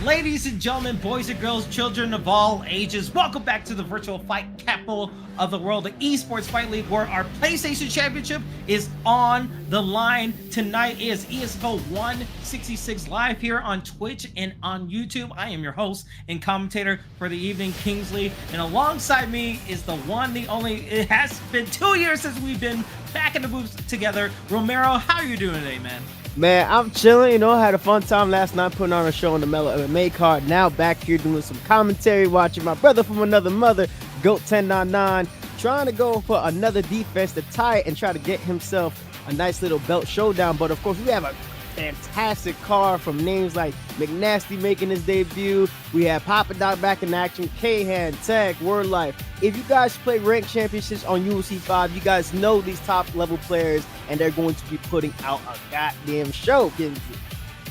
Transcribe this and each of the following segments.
Ladies and gentlemen, boys and girls, children of all ages, welcome back to the virtual fight capital of the world, the Esports Fight League, where our PlayStation Championship is on the line. Tonight is ESFL 166 live here on Twitch and on YouTube. I am your host and commentator for the evening, Kingsley, and alongside me is the one, the only, it has been 2 years since we've been back in the booth together. Romero, how are you doing today, man? Man, I'm chilling, you know, I had a fun time last night putting on a show on the Mellow MMA card. Now back here doing some commentary, watching my brother from another mother, GOAT1099, trying to go for another defense to tie it and try to get himself a nice little belt showdown. But of course, we have a fantastic card from names like McNasty making his debut. We have Papa Doc back in action, K-Han, Tech, WorldLife. If you guys play ranked championships on UFC 5, you guys know these top level players, and they're going to be putting out a goddamn show.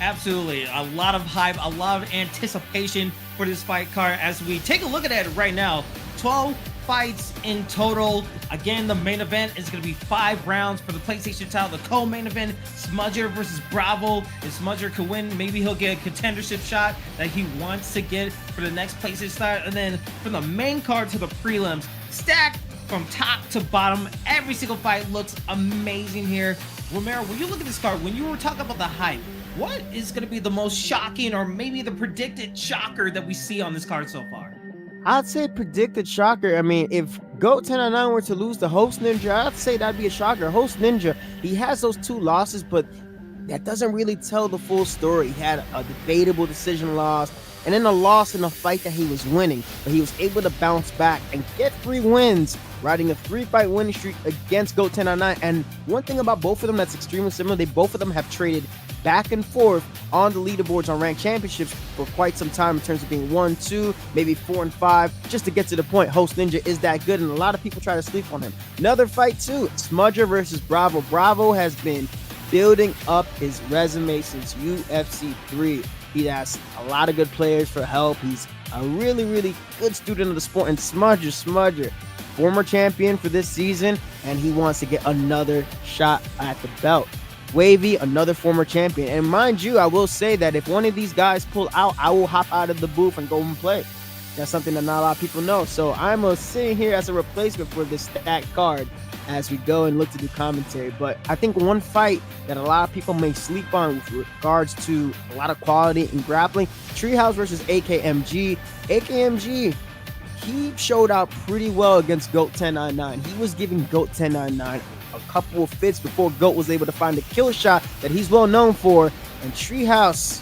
Absolutely. A lot of hype, a lot of anticipation for this fight card as we take a look at it right now. 12 fights in total. Again, the main event is going to be 5 rounds for the PlayStation title. The co-main event, Smudger versus Bravo. If Smudger can win, maybe he'll get a contendership shot that he wants to get for the next PlayStation title. And then from the main card to the prelims, stacked from top to bottom. Every single fight looks amazing here. Romero, when you look at this card, when you were talking about the hype, what is going to be the most shocking or maybe the predicted shocker that we see on this card so far? I'd say predicted shocker. I mean, if GOAT1099 were to lose to HostNinja, I'd say that'd be a shocker. HostNinja, he has those 2 losses, but that doesn't really tell the full story. He had a debatable decision loss, and then a loss in a fight that he was winning, but he was able to bounce back and get 3 wins, riding a 3-fight winning streak against GOAT1099. And one thing about both of them that's extremely similar, both of them have traded back and forth on the leaderboards on ranked championships for quite some time in terms of being 1, 2, maybe 4 and 5, just to get to the point. HostNinja is that good, and a lot of people try to sleep on him. Another fight too, Smudger versus Bravo. Bravo has been building up his resume since UFC 3. He has a lot of good players for help. He's a really, really good student of the sport. And Smudger, former champion for this season, and he wants to get another shot at the belt. Wavy, another former champion. And mind you, I will say that if one of these guys pull out, I will hop out of the booth and go and play. That's something that not a lot of people know. So I'm sitting here as a replacement for this stacked card as we go and look to do commentary. But I think one fight that a lot of people may sleep on with regards to a lot of quality in grappling, Treehouse versus AKMG. AKMG, he showed out pretty well against GOAT1099. He was giving GOAT1099 a couple of fits before GOAT was able to find the kill shot that he's well known for. And Treehouse,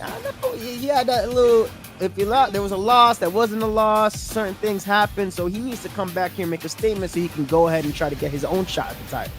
I know he had that little, if you there was a loss that wasn't a loss, certain things happen, so he needs to come back here and make a statement so he can go ahead and try to get his own shot at the title.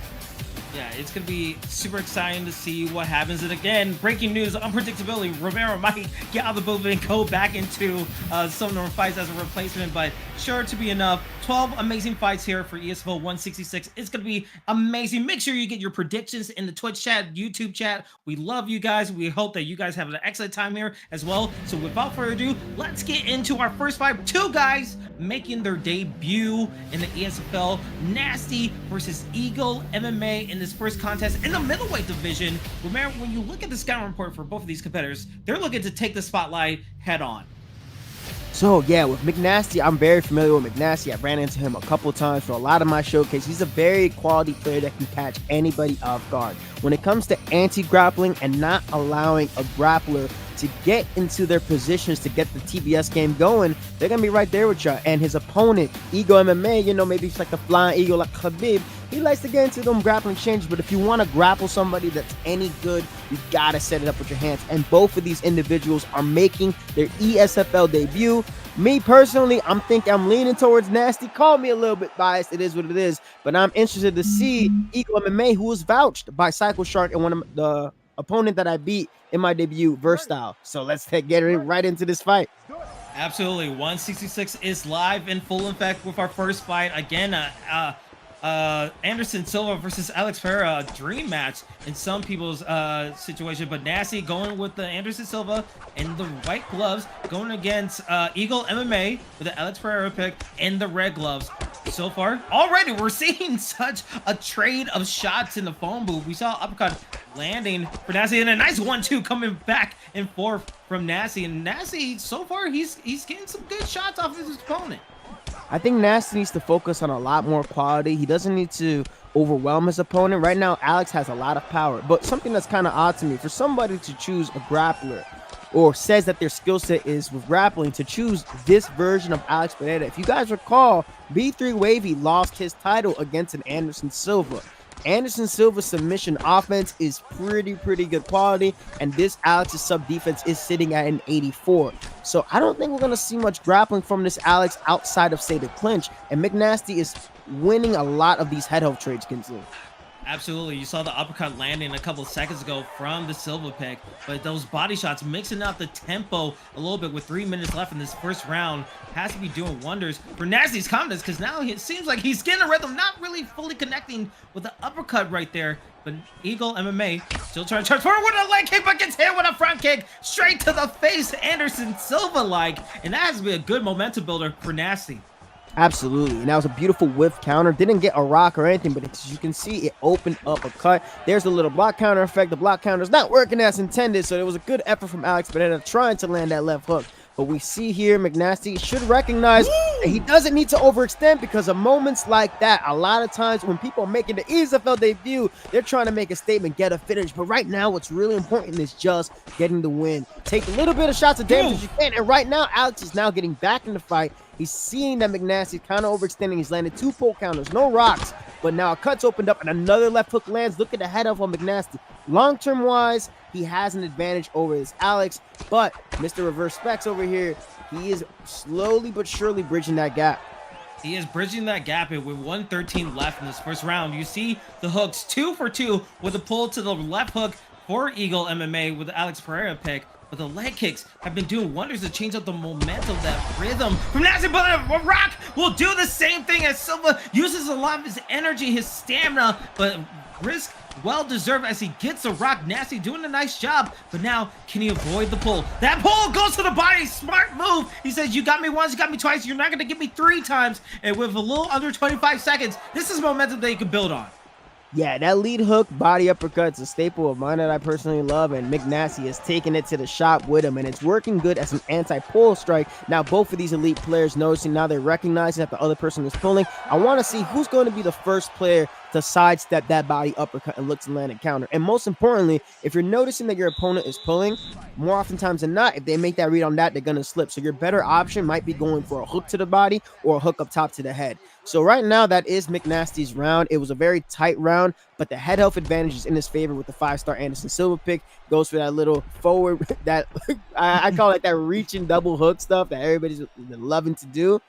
Yeah, it's going to be super exciting to see what happens. And again, breaking news, unpredictability. Romero might get out of the booth and go back into some of the fights as a replacement, but sure to be enough. 12 amazing fights here for ESFL 166. It's going to be amazing. Make sure you get your predictions in the Twitch chat, YouTube chat. We love you guys. We hope that you guys have an excellent time here as well. So without further ado, let's get into our first fight. 2 guys making their debut in the ESFL. Nasty versus Eagle MMA in this first contest in the middleweight division. Remember, when you look at the scouting report for both of these competitors, they're looking to take the spotlight head on. So yeah, with McNasty, I'm very familiar with McNasty. I ran into him a couple times for a lot of my showcase. He's a very quality player that can catch anybody off guard. When it comes to anti-grappling and not allowing a grappler to get into their positions to get the TBS game going, they're gonna be right there with you. And his opponent, Eagle MMA, you know, maybe it's like the flying eagle like Khabib, he likes to get into them grappling changes. But if you want to grapple somebody that's any good, you gotta set it up with your hands. And both of these individuals are making their ESFL debut. Me personally, I'm leaning towards Nasty. Call me a little bit biased, it is what it is, but I'm interested to see Eagle MMA, who was vouched by Cycle Shark and one of the opponent that I beat in my debut, Versatile. So let's get right into this fight. Absolutely. 166 is live in full effect with our first fight. Again, Anderson Silva versus Alex Pereira, a dream match in some people's situation, but Nasty going with the Anderson Silva in the white gloves, going against Eagle MMA with the Alex Pereira pick in the red gloves. So far, already we're seeing such a trade of shots in the phone booth. We saw uppercut landing for Nasty and a nice 1-2 coming back and forth from Nasty. And Nasty, so far, he's getting some good shots off of his opponent. I think Nasty needs to focus on a lot more quality. He doesn't need to overwhelm his opponent. Right now, Alex has a lot of power. But something that's kind of odd to me, for somebody to choose a grappler or says that their skill set is with grappling, to choose this version of Alex Pereira. If you guys recall, B3 Wavy lost his title against an Anderson Silva. Anderson Silva's submission offense is pretty good quality, and this Alex's sub defense is sitting at an 84. So I don't think we're going to see much grappling from this Alex outside of, say, the clinch. And McNasty is winning a lot of these head hold trades, Kinsley. Absolutely. You saw the uppercut landing a couple seconds ago from the Silva pick, but those body shots mixing up the tempo a little bit with 3 minutes left in this first round has to be doing wonders for Nasty's confidence, because now it seems like he's getting a rhythm, not really fully connecting with the uppercut right there. But Eagle MMA still trying to charge forward with a leg kick, but gets hit with a front kick straight to the face, Anderson Silva-like, and that has to be a good momentum builder for Nasty. Absolutely, and that was a beautiful whiff counter. Didn't get a rock or anything, but as you can see, it opened up a cut. There's a little block counter effect. The block counter is not working as intended, so it was a good effort from Alex Pereira trying to land that left hook. But we see here McNasty should recognize that he doesn't need to overextend, because of moments like that, a lot of times when people are making the ESFL debut, they're trying to make a statement, get a finish. But right now, what's really important is just getting the win. Take a little bit of shots of damage as you can. And right now, Alex is now getting back in the fight. He's seeing that McNasty's kind of overextending. He's landed 2 pole counters, no rocks. But now a cut's opened up and another left hook lands. Look at the head up on McNasty. Long-term wise, he has an advantage over this Alex. But Mr. Reverse Specs over here, he is slowly but surely bridging that gap. He is bridging that gap, and with 1:13 left in this first round, you see the hooks 2 for 2 with a pull to the left hook for Eagle MMA with the Alex Pereira pick. But the leg kicks have been doing wonders to change up the momentum, that rhythm from Nasty. But a rock will do the same thing as Silva uses a lot of his energy, his stamina, but risk well-deserved as he gets a rock. Nasty doing a nice job, but now can he avoid the pull? That pull goes to the body. Smart move. He says, you got me once, you got me twice, you're not going to get me 3 times. And with a little under 25 seconds, this is momentum that you can build on. Yeah, that lead hook body uppercut's a staple of mine that I personally love, and McNasty has taken it to the shop with him, and it's working good as an anti-pull strike. Now, both of these elite players noticing, now they're recognizing that the other person is pulling. I want to see who's going to be the first player to sidestep that body uppercut and look to land a counter. And most importantly, if you're noticing that your opponent is pulling, more oftentimes than not, if they make that read on that, they're going to slip. So your better option might be going for a hook to the body or a hook up top to the head. So right now, that is McNasty's round. It was a very tight round, but the head health advantage is in his favor with the 5-star Anderson Silva pick. Goes for that little forward, that I call it that reaching double hook stuff that everybody's been loving to do.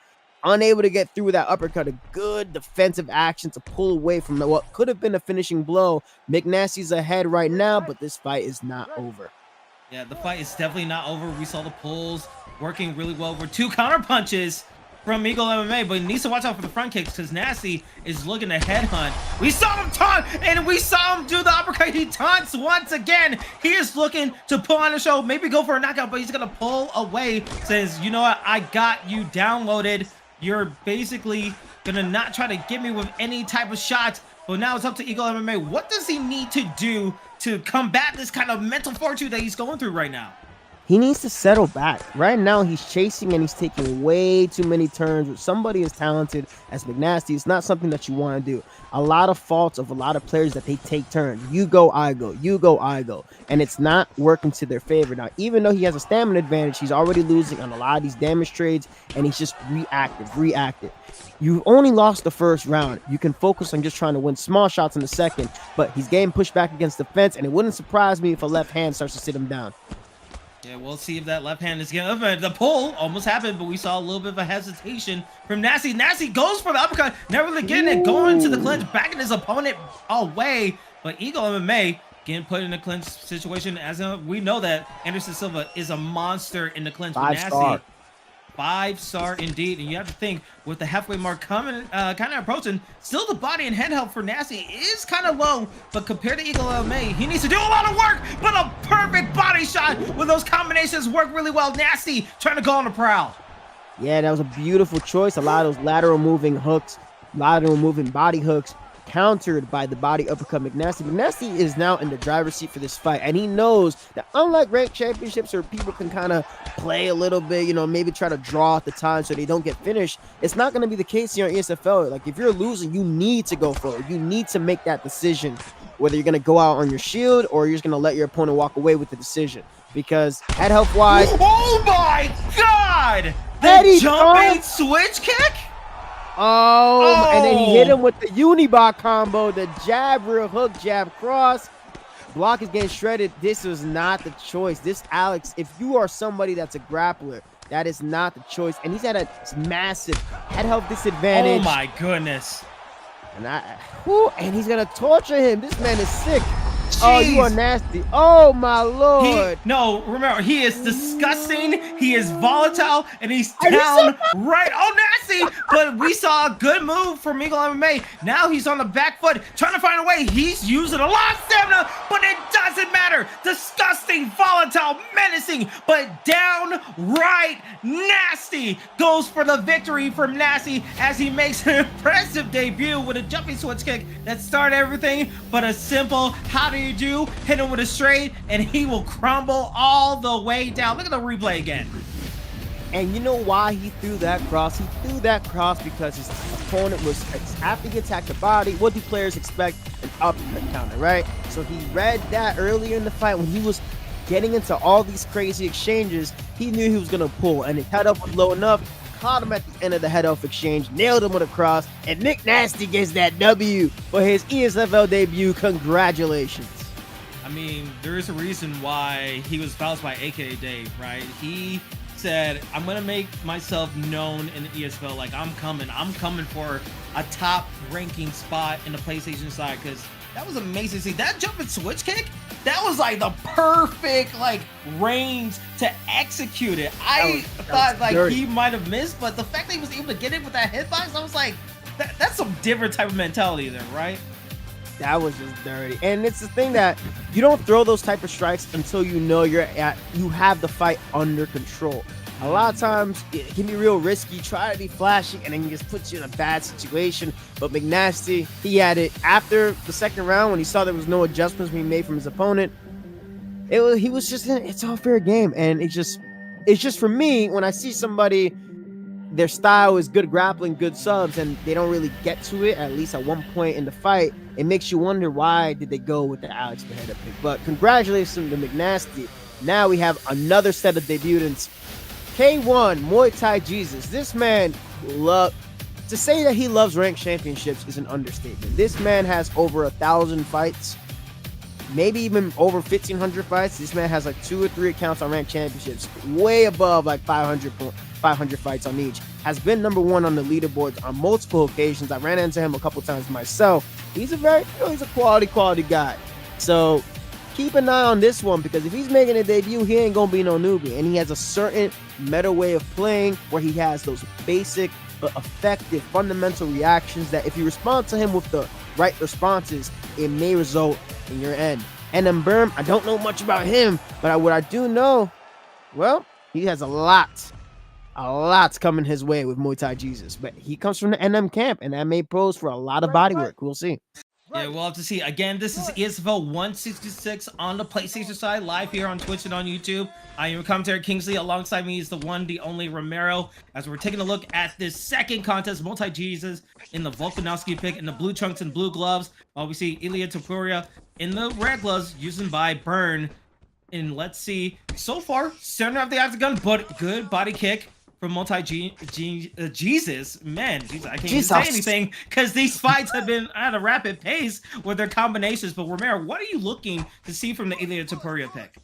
Unable to get through with that uppercut, a good defensive action to pull away from what could have been a finishing blow. McNasty's ahead right now, but this fight is not over. Yeah, the fight is definitely not over. We saw the pulls working really well. We're 2 counter punches from Eagle MMA, but he needs to watch out for the front kicks because Nasty is looking to headhunt. We saw him taunt, and we saw him do the uppercut. He taunts once again. He is looking to pull on the show, maybe go for a knockout, but he's going to pull away. Says, you know what? I got you downloaded. You're basically going to not try to get me with any type of shots. But now it's up to Eagle MMA. What does he need to do to combat this kind of mental fortitude that he's going through right now? He needs to settle back. Right now, he's chasing and he's taking way too many turns. With somebody as talented as McNasty, it's not something that you want to do. A lot of faults of a lot of players that they take turns. You go, I go. You go, I go. And it's not working to their favor. Now, even though he has a stamina advantage, he's already losing on a lot of these damage trades, and he's just reactive. You only lost the first round. You can focus on just trying to win small shots in the second, but he's getting pushed back against the fence, and it wouldn't surprise me if a left hand starts to sit him down. Yeah, we'll see if that left hand is going to... The pull almost happened, but we saw a little bit of a hesitation from Nasty. Nasty goes for the uppercut, never really getting it, going to the clinch, backing his opponent away. But Eagle MMA getting put in a clinch situation. As we know that Anderson Silva is a monster in the clinch. 5-star. 5-star indeed, and you have to think with the halfway mark coming, kind of approaching, still the body and head health for Nasty is kind of low, but compared to Eagle MMA, he needs to do a lot of work, but a perfect body shot with those combinations work really well. Nasty trying to go on the prowl. Yeah, that was a beautiful choice. A lot of those lateral moving hooks A lot of them moving body hooks, countered by the body uppercut McNasty. McNasty is now in the driver's seat for this fight, and he knows that unlike ranked championships where people can kind of play a little bit, you know, maybe try to draw at the time so they don't get finished, it's not going to be the case here in ESFL. Like, if you're losing, you need to go for it. You need to make that decision, whether you're going to go out on your shield or you're just going to let your opponent walk away with the decision. Because head health wise, oh my god, the jumping switch kick. Oh, and then he hit him with the unibot combo, the jab, real hook, jab, cross. Block is getting shredded. This was not the choice. This, Alex, if you are somebody that's a grappler, that is not the choice. And he's at a massive head health disadvantage. Oh my goodness. And he's going to torture him. This man is sick. Jeez. Oh, you are nasty. Oh, my Lord. No, remember, he is disgusting. He is volatile, and he's down right. Oh, nasty. But we saw a good move from Eagle MMA. Now he's on the back foot, trying to find a way. He's using a lot of stamina, but it doesn't matter. Disgusting, volatile, menacing, but down right. Nasty goes for the victory from Nasty as he makes an impressive debut with a jumping switch kick that started everything, but a simple, how do you do? Hit him with a straight, and he will crumble all the way down. Look at the replay again. And you know why he threw that cross? He threw that cross because his opponent was, after he attacked the body, what do players expect? An uppercut counter, right? So he read that earlier in the fight when he was getting into all these crazy exchanges. He knew he was going to pull, and his head up was low enough, caught him at the end of the head off exchange, nailed him with a cross, and McNasty gets that W for his ESFL debut. Congratulations. I mean, there is a reason why he was bounced by AKA Dave, right? He said, I'm going to make myself known in the ESFL. Like, I'm coming for a top ranking spot in the PlayStation side, because that was amazing. See, that jump and switch kick, that was like the perfect like range to execute it. I thought like dirty. He might have missed, but the fact that he was able to get it with that hitbox, I was like, that's some different type of mentality there, right? That was just dirty. And it's the thing that you don't throw those type of strikes until you know you have the fight under control. A lot of times it can be real risky, try to be flashy, and then he just puts you in a bad situation. But McNasty, he had it after the second round when he saw there was no adjustments being made from his opponent. He was just it's all fair game. And it's just for me, when I see somebody, their style is good grappling, good subs, and they don't really get to it, at least at one point in the fight, it makes you wonder why did they go with the Alex Pereira pick. But congratulations to McNasty. Now we have another set of debutants. K1, Muay Thai Jesus. This man to say that he loves ranked championships is an understatement. This man has over 1,000 fights, maybe even over 1,500 fights. This man has like 2 or 3 accounts on ranked championships, way above like 500 fights on each. Has been #1 on the leaderboards on multiple occasions. I ran into him a couple times myself. He's he's a quality guy. So keep an eye on this one, because if he's making a debut, he ain't gonna be no newbie. And he has a certain meta way of playing where he has those basic but effective fundamental reactions that if you respond to him with the right responses, it may result in your end. And then Berm, I don't know much about him, but what I do know, well, he has a lot's coming his way with Muay Thai Jesus. But he comes from the NM camp, and that may pose for a lot of body work. We'll see. Yeah, we'll have to see. Again, this is ESFL 166 on the PlayStation side, live here on Twitch and on YouTube. I am your commentator, Kingsley. Alongside me is the one, the only Romero. As we're taking a look at this second contest, Multi-Jesus in the Volkanovski pick in the blue trunks and blue gloves. While we see Ilia Topuria in the red gloves, used by Burn. And let's see, so far, center of the octagon, but good body kick from Jesus. Man, Jesus, I can't even say anything because these fights have been at a rapid pace with their combinations. But Romero, what are you looking to see from the Ilia Topuria pick?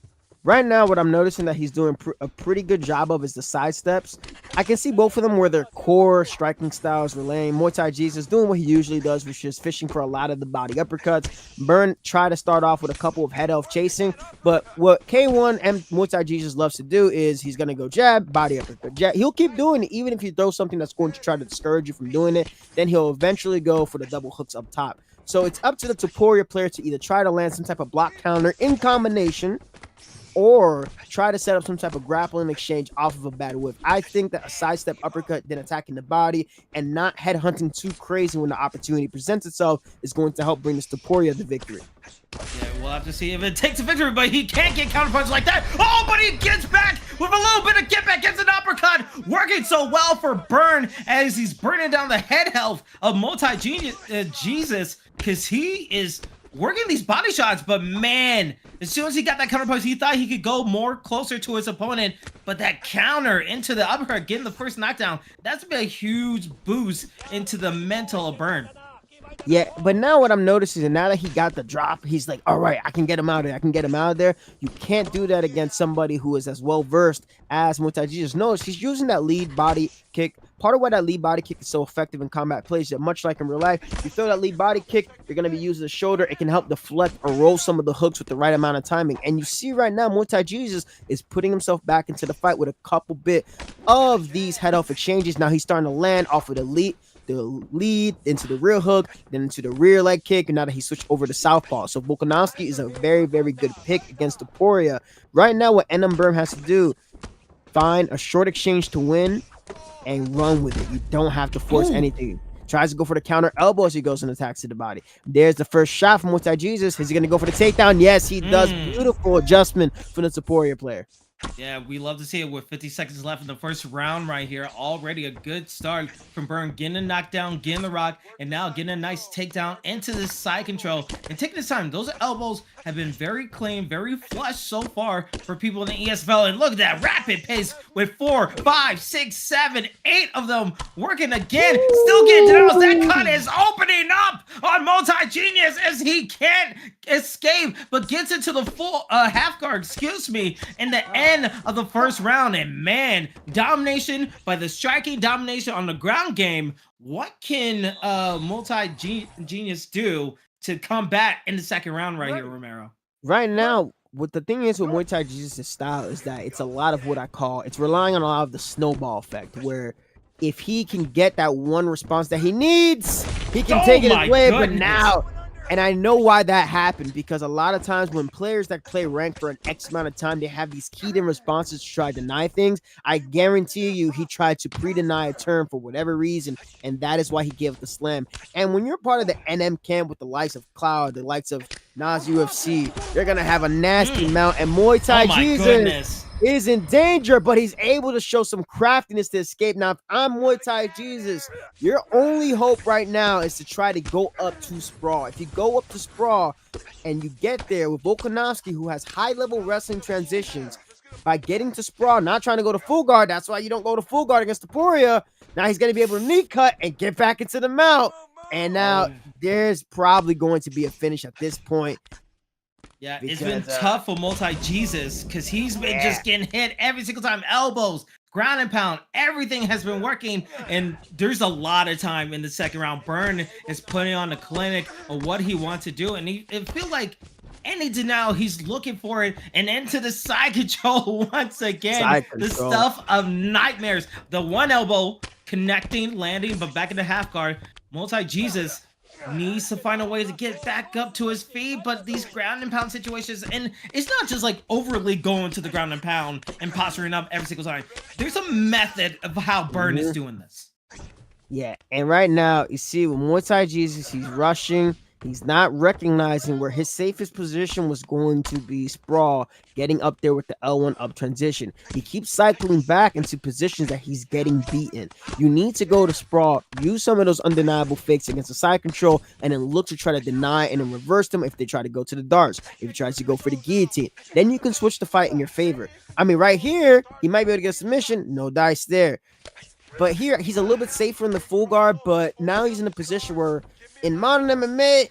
Right now, what I'm noticing that he's doing a pretty good job of is the side steps. I can see both of them where their core striking styles relaying. Muay Thai Jesus doing what he usually does, which is fishing for a lot of the body uppercuts. Burn try to start off with a couple of head elf chasing, but what K1 and Muay Thai Jesus loves to do is he's going to go jab, body uppercut, jab. He'll keep doing it, even if you throw something that's going to try to discourage you from doing it. Then he'll eventually go for the double hooks up top. So it's up to the Topuria player to either try to land some type of block counter in combination, or try to set up some type of grappling exchange off of a bad whip. I think that a sidestep uppercut, then attacking the body, and not headhunting too crazy when the opportunity presents itself is going to help bring this Topuria the victory. Yeah, we'll have to see if it takes a victory, but he can't get counterpunch like that. Oh, but he gets back with a little bit of get back, gets an uppercut. Working so well for Burn as he's burning down the head health of Jesus, because he is working these body shots. But man, as soon as he got that counterpunch, he thought he could go more closer to his opponent. But that counter into the uppercut, getting the first knockdown, that's been a huge boost into the mental of Burn. Yeah, but now what I'm noticing is now that he got the drop, he's like, all right, I can get him out of there. I can get him out of there. You can't do that against somebody who is as well versed as Muay Jesus. Notice he's using that lead body kick. Part of why that lead body kick is so effective in combat plays that much like in real life, you throw that lead body kick, you're going to be using the shoulder. It can help deflect or roll some of the hooks with the right amount of timing. And you see right now, Muay Jesus is putting himself back into the fight with a couple bit of these head off exchanges. Now he's starting to land off of the lead into the rear hook, then into the rear leg kick, and now that he switched over to southpaw. So Volkanovski is a very, very good pick against Topuria. Right now, what NM Burn has to do, find a short exchange to win and run with it. You don't have to force anything. Tries to go for the counter elbow as he goes and attacks to the body. There's the first shot from Muay Jesus. Is he going to go for the takedown? Yes, he does. Beautiful adjustment from the Topuria player. Yeah, we love to see it with 50 seconds left in the first round right here. Already a good start from Burn, getting a knockdown, getting the rock, and now getting a nice takedown into the side control. And taking his time, those elbows have been very clean, very flush so far for people in the ESFL. And look at that rapid pace with 4, 5, 6, 7, 8 of them working again. Still getting denounced. That cut is opening up on Multi-Genius as he can't escape, but gets into the full half guard, excuse me, in the end of the first round. And man, domination by the striking, domination on the ground game. What can Multi-Genius do to come back in the second round right here, Romero? Right now, what the thing is with Muay Thai Jesus' style is that it's a lot of what I call, it's relying on a lot of the snowball effect, where if he can get that one response that he needs, he can take it his way. But now, and I know why that happened, because a lot of times when players that play rank for an X amount of time, they have these keyed in responses to try to deny things. I guarantee you he tried to pre-deny a turn for whatever reason, and that is why he gave the slam. And when you're part of the NM camp with the likes of Cloud, the likes of Nas UFC, you're going to have a nasty mount, and Muay Thai Jesus is in danger, but he's able to show some craftiness to escape. Now, if I'm Muay Thai Jesus, your only hope right now is to try to go up to sprawl. If you go up to sprawl and you get there with Volkanovski, who has high-level wrestling transitions, by getting to sprawl, not trying to go to full guard, that's why you don't go to full guard against Topuria. Now he's going to be able to knee cut and get back into the mount. And now there's probably going to be a finish at this point. Yeah, it's been tough for Multi-Jesus because he's been just getting hit every single time. Elbows, ground and pound, everything has been working. And there's a lot of time in the second round. Burn is putting on the clinic of what he wants to do. And it feels like any denial, he's looking for it. And into the side control once again. The stuff of nightmares. The one elbow connecting, landing, but back in the half guard. Multi-Jesus needs to find a way to get back up to his feet, but these ground and pound situations, and it's not just like overly going to the ground and pound and posturing up every single time. There's a method of how Burn is doing this. Yeah, and right now you see with Muay Thai Jesus, he's rushing. He's not recognizing where his safest position was going to be sprawl, getting up there with the L1 up transition. He keeps cycling back into positions that he's getting beaten. You need to go to sprawl, use some of those undeniable fakes against the side control, and then look to try to deny and then reverse them if they try to go to the darts, if he tries to go for the guillotine. Then you can switch the fight in your favor. I mean, right here, he might be able to get a submission. No dice there. But here, he's a little bit safer in the full guard, but now he's in a position where in modern MMA,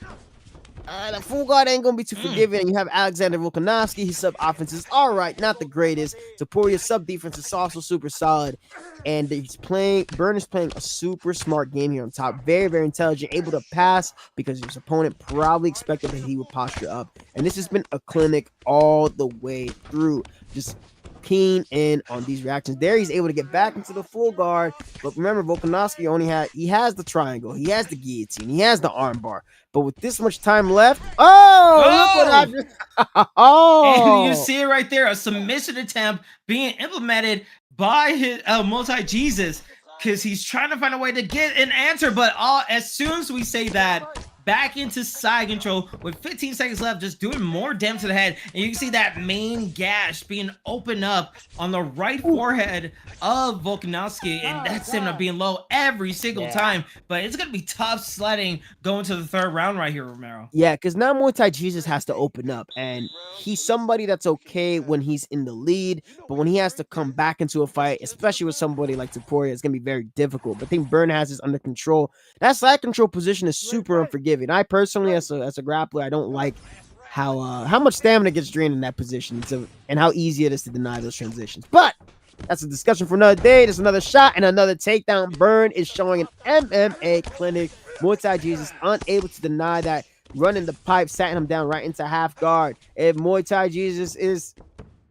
the full guard ain't going to be too forgiving. And you have Alexander Volkanovski. His sub offense is all right, not the greatest. Topuria's sub defense is also super solid. And Burn is playing a super smart game here on top. Very, very intelligent, able to pass because his opponent probably expected that he would posture up. And this has been a clinic all the way through. Just keen in on these reactions. There, he's able to get back into the full guard. But remember, Volkanovski he has the triangle, he has the guillotine, he has the armbar. But with this much time left, look what I just and you see it right there, a submission attempt being implemented by his multi-Jesus, because he's trying to find a way to get an answer. But as soon as we say that, back into side control with 15 seconds left, just doing more damage to the head. And you can see that main gash being opened up on the right forehead of Volkanovski, and that's stamina being low every single time. But it's gonna be tough sledding going to the third round right here, Romero. Yeah, because now multi-Jesus has to open up, and he's somebody that's okay when he's in the lead, but when he has to come back into a fight, especially with somebody like Topuria, it's gonna be very difficult. But I think Burn has this under control. That side control position is super unforgiving. I personally, as a grappler, I don't like how much stamina gets drained in that position, and how easy it is to deny those transitions. But that's a discussion for another day. There's another shot and another takedown. Burn is showing an MMA clinic. Multi-Jesus unable to deny that, running the pipe, setting him down right into half guard. If Multi-Jesus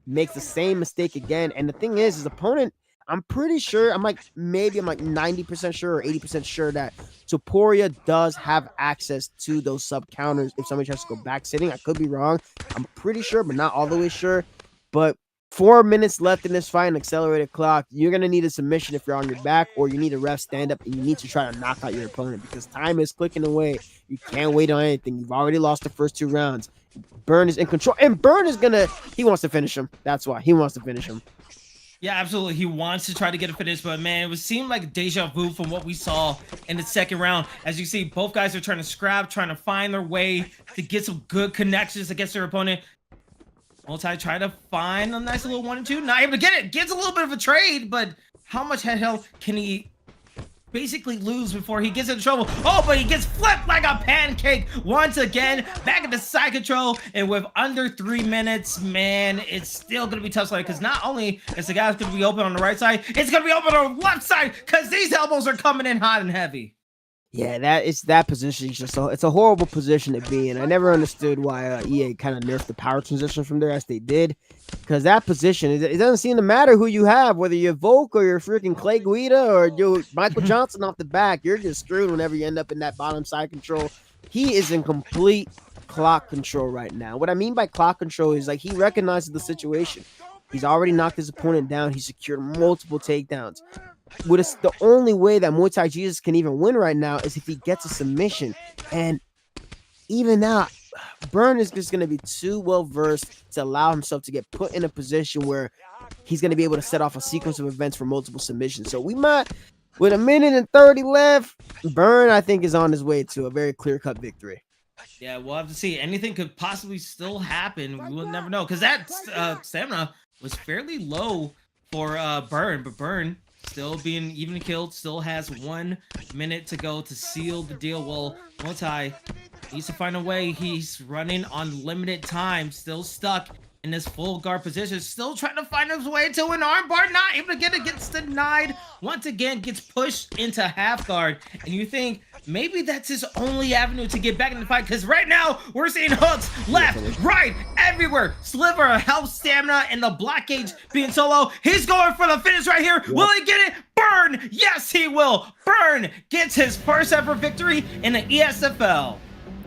makes the same mistake again, and the thing is, his opponent, I'm pretty sure, I'm like 90% sure or 80% sure that Topuria does have access to those sub counters if somebody tries to go back sitting. I could be wrong. I'm pretty sure, but not all the way sure. But 4 minutes left in this fight, an accelerated clock. You're going to need a submission if you're on your back, or you need a ref stand up, and you need to try to knock out your opponent because time is clicking away. You can't wait on anything. You've already lost the first 2 rounds. Burn is in control, and Burn is he wants to finish him. That's why he wants to finish him. Yeah, absolutely. He wants to try to get a finish, but man, it seemed like deja vu from what we saw in the second round. As you see, both guys are trying to scrap, trying to find their way to get some good connections against their opponent. Multi try to find a nice little 1 and 2. Not able to get it. Gets a little bit of a trade, but how much head health can he basically lose before he gets into trouble? Oh, but he gets flipped like a pancake once again. Back into side control, and with under 3 minutes, man, it's still gonna be tough sledding, because not only is the guy's gonna be open on the right side, it's gonna be open on the left side, because these elbows are coming in hot and heavy. Yeah, that position is just it's a horrible position to be in. I never understood why EA kind of nerfed the power transition from there as they did, because that position, it doesn't seem to matter who you have, whether you're Volk or you're freaking Clay Guida or you're Michael Johnson off the back. You're just screwed whenever you end up in that bottom side control. He is in complete clock control right now. What I mean by clock control is like he recognizes the situation. He's already knocked his opponent down. He secured multiple takedowns. The only way that Multi-Jesus can even win right now is if he gets a submission. And even now, Burn is just going to be too well versed to allow himself to get put in a position where he's going to be able to set off a sequence of events for multiple submissions. So we might, with 1:30 left, Burn, I think, is on his way to a very clear-cut victory. Yeah, we'll have to see. Anything could possibly still happen. We will never know, because that stamina was fairly low for Burn, but Burn still being even killed, still has 1 minute to go to seal the deal. Well, Multi needs to find a way. He's running on limited time, still stuck in this full guard position, still trying to find his way to an armbar, not able to get it, gets denied. Once again, gets pushed into half guard, and you think maybe that's his only avenue to get back in the fight, because right now we're seeing hooks left, right, everywhere. Sliver of health, stamina, and the block gauge being so low. He's going for the finish right here. Will he get it? Burn! Yes, he will. Burn gets his first ever victory in the ESFL.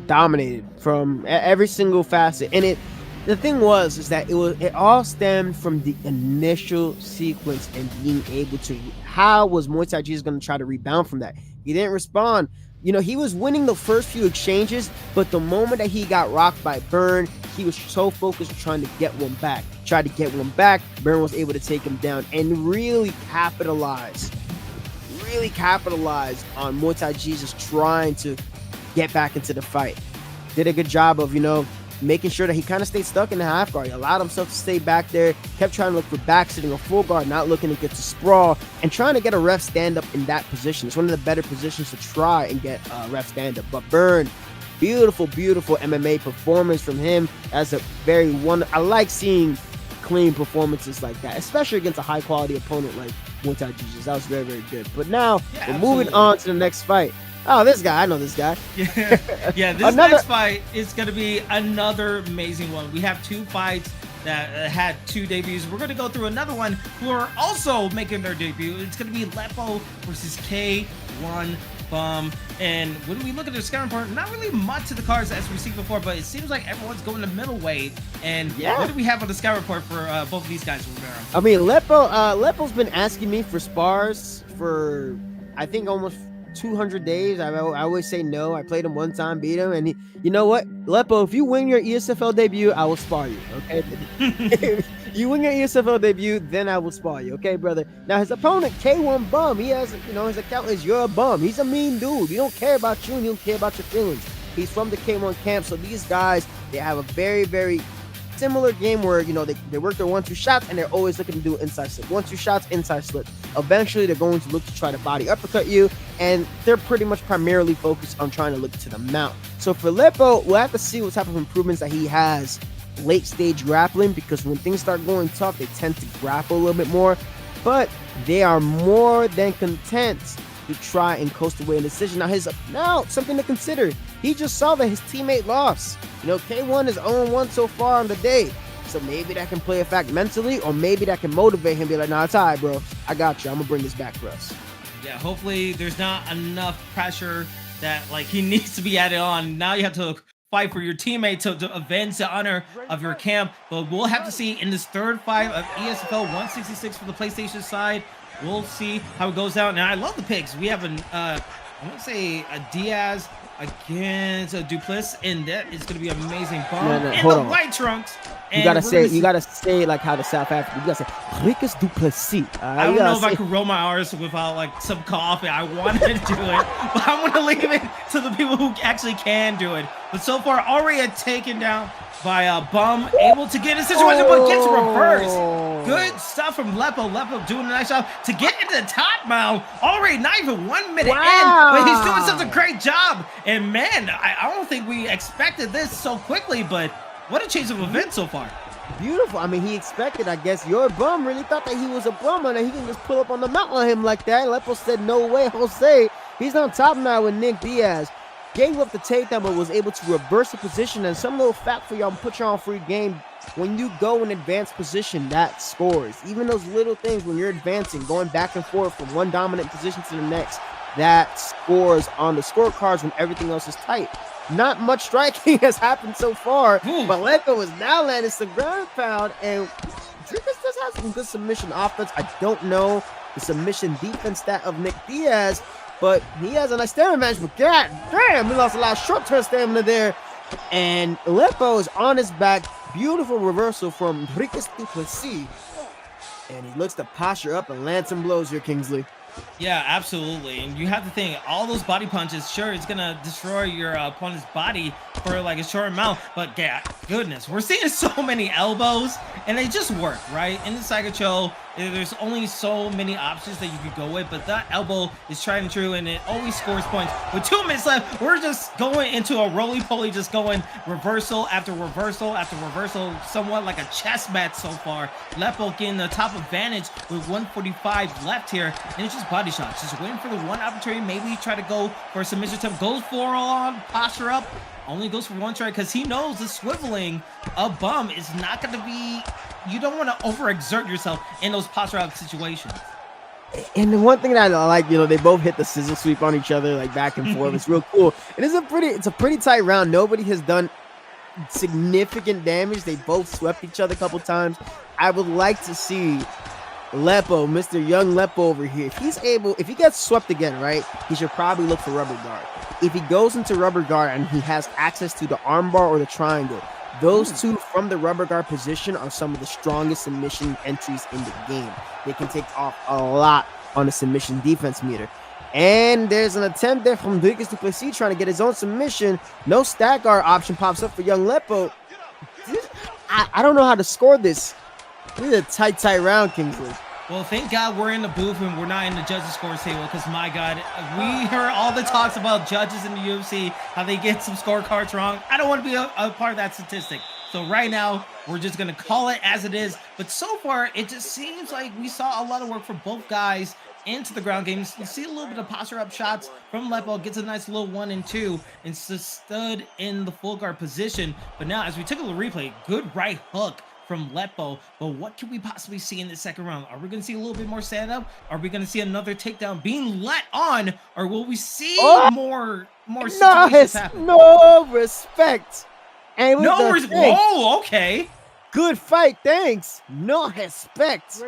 Dominated from every single facet, and the thing is that it all stemmed from the initial sequence and being able to. How was Multi-Jesus going to try to rebound from that? He didn't respond. You know, he was winning the first few exchanges, but the moment that he got rocked by Burn, he was so focused on trying to get one back. Tried to get one back. Burn was able to take him down and really capitalize on Multi-Jesus trying to get back into the fight. Did a good job of, making sure that he kind of stayed stuck in the half guard. He allowed himself to stay back there, kept trying to look for back sitting or full guard, not looking to get to sprawl, and trying to get a ref stand up in that position. It's one of the better positions to try and get a ref stand up. But Burn, beautiful MMA performance from him. As a I like seeing clean performances like that, especially against a high quality opponent like Multi-Jesus. That was very, very good. But now we're moving on to the next fight. Oh, this guy. I know this guy. Yeah, this next fight is going to be another amazing one. We have 2 fights that had 2 debuts. We're going to go through another one who are also making their debut. It's going to be Lepo versus K1 Bum. And when we look at their scouting report, not really much to the cards as we've seen before, but it seems like everyone's going to middleweight. And what do we have on the scout report for both of these guys, Rivera? I mean, Lepo's been asking me for spars for, I think, almost 200 days. I always say no. I played him one time, beat him, and you know what, Lepo, if you win your ESFL debut, I will spar you. Okay, if you win your ESFL debut, then I will spar you. Okay, brother. Now his opponent, K1 Bum, he has, his account is you're a bum. He's a mean dude. He don't care about you, and he don't care about your feelings. He's from the K1 camp, so these guys, they have a very, very similar game where they work their 1-2 shots and they're always looking to do inside slip. 1-2 shots, inside slip. Eventually they're going to look to try to body uppercut you, and they're pretty much primarily focused on trying to look to the mount. So for Lepo, we'll have to see what type of improvements that he has late stage grappling, because when things start going tough, they tend to grapple a little bit more, but they are more than content to try and coast away a decision. Now something to consider. He just saw that his teammate lost. K1 is 0-1 so far on the day. So maybe that can play a fact mentally, or maybe that can motivate him, be like, nah, it's all right, bro. I got you. I'm going to bring this back for us. Yeah, hopefully there's not enough pressure that he needs to be added on. Now you have to fight for your teammate to avenge the honor of your camp. But we'll have to see in this third fight of ESFL 166 for the PlayStation side. We'll see how it goes down. Now, I love the picks. We have I want to say a Diaz against a Duplessis, and that is going to be amazing. Bum in the white trunks. You gotta say like how the South African. You gotta say Ricus Duplessis. I don't know if I could roll my R's without some coffee. I wanted to do it, but I'm gonna leave it to the people who actually can do it. But so far, already taken down by Bum, able to get in a situation, but gets reversed. Good stuff from Lepo. Lepo doing a nice job to get into the top mount. Already not even 1 minute in, but he's doing such a great job. And man, I don't think we expected this so quickly, but what a change of events so far. Beautiful. I mean, he expected, I guess. Your Bum really thought that he was a bum and he can just pull up on the mount on him like that. Lepo said, no way, Jose. He's on top now with Nick Diaz. Gave up the takedown, but was able to reverse the position. And some little fact for y'all, put you on free game. When you go in advanced position, that scores. Even those little things when you're advancing, going back and forth from one dominant position to the next, that scores on the scorecards when everything else is tight. Not much striking has happened so far, but Lepo is now landing some ground pound, and Dricus does have some good submission offense. I don't know the submission defense stat of Nick Diaz, but he has a nice stamina match. But god damn, we lost a lot of short-term stamina there, and Lepo is on his back. Beautiful reversal from Ricus Duplessis, and he looks to posture up and land some blows here, Kingsley. Yeah, absolutely. And you have to think, all those body punches, sure, it's gonna destroy your opponent's body for a short amount, but yeah, goodness, we're seeing so many elbows, and they just work, right? In the Psycho, there's only so many options that you could go with, but that elbow is tried and true, and it always scores points. With 2 minutes left, we're just going into a roly-poly, just going reversal after reversal after reversal, somewhat like a chess match so far. Lepo getting the top advantage with 145 left here, and it's just body shots, just waiting for the one opportunity. Maybe try to go for a submission attempt, goes for on posture up, only goes for one try because he knows the swiveling of Bum is not going to be, you don't want to overexert yourself in those posture up situations. And the one thing that I like, they both hit the scissor sweep on each other, back and forth. It's real cool. It's a pretty tight round. Nobody has done significant damage. They both swept each other a couple times. I would like to see Lepo, Mr. Young Lepo over here. If he gets swept again, right, he should probably look for rubber guard. If he goes into rubber guard and he has access to the armbar or the triangle, those two from the rubber guard position are some of the strongest submission entries in the game. They can take off a lot on the submission defense meter. And there's an attempt there from Ricus Duplessis trying to get his own submission. No stack guard option pops up for young Lepo. I don't know how to score this. This is a tight round, Kingsley. Well, thank God we're in the booth and we're not in the judges' scores table, because my God, we heard all the talks about judges in the UFC, how they get some scorecards wrong. I don't want to be a part of that statistic. So right now, we're just going to call it as it is. But so far, it just seems like we saw a lot of work for both guys into the ground game. You see a little bit of posture up shots from Lepo, gets a nice little 1 and 2, and stood in the full guard position. But now, as we took a little replay, good right hook from Lepo. But what can we possibly see in the second round? Are we going to see a little bit more stand-up? Are we going to see another takedown being let on? Or will we see more situations happen? No respect. And No respect. Whoa, okay. Good fight, thanks. No respect.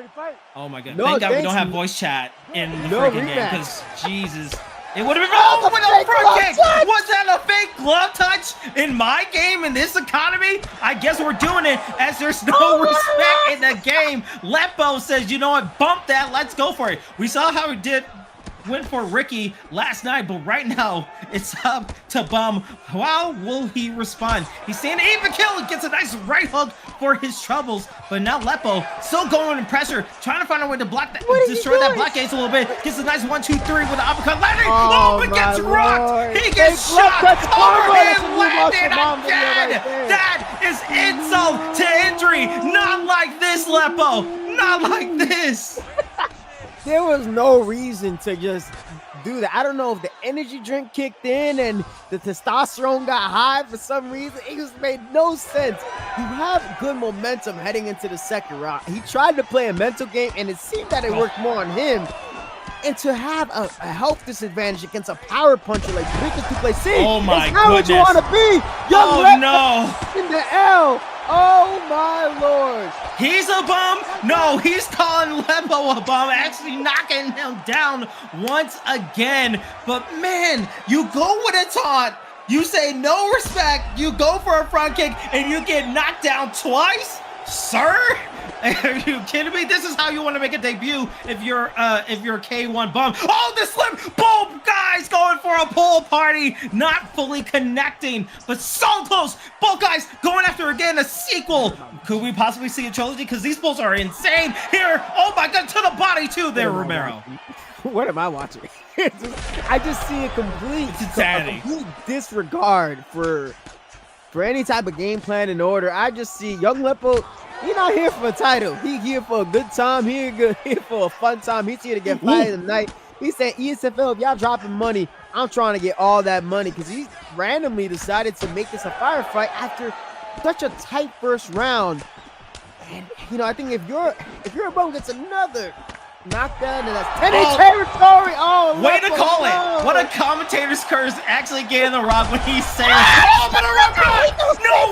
Oh my god. No, thank God we thanks. don't have voice chat in the No freaking game, rematch. because Jesus. It would have been with a front kick. Was that a fake glove touch in my game in this economy? I guess we're doing it as there's no respect in the game. Lepo says, you know what, bump that, let's go for it. We saw how he went for Ricky last night, but right now it's up to Bum. How will he respond? He's saying even kill, gets a nice right hook for his troubles, but now Lepo still going in pressure, trying to find a way to block that, destroy that block ace a little bit. Gets a nice 1-2-3 with the uppercut landing. Oh, but gets rocked. He gets shot. Overhand landed again. That is insult to injury. Not like this, Lepo. Not like this. There was no reason to just do that. I don't know if the energy drink kicked in and the testosterone got high for some reason. It just made no sense. You have good momentum heading into the second round. He tried to play a mental game, and it seemed that it worked more on him. And to have a health disadvantage against a power puncher like Victor Duplessis, oh my how would you want to be? Young no! In the L. Oh my lord! He's a bum. No, he's calling Lepo a bum, actually knocking him down once again. But man, you go with a taunt. You say no respect. You go for a front kick, and you get knocked down twice, sir. Are you kidding me? This is how you want to make a debut if you're a K1 bum. Oh, the slip! Boom! Guys going for a pool party, not fully connecting, but so close. Both guys going after again a sequel. Could we possibly see a trilogy? Because these bulls are insane here. Oh my god, to the body too there, Romero. What am I watching? I just see a complete disregard for any type of game plan and order. I just see young Lepo. He's not here for a title. He's here for a good time. He's here for a fun time. He's here to get fired tonight. He said, ESFL, if y'all dropping money, I'm trying to get all that money, because he randomly decided to make this a firefight after such a tight first round. And you know, I think if your bum gets another knockdown, and that's Teddy territory. Oh, way to call it. What a commentator's curse actually getting the rock when he's saying, oh, but no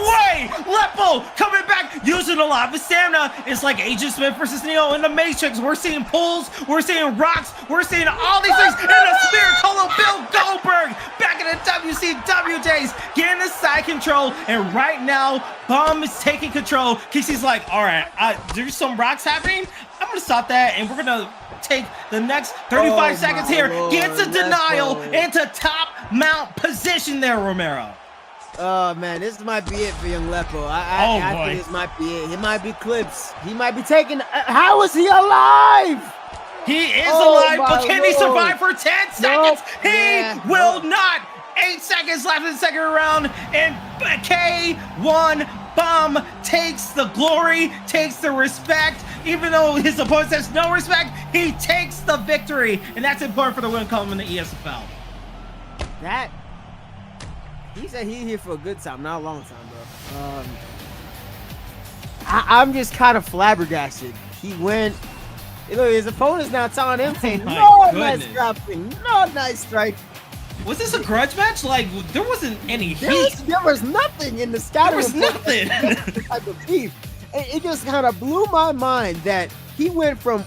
way. Lepo coming back, using a lot of his stamina. It's like Agent Smith versus Neo in the Matrix. We're seeing pulls, we're seeing rocks, we're seeing all these things. And a spear called Bill Goldberg back in the WCW days, getting the side control. And right now, Bum is taking control because he's like, all right, there's some rocks happening. I'm going to stop that, and we're going to take the next 35 seconds here. Gets a denial into top mount position there, Romero. Oh, man, this might be it for young Lepo. I think this might be it. It might be clips. He might be taking... how is he alive? He is alive, but can he survive for 10 seconds? He will not. 8 seconds left in the second round, and K1 Bum takes the glory, takes the respect. Even though his opponent says no respect, he takes the victory, and that's important for the win column in the ESFL. He said he's here for a good time, not a long time, bro. I'm just kind of flabbergasted. He went. You know, his opponent's now telling him, nice dropping, no nice strike. Was this a grudge match? Like, there wasn't any heat. There was nothing in the sky. There was nothing. Type of beef. It just kind of blew my mind that he went from.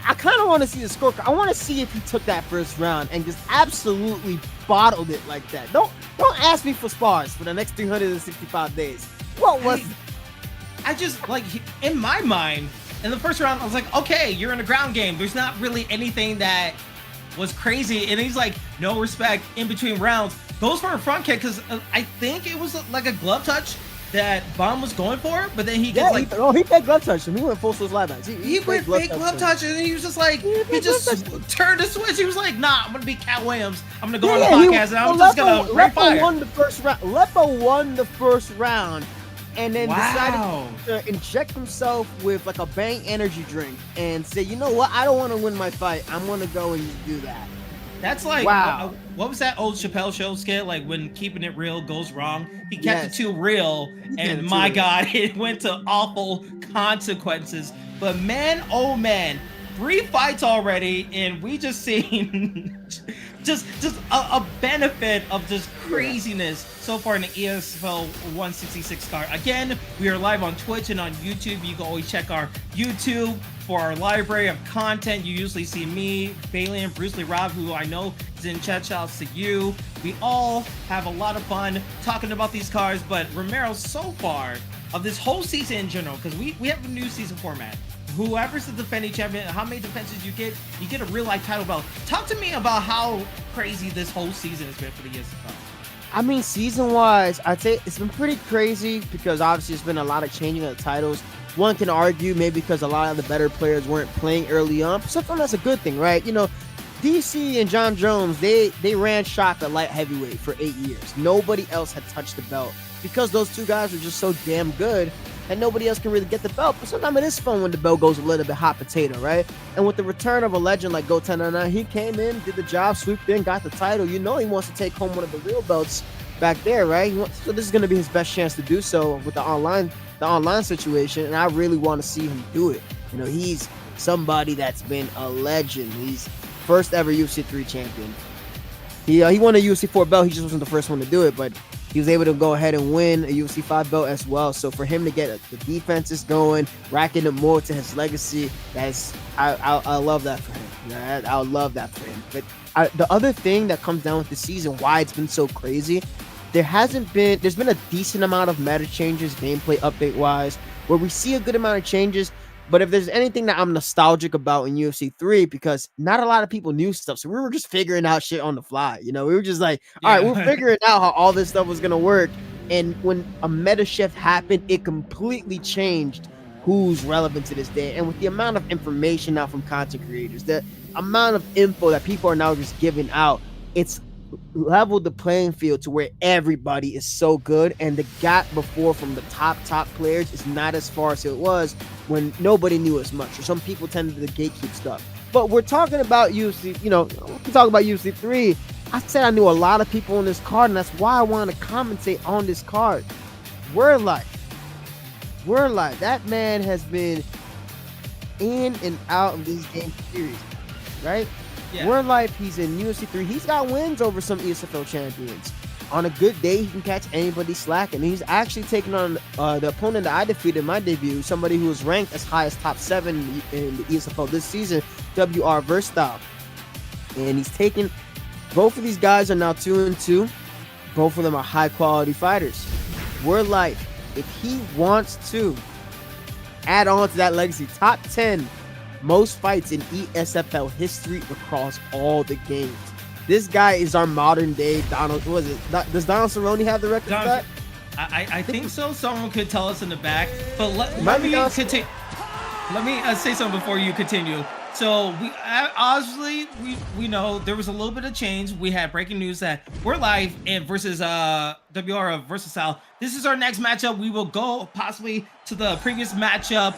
I kind of want to see the scorecard. I want to see if he took that first round and just absolutely bottled it like that. Don't ask me for spars for the next 365 days. What was? I just like in my mind in the first round, I was like, okay, you're in a ground game. There's not really anything that was crazy, and he's like, no respect in between rounds. Goes for a front kick because I think it was like a glove touch that Bum was going for, but then he gets like... he fake glove touch him. He went full switch live backs. He went fake glove touch, and he was just like, he just turned the switch. He was like, nah, I'm going to be Cat Williams. I'm going to go on the podcast, and I'm just going to break fire. Won the first round. Lepo won the first round, and then decided to inject himself with like a Bang energy drink and say, you know what, I don't want to win my fight. I'm going to go and do that. That's like, Wow. what was that old Chappelle Show skit? Like when keeping it real goes wrong, he kept it Yes. too real, He kept and it too my real. God, it went to awful consequences. But man, oh man, 3 fights already, and we just seen just a benefit of just craziness so far in the ESFL 166 card. Again, we are live on Twitch and on YouTube. You can always check our YouTube for our library of content. You usually see me, Bailey, and Bruce Lee Rob, who I know is in chat. Shouts to you. We all have a lot of fun talking about these cards, but Romero, so far of this whole season in general, because we have a new season format. Whoever's the defending champion, how many defenses you get a real life title belt. Talk to me about how crazy this whole season has been for the ESFL. I mean, season-wise, I'd say it's been pretty crazy because obviously it's been a lot of changing of the titles. One can argue maybe because a lot of the better players weren't playing early on. But sometimes that's a good thing, right? You know, DC and John Jones, they ran shop at light heavyweight for 8 years. Nobody else had touched the belt because those two guys were just so damn good and nobody else can really get the belt. But sometimes it is fun when the belt goes a little bit hot potato, right? And with the return of a legend like GOAT1099, he came in, did the job, swooped in, got the title. You know he wants to take home one of the real belts back there, right? So this is going to be his best chance to do so with the online situation, and I really want to see him do it. You know, he's somebody that's been a legend. He's first ever UFC 3 champion. He won a UFC 4 belt. He just wasn't the first one to do it, but he was able to go ahead and win a UFC 5 belt as well. So for him to get the defenses going, racking up more to his legacy, I love that for him. I love that for him. But the other thing that comes down with the season, why it's been so crazy, there's been a decent amount of meta changes, gameplay update wise, where we see a good amount of changes. But if there's anything that I'm nostalgic about in UFC 3, because not a lot of people knew stuff, so we were just figuring out shit on the fly. You know, we were just like, all right, we're figuring out how all this stuff was gonna work. And when a meta shift happened, it completely changed who's relevant to this day. And with the amount of information now from content creators, the amount of info that people are now just giving out, it's leveled the playing field to where everybody is so good, and the gap before from the top players is not as far as it was when nobody knew as much, or some people tended to gatekeep stuff. But we're talking about UFC, you know, we can talk about UFC 3. I said I knew a lot of people on this card, and that's why I want to commentate on this card. WorldLife, that man has been in and out of these game series, right? Yeah. WorldLife, he's in UFC 3. He's got wins over some ESFL champions. On a good day, he can catch anybody slacking. He's actually taking on the opponent that I defeated in my debut, somebody who was ranked as high as top 7 in the ESFL this season, WR Versatile. And he's taken, both of these guys are now 2-2. Both of them are high quality fighters. WorldLife, if he wants to add on to that legacy, top 10 most fights in ESFL history across all the games. This guy is our modern day Donald. What was it? Does Donald Cerrone have the record for that? I think so. Someone could tell us in the back. But let me continue. Let me say something before you continue. So we obviously we know there was a little bit of change. We had breaking news that WorldLife and versus WR Versatile. This is our next matchup. We will go possibly to the previous matchup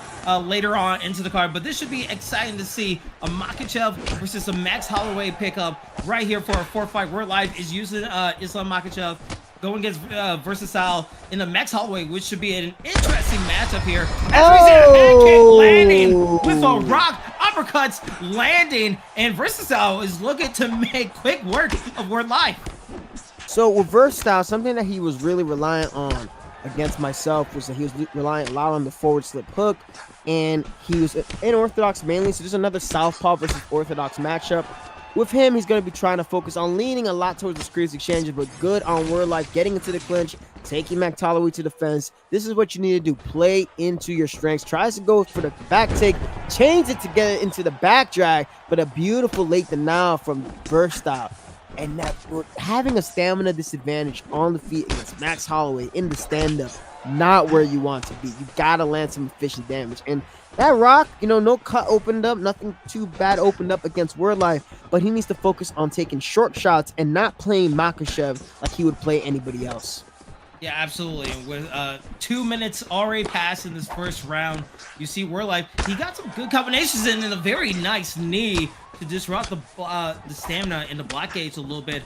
later on into the card, but this should be exciting to see a Makhachev versus a Max Holloway pickup right here for a 4-fight. WorldLife is using Islam Makhachev going against Versatile in the Max Holloway, which should be an interesting matchup here. As we see a head kick landing with a rock, uppercuts landing, and Versatile is looking to make quick work of WorldLife. So with Versatile, something that he was really reliant on against myself was that he was relying a lot on the forward slip hook, and he was unorthodox mainly, so there's another southpaw versus orthodox matchup. With him, he's going to be trying to focus on leaning a lot towards the screws exchanges, but good on WorldLife, getting into the clinch, taking Max Holloway to the fence. This is what you need to do. Play into your strengths. Tries to go for the back take, change it to get it into the back drag, but a beautiful late denial from Versatile. And that having a stamina disadvantage on the feet against Max Holloway in the stand-up, not where you want to be. You got to land some efficient damage. And that rock, you know, no cut opened up, nothing too bad opened up against WorldLife, but he needs to focus on taking short shots and not playing Makhachev like he would play anybody else. Yeah, absolutely. With 2 minutes already passed in this first round, you see WorldLife, he got some good combinations in a very nice knee to disrupt the stamina in the block gauge a little bit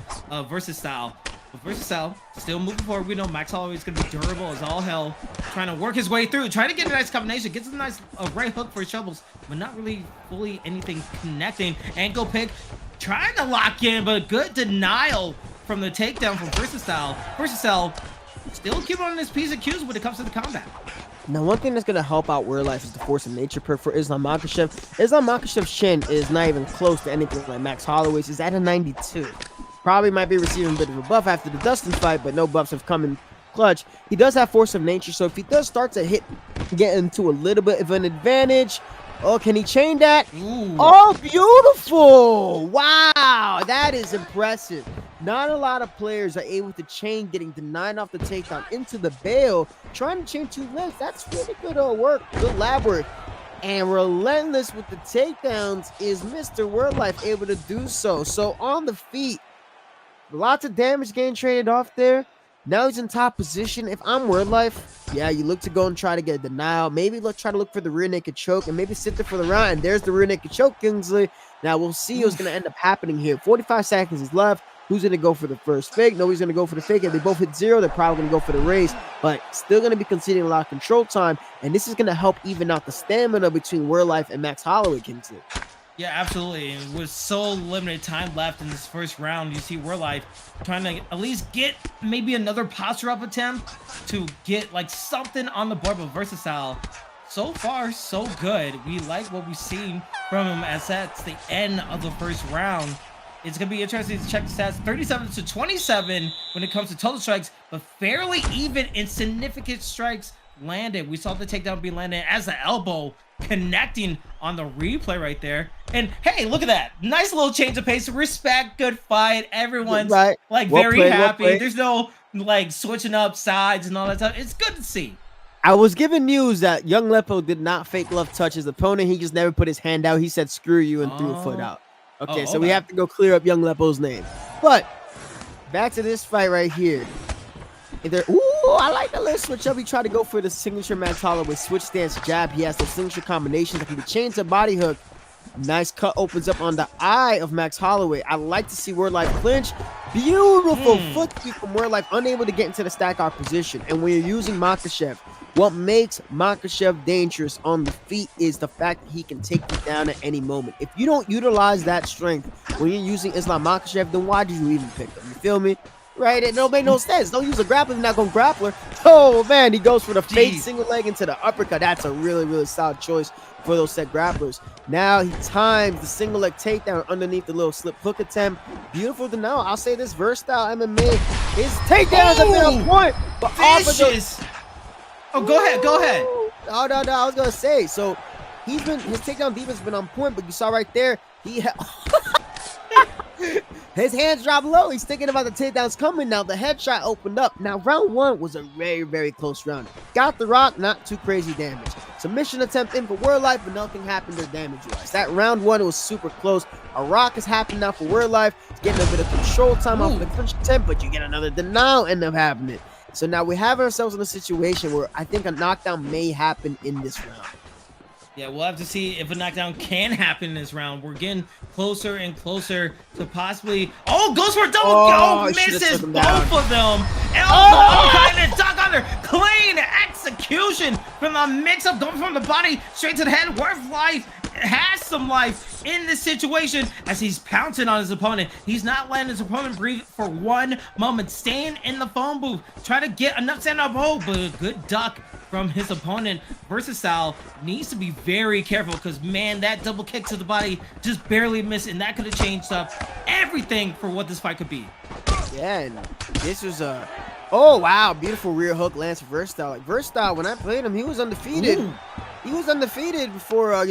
versus style. But Versatile still moving forward. We know Max Holloway is going to be durable as all hell. Trying to work his way through. Trying to get a nice combination. Gets a nice right hook for shovels. But not really fully anything connecting. Ankle pick. Trying to lock in. But good denial from the takedown from Versatile. Versatile still keeping on his P's and Q's when it comes to the combat. Now, one thing that's going to help out WorldLife is the force of nature perk for Islam Makhachev. Islam Makhachev's chin is not even close to anything like Max Holloway's. It's at a 92. Probably might be receiving a bit of a buff after the Dustin fight, but no buffs have come in clutch. He does have force of nature, so if he does start to get into a little bit of an advantage, oh, can he chain that? Ooh. Oh, beautiful! Wow, that is impressive. Not a lot of players are able to chain, getting denied off the takedown into the bail, trying to chain 2 legs. That's really good work, good lab work. And relentless with the takedowns is Mr. WorldLife able to do so. So on the feet, lots of damage getting traded off there. Now he's in top position. If I'm WorldLife, yeah, you look to go and try to get a denial. Maybe try to look for the rear naked choke and maybe sit there for the round. And there's the rear naked choke, Kingsley. Now we'll see what's going to end up happening here. 45 seconds is left. Who's going to go for the first fake? Nobody's going to go for the fake. If they both hit 0, they're probably going to go for the race. But still going to be conceding a lot of control time. And this is going to help even out the stamina between WorldLife and Max Holloway, Kingsley. Yeah, absolutely. With so limited time left in this first round, you see WorldLife trying to at least get maybe another posture up attempt to get like something on the board. But Versatile, so far, so good. We like what we've seen from him as that's the end of the first round. It's going to be interesting to check the stats. 37 to 27 when it comes to total strikes, but fairly even in significant strikes landed. We saw the takedown be landed as the elbow connecting on the replay right there. And hey, look at that. Nice little change of pace. Respect, good fight. Everyone's like very happy. There's no like switching up sides and all that stuff. It's good to see. I was given news that Young Lepo did not fake left touch his opponent. He just never put his hand out. He said, screw you, and threw a foot out. Okay, so we have to go clear up Young Lepo's name. But back to this fight right here. Ooh, I like the little switch up. He tried to go for the signature Max Holloway switch stance jab. He has those signature combinations that can be chained to body hook. Nice cut opens up on the eye of Max Holloway. I like to see WorldLife clinch. Beautiful foot sweep from WorldLife, unable to get into the stack out position. And when you're using Makhachev, what makes Makhachev dangerous on the feet is the fact that he can take you down at any moment. If you don't utilize that strength when you're using Islam Makhachev, then why did you even pick him? You feel me? Right? It don't make no sense. Don't use a grappler. You're not going to grappler. Oh, man. He goes for the fake single leg into the uppercut. That's a really, really solid choice for those set grapplers. Now he times the single leg takedown underneath the little slip hook attempt. Beautiful to know. I'll say this versatile MMA. His takedowns have been on point. But vicious. Oh, go ahead. Go ahead. No. I was going to say. So his takedown defense has been on point. But you saw right there, his hands dropped low. He's thinking about the takedowns coming now. The headshot opened up. Now, round 1 was a very, very close round. Got the rock, not too crazy damage. Submission attempt in for WorldLife, but nothing happened there damage-wise. That round 1 was super close. A rock has happened now for WorldLife. It's getting a bit of control time off the clinch attempt, but you get another denial end up happening. So now we have ourselves in a situation where I think a knockdown may happen in this round. Yeah, we'll have to see if a knockdown can happen in this round. We're getting closer and closer to possibly... Oh, goes for a double misses both of them. And kind of duck under. Clean execution from the mix-up, going from the body straight to the head. WorldLife has some life in this situation as he's pouncing on his opponent. He's not letting his opponent breathe for one moment. Staying in the phone booth, trying to get enough stand-up hold, but a good duck from his opponent. Versatile needs to be very careful because, man, that double kick to the body just barely missed, and that could have changed up everything for what this fight could be. Yeah, and this was a... Oh, wow, beautiful rear hook lands for Versatile. Like, Versatile, when I played him, he was undefeated. Ooh. He was undefeated before,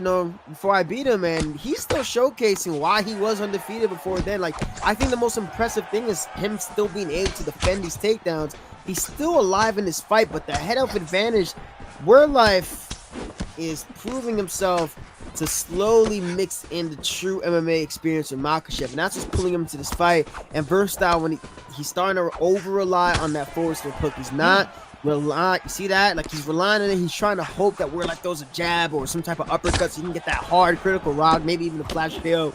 before I beat him, and he's still showcasing why he was undefeated before then. Like, I think the most impressive thing is him still being able to defend these takedowns. He's still alive in this fight, but the head-up advantage, WorldLife is proving himself to slowly mix in the true MMA experience with Makhachev, and that's what's pulling him to this fight. And Versatile, when he's starting to over-rely on that forward slip hook, he's not relying. You see that? Like, he's relying on it. He's trying to hope that WorldLife throws a jab or some type of uppercut so he can get that hard critical rock, maybe even a flash KO.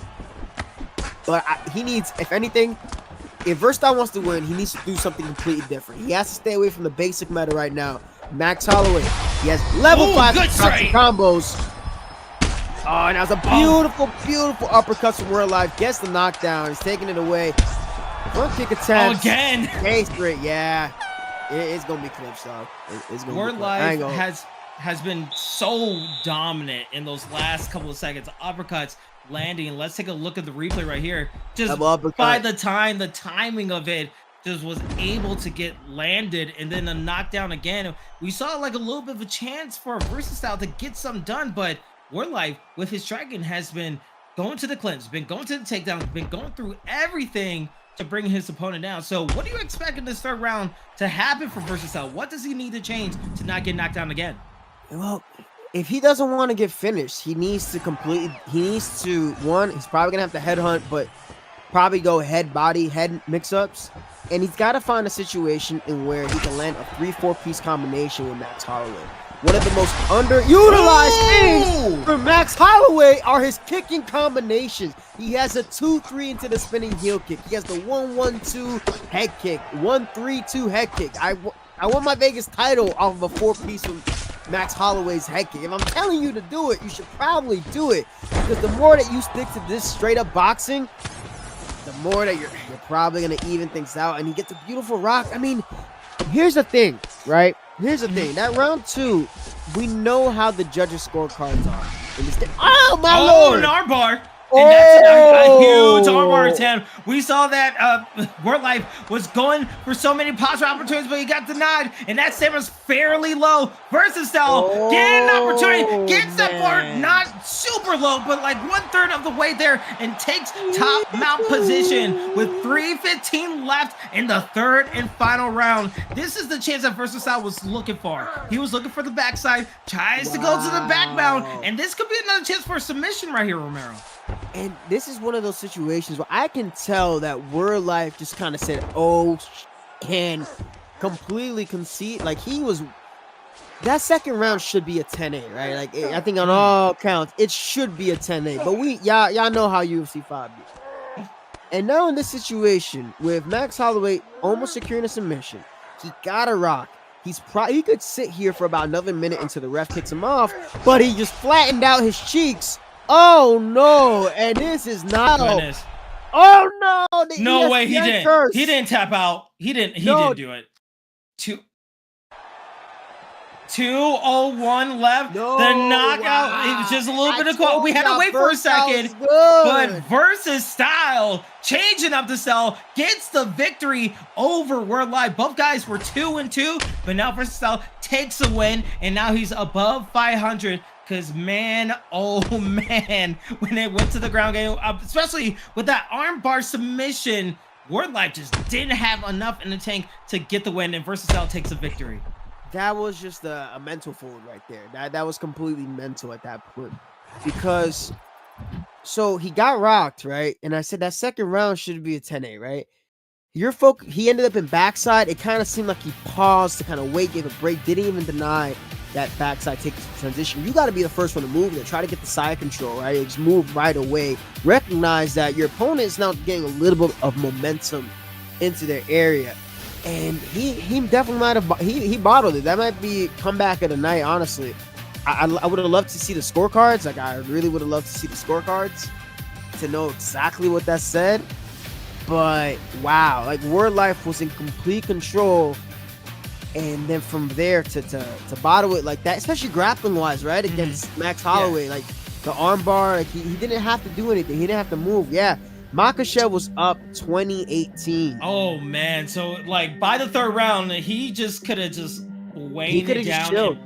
But he needs, if anything, if Versatile wants to win, he needs to do something completely different. He has to stay away from the basic meta right now. Max Holloway, he has level 5 combos. Oh, and that was a beautiful, beautiful uppercut from WorldLife. Gets the knockdown. He's taking it away. Front kick attempts. Oh, again. Case straight, yeah. It's going to be clips, dog. It's going to be WorldLife has been so dominant in those last couple of seconds. Uppercuts landing. Let's take a look at the replay right here. Just by the timing of it just was able to get landed, and then a knockdown again. We saw like a little bit of a chance for Versatile to get something done, but WorldLife with his striking has been going to the clinch, been going to the takedown, been going through everything to bring his opponent down. So what do you expect in this third round to happen for Versatile? What does he need to change to not get knocked down again? Well, if he doesn't want to get finished, he needs to one, he's probably gonna have to headhunt, but probably go head mix-ups, and he's got to find a situation in where he can land a 3-4 piece combination with Max Holloway. One of the most underutilized things for Max Holloway are his kicking combinations. He has a 2-3 into the spinning heel kick. He has the 1-1-2 head kick, 1-3-2 head kick. I won my Vegas title off of a 4-piece with Max Holloway's head kick. If I'm telling you to do it, you should probably do it, because the more that you stick to this straight up boxing, the more that you're probably gonna even things out. And he gets a beautiful rock. I mean, here's the thing, right? Here's the thing. That round 2, we know how the judges' scorecards are. Oh my lord! An armbar. And that's a huge armbar attempt. We saw that WorldLife was going for so many posture opportunities, but he got denied, and that stamina was fairly low. Versatile getting an opportunity, gets that bar not super low, but like 1/3 of the way there, and takes top mount position with 3:15 left in the third and final round. This is the chance that Versatile was looking for. He was looking for the backside, tries to go to the back mount, and this could be another chance for a submission right here, Romero. And this is one of those situations where I can tell that WorldLife just kind of said, oh, and completely concede. Like, that second round should be a 10-8, right? Like, I think on all counts, it should be a 10-8. But y'all know how UFC 5 be. And now in this situation, with Max Holloway almost securing a submission, he got a rock. He could sit here for about another minute until the ref kicks him off, but he just flattened out his cheeks. Oh no! And this is not. Oh no! No way, he didn't. Curse. He didn't tap out. He didn't do it. 2:01 left. No, the knockout. It was just a little bit of. We had to wait for a second. But Versatile changing up the cell gets the victory over WorldLife. Both guys were 2-2, but now Versatile takes a win, and now he's above 500. Because, man, oh, man, when it went to the ground game, especially with that armbar submission, WorldLife just didn't have enough in the tank to get the win, and Versatile takes a victory. That was just a mental fold right there. That was completely mental at that point. Because, so he got rocked, right? And I said that second round should be a 10-8, right? He ended up in backside. It kind of seemed like he paused to kind of wait, gave a break, didn't even deny that backside take transition. You got to be the first one to move there. Try to get the side control, right? Just move right away. Recognize that your opponent is now getting a little bit of momentum into their area. And he definitely might have, he bottled it. That might be comeback of the night, honestly. I would have loved to see the scorecards. Like, I really would have loved to see the scorecards to know exactly what that said. But, wow. Like, WorldLife was in complete control. And then from there to bottle it like that, especially grappling wise, right? Against Max Holloway, like the armbar, like he didn't have to do anything. He didn't have to move. Yeah. Makhachev was up 2018. Oh man. So like by the third round, he just could have just weighed it down.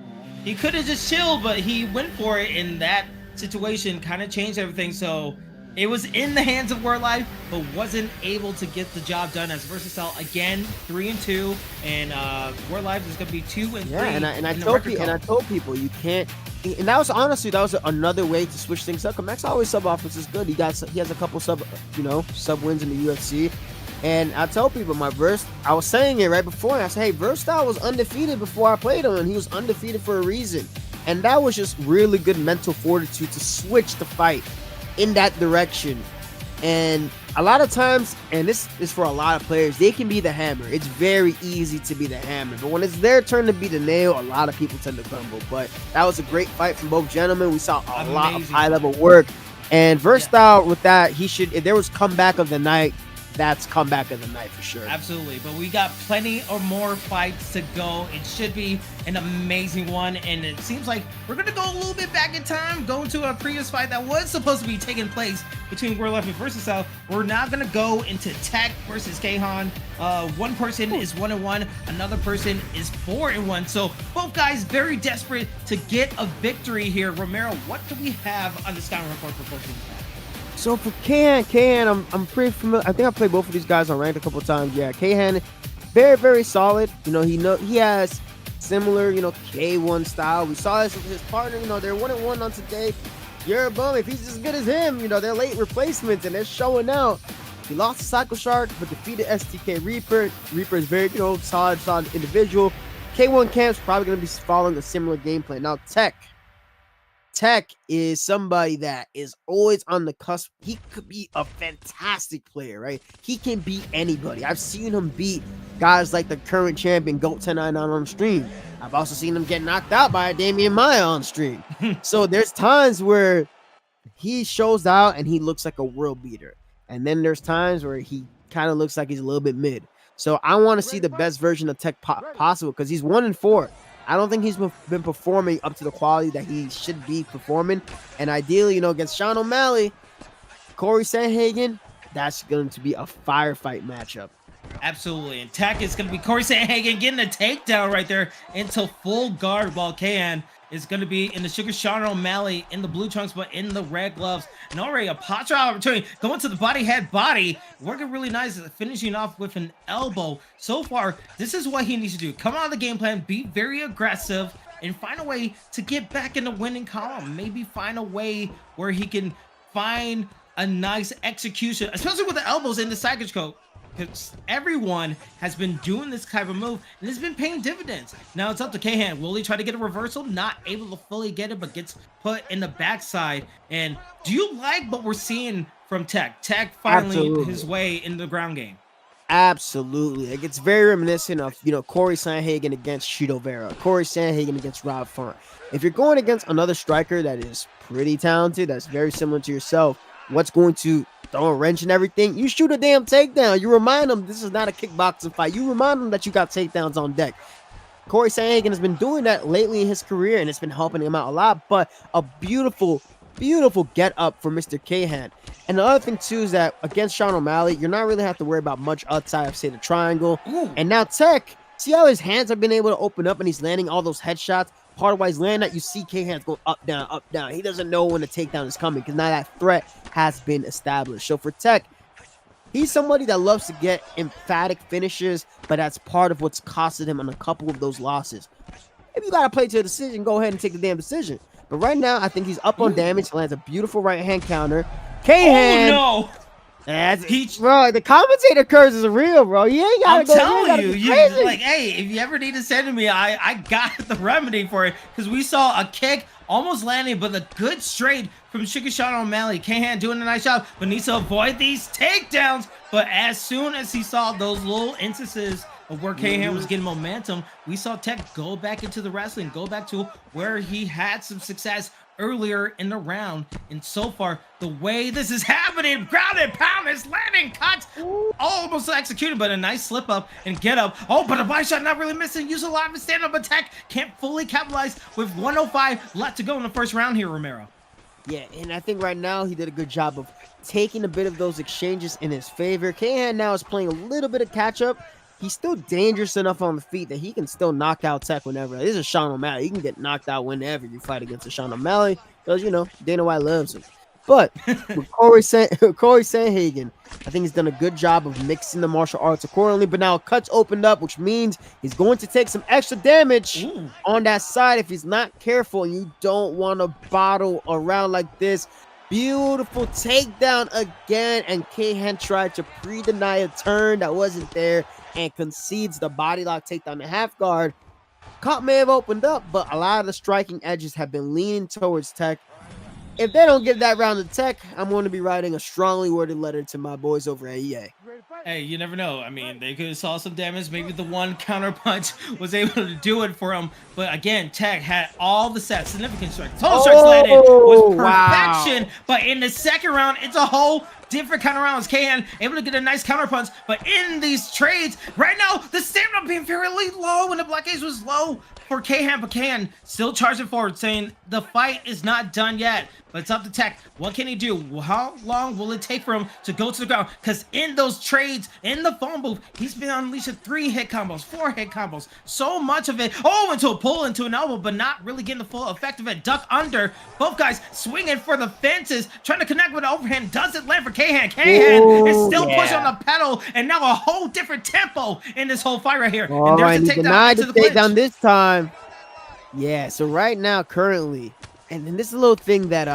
He could have just chilled, but he went for it in that situation, kind of changed everything. So it was in the hands of WorldLife, but wasn't able to get the job done as Versatile again, 3-2, and WorldLife is gonna be 2-3. Yeah, and I told people you can't. And that was another way to switch things up. Cause Max always sub offense is good. He has a couple sub wins in the UFC. And I tell people I was saying it right before. And I said, hey, Versatile was undefeated before I played him, and he was undefeated for a reason. And that was just really good mental fortitude to switch the fight in that direction And a lot of times, and this is for a lot of players, they can be the hammer. It's very easy to be the hammer. But when it's their turn to be the nail, a lot of people tend to crumble. But that was a great fight from both gentlemen. We saw a lot of high-level work. And Versatile with that, if there was comeback of the night, that's comeback of the night for sure. Absolutely. But we got plenty or more fights to go. It should be an amazing one. And it seems like we're going to go a little bit back in time, go into a previous fight that was supposed to be taking place between WorldLife and Versatile. We're now going to go into Tech versus Kahan. One person is 1-1, another person is 4-1. So both guys very desperate to get a victory here. Romero, what do we have on the scouting report for both teams? So for Kahan, I'm pretty familiar. I think I played both of these guys on ranked a couple times. Yeah, Kahan, very, very solid. He has similar, K1 style. We saw this with his partner. They're 1-1 on today. You're a bum if he's as good as him. They're late replacements and they're showing out. He lost to Cycle Shark, but defeated STK Reaper. Reaper is very, solid individual. K1 Camp's probably going to be following a similar game plan. Now, Tech is somebody that is always on the cusp. He could be a fantastic player, right? He can beat anybody. I've seen him beat guys like the current champion GOAT1099 on stream. I've also seen him get knocked out by Damian Maya on stream. So there's times where he shows out and he looks like a world beater. And then there's times where he kind of looks like he's a little bit mid. So I want to see the best version of Tech possible because he's 1-4. I don't think he's been performing up to the quality that he should be performing. And ideally, against Sean O'Malley, Corey Sandhagen, that's going to be a firefight matchup. Absolutely. And Tech is going to be Corey Sandhagen getting a takedown right there into full guard, while Kahan is going to be in the sugar Sean O'Malley in the blue trunks, but in the red gloves. And already a pot shot opportunity going to the head body. Working really nice, finishing off with an elbow. So far, this is what he needs to do. Come out of the game plan, be very aggressive, and find a way to get back in the winning column. Maybe find a way where he can find a nice execution, especially with the elbows in the package code. Because everyone has been doing this type of move and it's been paying dividends. Now it's up to Kahan. Will he try to get a reversal? Not able to fully get it, but gets put in the backside. And do you like what we're seeing from Tech? Tech finally his way in the ground game. Absolutely. Like, it's very reminiscent of, Corey Sandhagen against Shido Vera, Corey Sandhagen against Rob Font. If you're going against another striker that is pretty talented, that's very similar to yourself, what's going to throw a wrench and everything? You shoot a damn takedown. You remind them this is not a kickboxing fight. You remind them that you got takedowns on deck. Corey Sandhagen has been doing that lately in his career, and it's been helping him out a lot. But a beautiful, beautiful get up for Mr. Kahan. And the other thing too is that against Sean O'Malley, you're not really have to worry about much outside of, say, the triangle. Ooh. And now Tech, see how his hands have been able to open up and he's landing all those headshots? Part of why he's landing that, you see Kahan's going up, down, up, down. He doesn't know when the takedown is coming because now that threat has been established. So for Tech, he's somebody that loves to get emphatic finishes, but that's part of what's costed him on a couple of those losses. If you got to play to a decision, go ahead and take the damn decision. But right now, I think he's up on damage. Lands a beautiful right-hand counter. Kahan! Oh, no! Bro, the commentator curse is real, bro. You ain't gotta go. I'm telling you, like, hey, if you ever need to send to me, I got the remedy for it because we saw a kick almost landing, but a good straight from Sugar Sean O'Malley. Kahan doing a nice job, but needs to avoid these takedowns. But as soon as he saw those little instances of where Kahan was getting momentum, we saw Tech go back into the wrestling, go back to where he had some success earlier in the round. And so far, the way this is happening, grounded pound is landing, cuts, almost executed, but a nice slip up and get up. Oh, but a body shot not really missing. Use a lot of his stand-up attack. Can't fully capitalize with 105 left to go in the first round here, Romero. Yeah, and I think right now he did a good job of taking a bit of those exchanges in his favor. Kahan now is playing a little bit of catch-up. He's still dangerous enough on the feet that he can still knock out Tech whenever. This is Sean O'Malley. He can get knocked out whenever you fight against a Sean O'Malley because, Dana White loves him. But with Corey Sandhagen, I think he's done a good job of mixing the martial arts accordingly. But now cuts opened up, which means he's going to take some extra damage on that side if he's not careful. And you don't want to bottle around like this. Beautiful takedown again. And Kahan tried to pre-deny a turn that wasn't there and concedes the body lock takedown to half guard. Cop may have opened up, but a lot of the striking edges have been leaning towards Tech. if they don't give that round to Tech, I'm going to be writing a strongly worded letter to my boys over at EA. Hey, you never know. I mean, they could have saw some damage. Maybe the one counter punch was able to do it for him. But again, Tech had all the sets, significant strikes. Total strikes landed was perfection. Wow. But in the second round, it's a whole different kind of rounds. Kahan able to get a nice counter punch. But in these trades, right now, the stamina being fairly low when the Black Ace was low for Kahan. But Kahan still charging forward, saying the fight is not done yet. But it's up to Tech. What can he do? How long will it take for him to go to the ground? Because in those trades, in the phone booth, he's been unleashing 3-hit combos, 4-hit combos. So much of it. Oh, into a pull, into an elbow, but not really getting the full effect of it. Duck under. Both guys swinging for the fences, trying to connect with the overhand. Doesn't land for Kahan. Kahan is still pushing on the pedal, and now a whole different tempo in this whole fight right here. All and there's right, a takedown into the clinch. Takedown this time. Yeah, so right now, currently, and this is a little thing that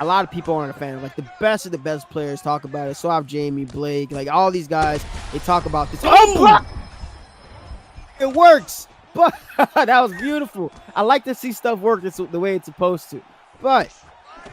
a lot of people aren't a fan of. Like, the best of the best players talk about it. So have Jamie, Blake, like all these guys, they talk about this. Oh, block! It works, but that was beautiful. I like to see stuff work the way it's supposed to. But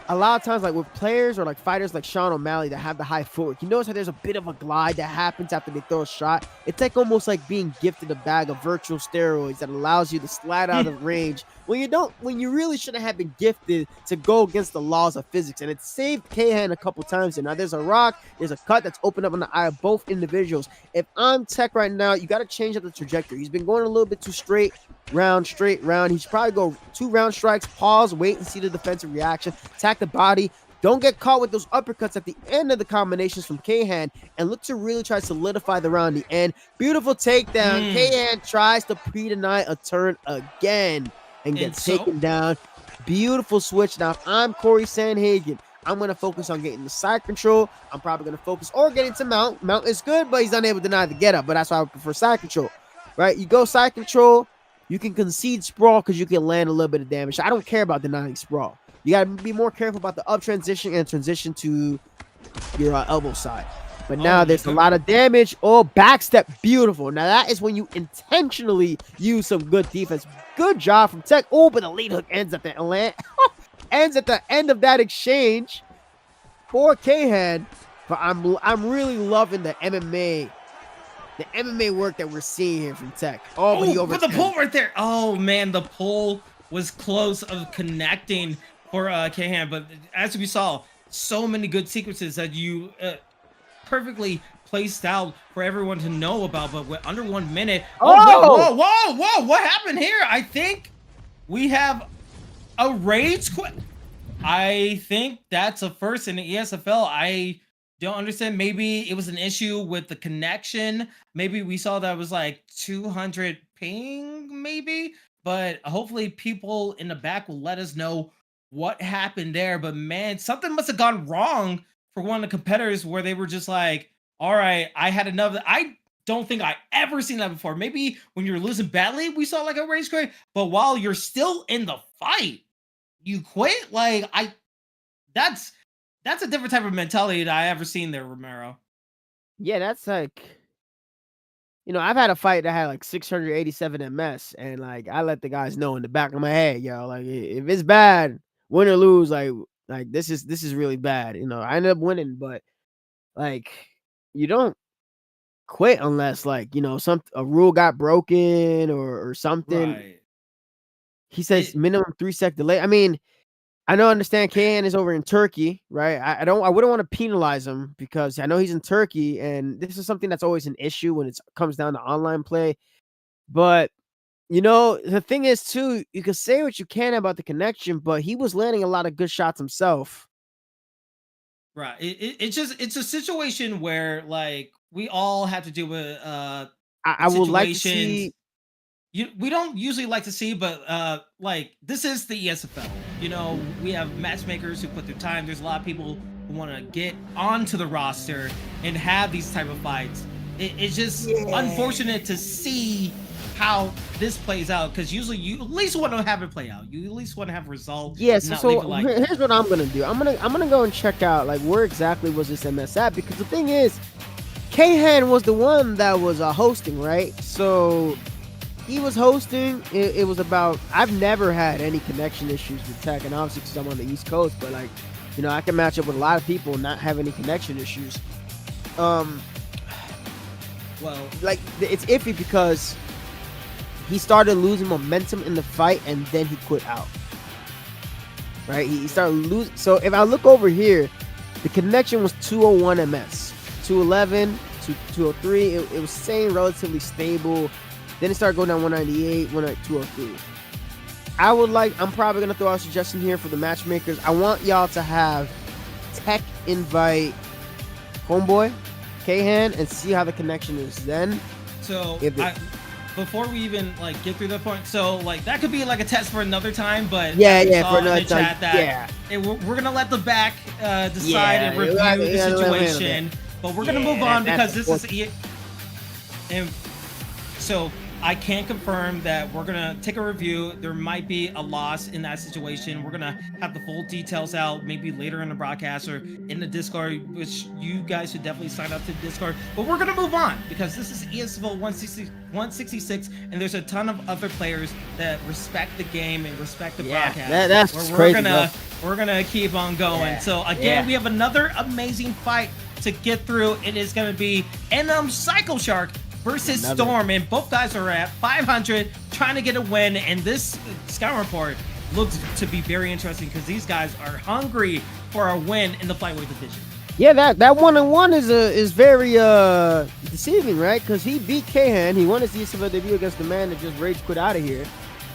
a lot of times, like with players or like fighters like Sean O'Malley that have the high footwork, you notice how there's a bit of a glide that happens after they throw a shot. It's like almost like being gifted a bag of virtual steroids that allows you to slide out of range when you really shouldn't have been gifted to go against the laws of physics. And it saved Kahan a couple times. And now there's a rock, there's a cut that's opened up on the eye of both individuals. If I'm Tech right now, you got to change up the trajectory. He's been going a little bit too straight round. He should probably go 2 round strikes, pause, wait and see the defensive reaction, attack the body. Don't get caught with those uppercuts at the end of the combinations from Kahan, and look to really try to solidify the round at the end. Beautiful takedown. Kahan tries to pre-deny a turn again and gets taken down. Beautiful switch. Now, if I'm Corey Sandhagen, I'm going to focus on getting the side control. I'm probably going to focus or getting to mount. Mount is good, but he's unable to deny the get up, but that's why I prefer side control, right? You go side control, you can concede sprawl because you can land a little bit of damage. I don't care about denying sprawl. You got to be more careful about the up transition and transition to your elbow side. But now there's a lot of damage. Oh, backstep. Beautiful. Now that is when you intentionally use some good defense. Good job from Tech. Oh, but the lead hook ends at the end of that exchange for Kahan. But I'm really loving the MMA work that we're seeing here from Tech. Oh, but the pull right there. Oh man, the pull was close of connecting for Kahan, but as we saw, so many good sequences that you perfectly placed out for everyone to know about. But with under 1 minute, whoa, what happened here? I think we have a rage quit. I think that's a first in the ESFL. I don't understand. Maybe it was an issue with the connection. Maybe we saw that it was like 200 ping, maybe. But hopefully people in the back will let us know what happened there. But man, something must have gone wrong for one of the competitors where they were just like, all right, I had another. I don't think I ever seen that before. Maybe when you're losing badly, we saw like a rage quit. But while you're still in the fight, you quit. Like that's a different type of mentality that I ever seen there, Romero. Yeah, that's like, I've had a fight that had like 687 MS, and like I let the guys know in the back of my head, like if it's bad, win or lose, like this is really bad. I ended up winning, but like you don't quit unless like a rule got broken or something. Right. He says minimum 3-sec delay. I mean, I understand Kahan is over in Turkey, right? I wouldn't want to penalize him because I know he's in Turkey, and this is something that's always an issue when it comes down to online play. But the thing is too, you can say what you can about the connection, but he was landing a lot of good shots himself. Right. It's a situation where like we all have to deal with I would like to see. We don't usually like to see, but like this is the ESFL. We have matchmakers who put their time. There's a lot of people who want to get onto the roster and have these type of fights. It's just unfortunate to see how this plays out, because usually you at least want to have it play out. You at least want to have results. Yes. So here's what I'm gonna do. I'm gonna go and check out like where exactly was this MS at, because the thing is, Kahan was the one that was hosting, right? So he was hosting. It was about. I've never had any connection issues with Tech, and obviously because I'm on the East Coast, but like, you know, I can match up with a lot of people and not have any connection issues. Well, like it's iffy because he started losing momentum in the fight and then he quit out. Right, he started losing. So if I look over here, the connection was 201 ms, 211, 203. It was staying relatively stable. Then it started going down 198, 203. I'm probably gonna throw out a suggestion here for the matchmakers. I want y'all to have Tech invite Homeboy, Kahan, and see how the connection is then. So before we even like get through that point, so like that could be like a test for another time, but yeah, for another time. We're gonna let the back decide and review the situation, but we're gonna move on because this is and so I can confirm that we're gonna take a review. There might be a loss in that situation. We're gonna have the full details out maybe later in the broadcast or in the Discord, which you guys should definitely sign up to the Discord. But we're gonna move on because this is ESFL 166, and there's a ton of other players that respect the game and respect the broadcast. That's crazy. We're gonna keep on going. Yeah. So again, we have another amazing fight to get through. It is gonna be Cycle Shark versus Storm, and both guys are at 500 trying to get a win, and this scout report looks to be very interesting because these guys are hungry for a win in the flyweight division. Yeah, that 1-1 is very deceiving, right? Because he beat Kahan, he won his ESFL debut against the man that just rage quit out of here,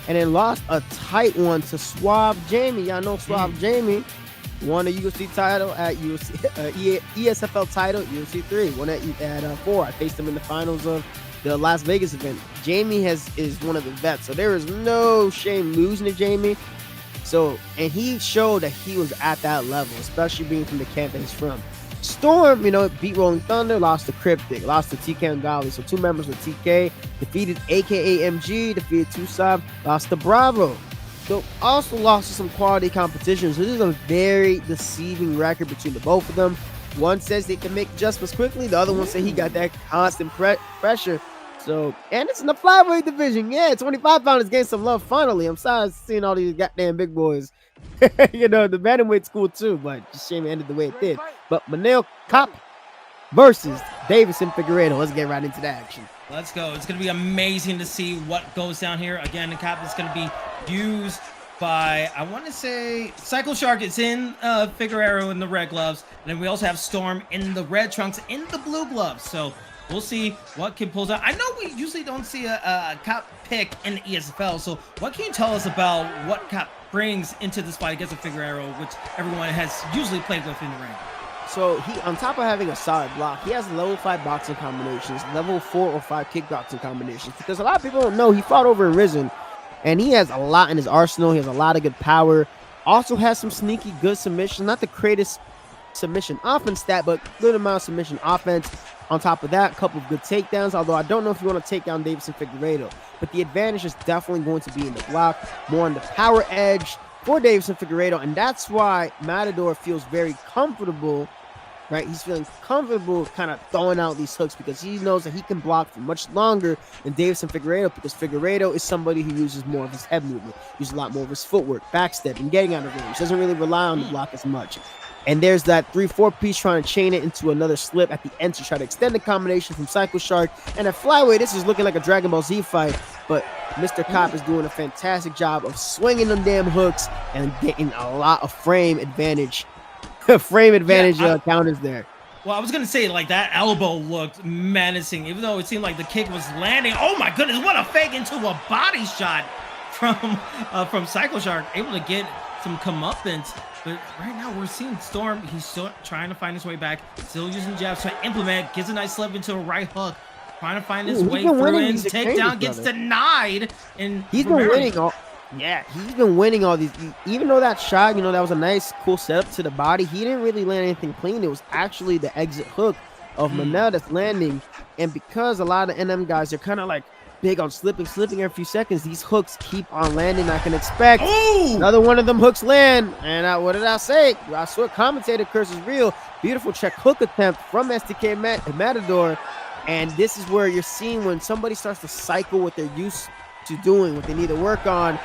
and then lost a tight one to Suave Jamie. Y'all know Suave Jamie won a UFC title at ESFL title, UFC 3. Won at 4. I faced him in the finals of the Las Vegas event. Jamie is one of the vets, so there is no shame losing to Jamie. So, and he showed that he was at that level, especially being from the camp that he's from. Storm, you know, beat Rolling Thunder, lost to Cryptic, lost to TK and Golly. So 2 members of TK, defeated AKAMG, defeated Tusab, lost to Bravo. So also lost to some quality competitions. So this is a very deceiving record between the both of them. One says they can make adjustments quickly. The other one says he got that constant pressure. So, and it's in the flyweight division. Yeah, 25 pounders getting some love finally. I'm sorry seeing all these goddamn big boys. You know, the bantamweight's cool too, but just shame it ended the way it did. But Manel Cop versus Davison Figueiredo. Let's get right into that action. Let's go. It's going to be amazing to see what goes down here. Again, the cap is going to be used by, I want to say, Cycle Shark is in Figueiredo in the red gloves. And then we also have Storm in the red trunks in the blue gloves. So we'll see what can pull out. I know we usually don't see a cap pick in the ESFL. So what can you tell us about what cap brings into this fight against a Figueiredo, which everyone has usually played with in the ring? So he, on top of having a solid block, he has level 5 boxing combinations, level 4 or 5 kickboxing combinations. Because a lot of people don't know, he fought over in Risen, and he has a lot in his arsenal. He has a lot of good power. Also has some sneaky good submissions. Not the greatest submission offense stat, but good amount of submission offense. On top of that, a couple of good takedowns. Although I don't know if you want to take down Davison Figueiredo, but the advantage is definitely going to be in the block, more on the power edge for Davison Figueiredo, and that's why Matador feels very comfortable. Right, he's feeling comfortable kind of throwing out these hooks because he knows that he can block for much longer than Davison Figueiredo, because Figueiredo is somebody who uses more of his head movement, uses a lot more of his footwork, backstep, and getting out of range. Doesn't really rely on the block as much. And there's that 3-4 piece trying to chain it into another slip at the end to try to extend the combination from Cycle Shark. And at flyweight, this is looking like a Dragon Ball Z fight, but Mr. Cop is doing a fantastic job of swinging them damn hooks and getting a lot of frame advantage. Counters there. Well, I was gonna say, like, that elbow looked menacing, even though it seemed like the kick was landing. Oh my goodness, what a fake into a body shot from Cycle Shark, able to get some comeuppance. But right now we're seeing Storm. He's still trying to find his way back, still using jabs to implement. Gets a nice slip into a right hook, trying to find his way through. And takedown gets denied. And he's been winning all. Yeah, he's been winning all these. Even though that shot, you know, that was a nice, cool setup to the body, he didn't really land anything clean. It was actually the exit hook of Manel that's landing. And because a lot of NM guys are kind of like big on slipping every few seconds, these hooks keep on landing. I can expect another one of them hooks land. And what did I say? I swear, commentator curse is real. Beautiful check hook attempt from STK Matador. And this is where you're seeing when somebody starts to cycle with their use to doing what they need to work on.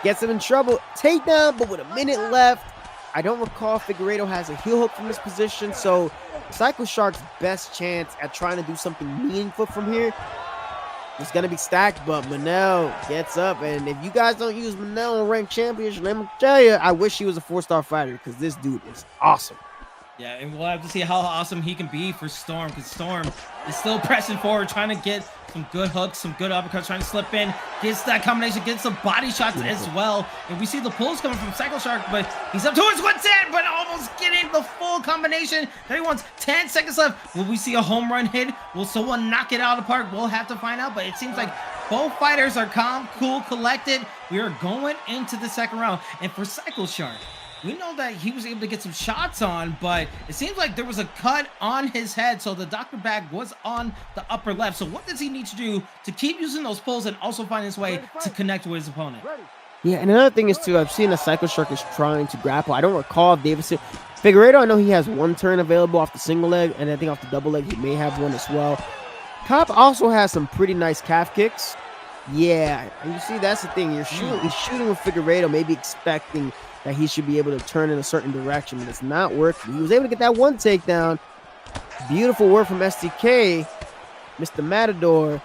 Gets him in trouble. Takedown, but with a minute left. I don't recall Figueiredo has a heel hook from this position, so Psycho Shark's best chance at trying to do something meaningful from here is going to be stacked, but Manel gets up, and if you guys don't use Manel in ranked championship, let me tell you, I wish he was a 4-star fighter, because this dude is awesome. Yeah, and we'll have to see how awesome he can be for Storm, because Storm is still pressing forward, trying to get some good hooks, some good uppercuts, trying to slip in, gets that combination, gets some body shots as well. And we see the pulls coming from Psycho Shark, but he's up towards 110, but almost getting the full combination that he wants. 10 seconds left. Will we see a home run hit? Will someone knock it out of the park? We'll have to find out, but it seems like both fighters are calm, cool, collected. We are going into the second round. And for Psycho Shark, we know that he was able to get some shots on, but it seems like there was a cut on his head, so the doctor bag was on the upper left. So what does he need to do to keep using those pulls and also find his way to connect with his opponent? Yeah, and another thing is, too, I've seen that Psycho Shark is trying to grapple. I don't recall if Davidson... Figueiredo, I know he has one turn available off the single leg, and I think off the double leg he may have one as well. Cop also has some pretty nice calf kicks. Yeah, and you see, that's the thing. He's shooting with Figueiredo, maybe expecting that he should be able to turn in a certain direction, but it's not working. He was able to get that one takedown. Beautiful work from STK. Mr. Matador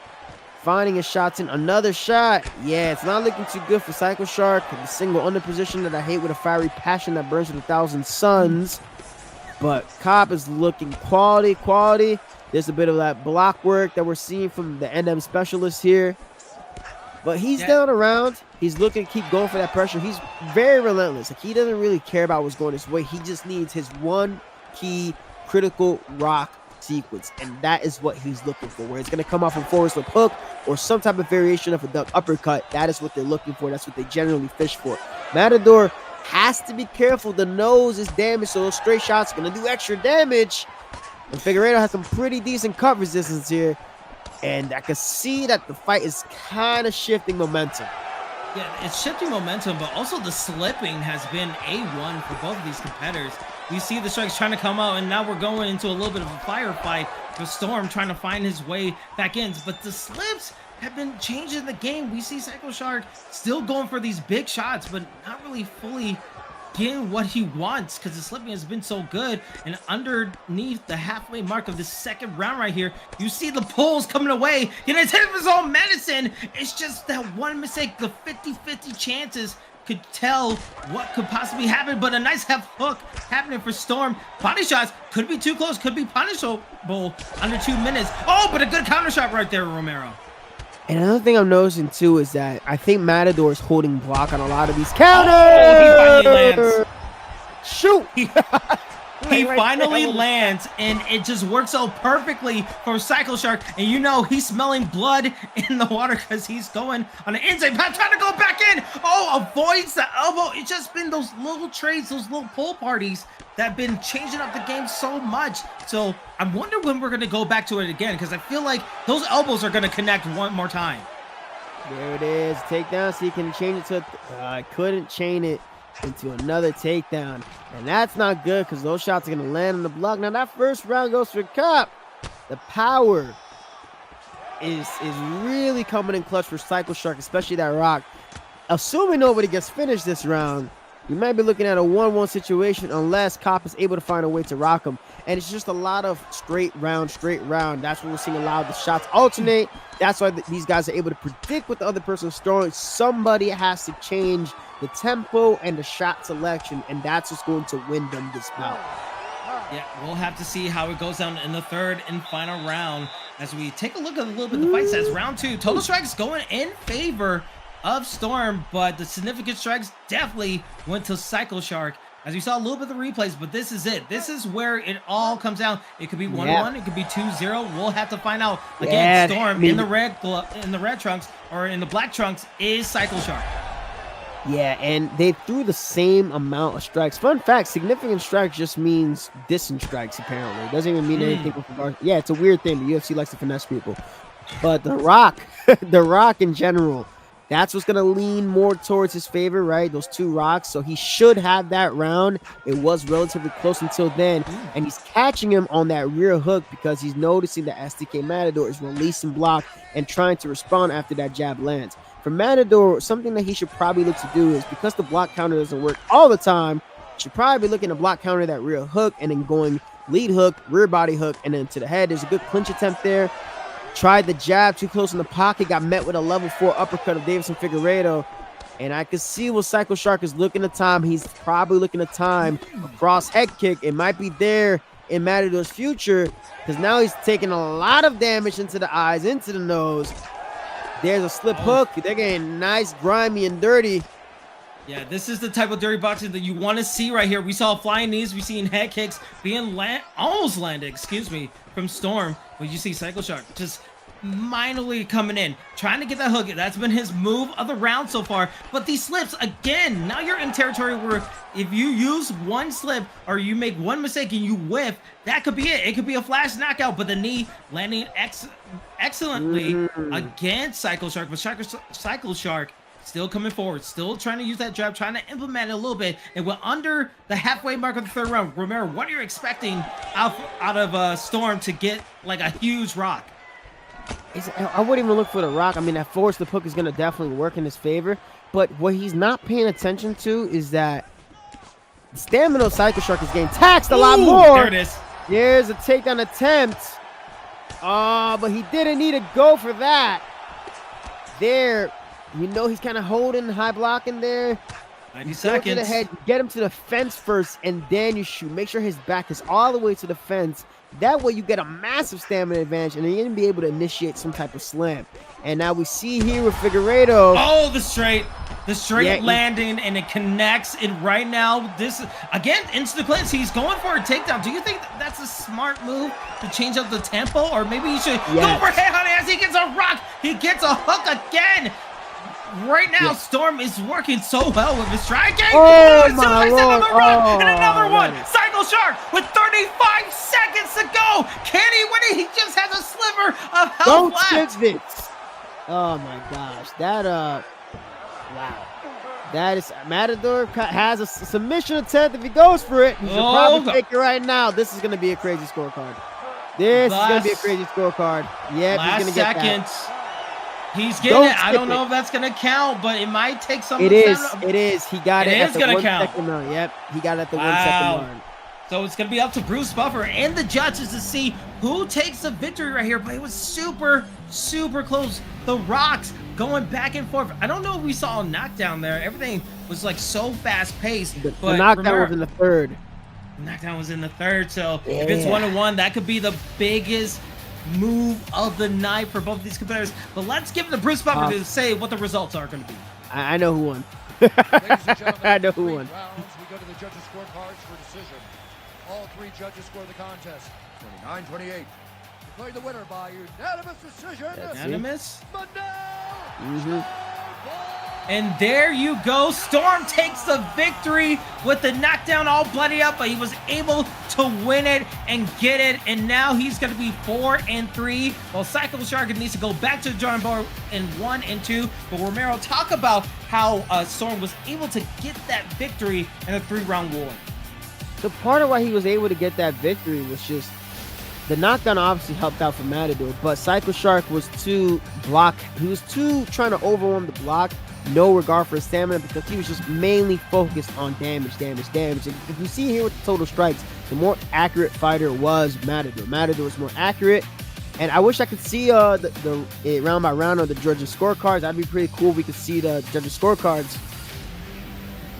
finding his shots in. Another shot. Yeah, it's not looking too good for Psycho Shark. The single under position that I hate with a fiery passion that burns with 1,000 suns. But Cobb is looking quality. There's a bit of that block work that we're seeing from the NM specialist here. But he's down around. He's looking to keep going for that pressure. He's very relentless. Like, he doesn't really care about what's going his way. He just needs his one key critical rock sequence, and that is what he's looking for, where it's going to come off a forward slip hook or some type of variation of a duck uppercut. That is what they're looking for. That's what they generally fish for. Matador has to be careful. The nose is damaged, so those straight shots are going to do extra damage. And Figueiredo has some pretty decent cut resistance here. And I can see that the fight is kind of shifting momentum. Yeah, it's shifting momentum, but also the slipping has been A1 for both of these competitors. We see the strikes trying to come out, and now we're going into a little bit of a firefight for Storm trying to find his way back in. But the slips have been changing the game. We see Psycho Shark still going for these big shots, but not really fully getting what he wants because the slipping has been so good. And underneath the halfway mark of the second round right here, you see the pulls coming away. And it's hit his own medicine. It's just that one mistake. The 50-50 chances could tell what could possibly happen, but a nice half hook happening for Storm. Body shots could be too close, could be punishable under 2 minutes. Oh, but a good counter shot right there, Romero. And another thing I'm noticing too is that I think Matador is holding block on a lot of these counters. Oh, he finally lands. Shoot! He finally lands, and it just works out perfectly for Psycho Shark. And you know he's smelling blood in the water because he's going on an inside path, trying to go back in. Oh, avoids the elbow. It's just been those little trades, those little pull parties that have been changing up the game so much. So I wonder when we're going to go back to it again, because I feel like those elbows are going to connect one more time. There it is. Takedown, so he can change it to... I couldn't chain it into another takedown, and that's not good because those shots are going to land on the block. Now that first round goes for Cop. The power is really coming in clutch for Psycho Shark, especially that rock. Assuming nobody gets finished this round, you might be looking at a 1-1 situation unless Cop is able to find a way to rock him. And it's just a lot of straight round. That's what we're seeing, a lot of the shots alternate. That's why these guys are able to predict what the other person's throwing. Somebody has to change the tempo and the shot selection, and that's what's going to win them this bout. Yeah, we'll have to see how it goes down in the third and final round as we take a look at a little bit of the fight stats. Round 2, total strikes going in favor of Storm, but the significant strikes definitely went to Psycho Shark. As you saw a little bit of the replays, but this is it. This is where it all comes down. It could be 1-1, it could be 2-0. We'll have to find out. Again, Storm in the red trunks or in the black trunks is Psycho Shark. Yeah, and they threw the same amount of strikes. Fun fact, significant strikes just means distance strikes, apparently. It doesn't even mean anything with regard. Yeah, it's a weird thing. The UFC likes to finesse people. But The Rock, The Rock in general, that's what's going to lean more towards his favor, right? Those two rocks. So he should have that round. It was relatively close until then. And he's catching him on that rear hook because he's noticing that STK Matador is releasing block and trying to respond after that jab lands. For Matador, something that he should probably look to do is, because the block counter doesn't work all the time, should probably be looking to block counter that rear hook and then going lead hook, rear body hook, and then to the head. There's a good clinch attempt there. Tried the jab too close in the pocket, got met with a level 4 uppercut of Davison Figueiredo. And I can see what Psycho Shark is looking to time. He's probably looking to time a cross head kick. It might be there in Matador's future, because now he's taking a lot of damage into the eyes, into the nose. There's a slip hook. They're getting nice, grimy, and dirty. Yeah, this is the type of dirty boxing that you want to see right here. We saw flying knees, we seen head kicks being almost landed, excuse me, from Storm. But you see Psycho Shark just minorly coming in, trying to get that hook. That's been his move of the round so far. But these slips, again, now you're in territory where if you use one slip or you make one mistake and you whiff, that could be it. It could be a flash knockout, but the knee landing excellently against Psycho Shark. But Psycho Shark still coming forward, still trying to use that jab, trying to implement it a little bit. And we're under the halfway mark of the third round. Romero, what are you expecting out of Storm to get like a huge rock? I wouldn't even look for the rock. I mean, that forward slip hook is going to definitely work in his favor. But what he's not paying attention to is that stamina of Psycho Shark is getting taxed a lot more. There it is. There's a takedown attempt. But he didn't need to go for that. There, you know, he's kind of holding, high blocking there. 90 you seconds. go to the head, get him to the fence first, and then you shoot. Make sure his back is all the way to the fence. That way you get a massive stamina advantage, and then you're going to be able to initiate some type of slam. And now we see here with Figueiredo. Oh, the straight landing, and it connects. And right now, this, again, into the clinch. He's going for a takedown. Do you think that's a smart move to change up the tempo? Or maybe he should go for head hunting as he gets a rock. He gets a hook again. Right now, Storm is working so well with his striking. Oh, my Lord. And another one. Psycho Shark with 35 seconds to go. Can he win it? He just has a sliver of health left. Don't skip this. Oh, my gosh. That, wow. That is, Matador has a submission attempt. If he goes for it, he should probably take it right now. This is going to be a crazy scorecard. This is going to be a crazy scorecard. Yeah, he's going to get that. He's getting it. I don't know if that's going to count, but it might take some. It is. It is. He got it. It is going to count. Yep. He got it at the 1 second mark. So it's going to be up to Bruce Buffer and the judges to see who takes the victory right here. But it was super, super close. The rocks going back and forth. I don't know if we saw a knockdown there. Everything was like so fast paced. The knockdown was in the third. The knockdown was in the third. So if it's 1-1, that could be the biggest move of the night for both of these competitors. But let's give it to Bruce Buffer to say what the results are going to be. I know who won. I know who won. Rounds, we go to the judges' scorecards for decision. All three judges score the contest. 29-28. Declared the winner by unanimous decision. Unanimous? McNasty. And there you go. Storm takes the victory with the knockdown all bloody up, but he was able to win it and get it. And now he's going to be 4-3. While Psycho Shark needs to go back to the drawing board in 1 and 2. But Romero, talk about how Storm was able to get that victory in a 3-round war. The part of why he was able to get that victory was just the knockdown obviously helped out for Matador, but Psycho Shark was too he was too trying to overwhelm the block, no regard for his stamina, because he was just mainly focused on damage. And if you see here with the total strikes, the more accurate fighter was Matador. Matador was more accurate, and I wish I could see the round by round or the judges' scorecards. That'd be pretty cool if we could see the judges' scorecards.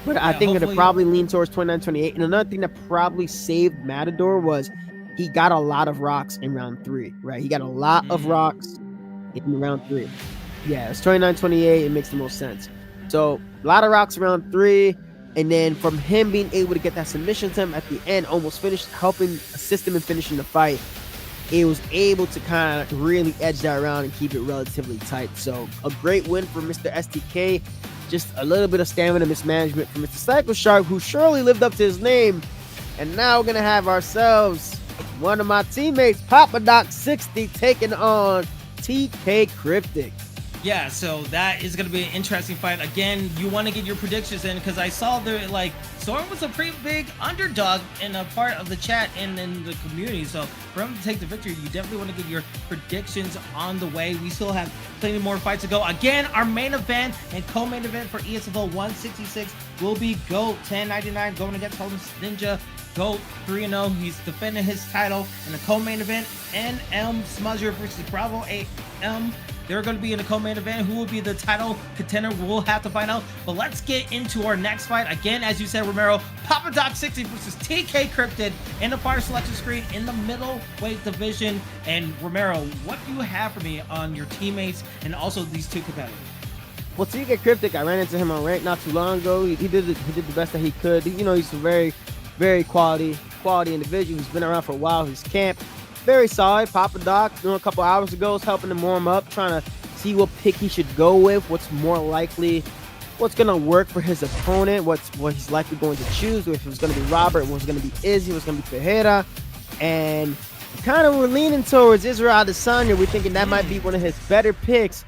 But yeah, I think it'll probably lean towards 29-28. And another thing that probably saved Matador was he got a lot of rocks in round 3, right? He got a lot of rocks in round 3. Yeah, it's 29-28. It makes the most sense. So a lot of rocks in round 3. And then from him being able to get that submission attempt at the end, almost finished, helping assist him in finishing the fight, it was able to kind of really edge that round and keep it relatively tight. So a great win for Mr. STK. Just a little bit of stamina mismanagement from Mr. Psycho Shark, who surely lived up to his name. And now we're going to have ourselves one of my teammates, Papa Doc 60, taking on TK Cryptic. Yeah, so that is going to be an interesting fight. Again, you want to get your predictions in because I saw the Storm was a pretty big underdog in a part of the chat and in the community. So for him to take the victory, you definitely want to get your predictions on the way. We still have plenty more fights to go. Again, our main event and co-main event for ESFL 166 will be GOAT1099 going against HostNinja. GOAT 3-0. He's defending his title in the co-main event. NM Smudger versus Bravo8M. They're going to be in the co-main event. Who will be the title contender? We'll have to find out. But let's get into our next fight. Again, as you said, Romero, Papa Doc 60 versus TK Cryptic in the fire selection screen in the middleweight division. And Romero, what do you have for me on your teammates and also these two competitors? Well, TK Cryptic, I ran into him on rank not too long ago. He did the best that he could. You know, he's a very quality individual. He's been around for a while. His camp, very solid. Papa Doc, a couple hours ago, was helping him warm up, trying to see what pick he should go with, what's more likely, what's going to work for his opponent, what he's likely going to choose, if it's going to be Robert, what's going to be Izzy, what's going to be Ferreira. And kind of we're leaning towards Israel Adesanya. We're thinking that might be one of his better picks.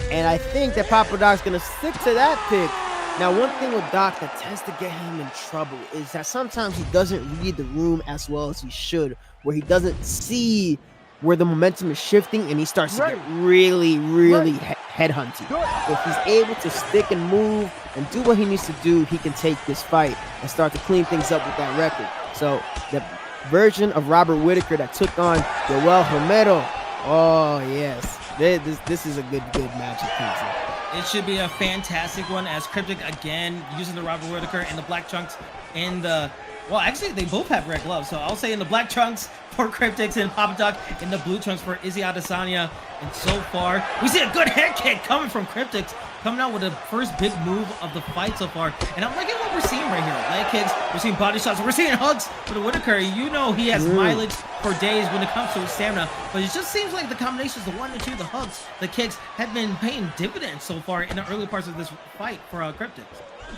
And I think that Papa Doc's going to stick to that pick. Now, one thing with Doc that tends to get him in trouble is that sometimes he doesn't read the room as well as he should, where he doesn't see where the momentum is shifting and he starts to get really headhunting. If he's able to stick and move and do what he needs to do, he can take this fight and start to clean things up with that record. So the version of Robert Whittaker that took on Yoel Romero, oh yes, this is a good matchup. It should be a fantastic one as Cryptic again using the Robert Whittaker and the black trunks in the, well, actually they both have red gloves, so I'll say in the black trunks for Cryptic and Papa Doc in the blue trunks for Izzy Adesanya. And so far we see a good head kick coming from Cryptic, coming out with the first big move of the fight so far. And I'm liking what we're seeing right here. Leg kicks, we're seeing body shots, we're seeing hooks for the Whittaker. You know he has mileage for days when it comes to his stamina, but it just seems like the combinations, the 1 and 2, the hooks, the kicks, have been paying dividends so far in the early parts of this fight for Cryptic.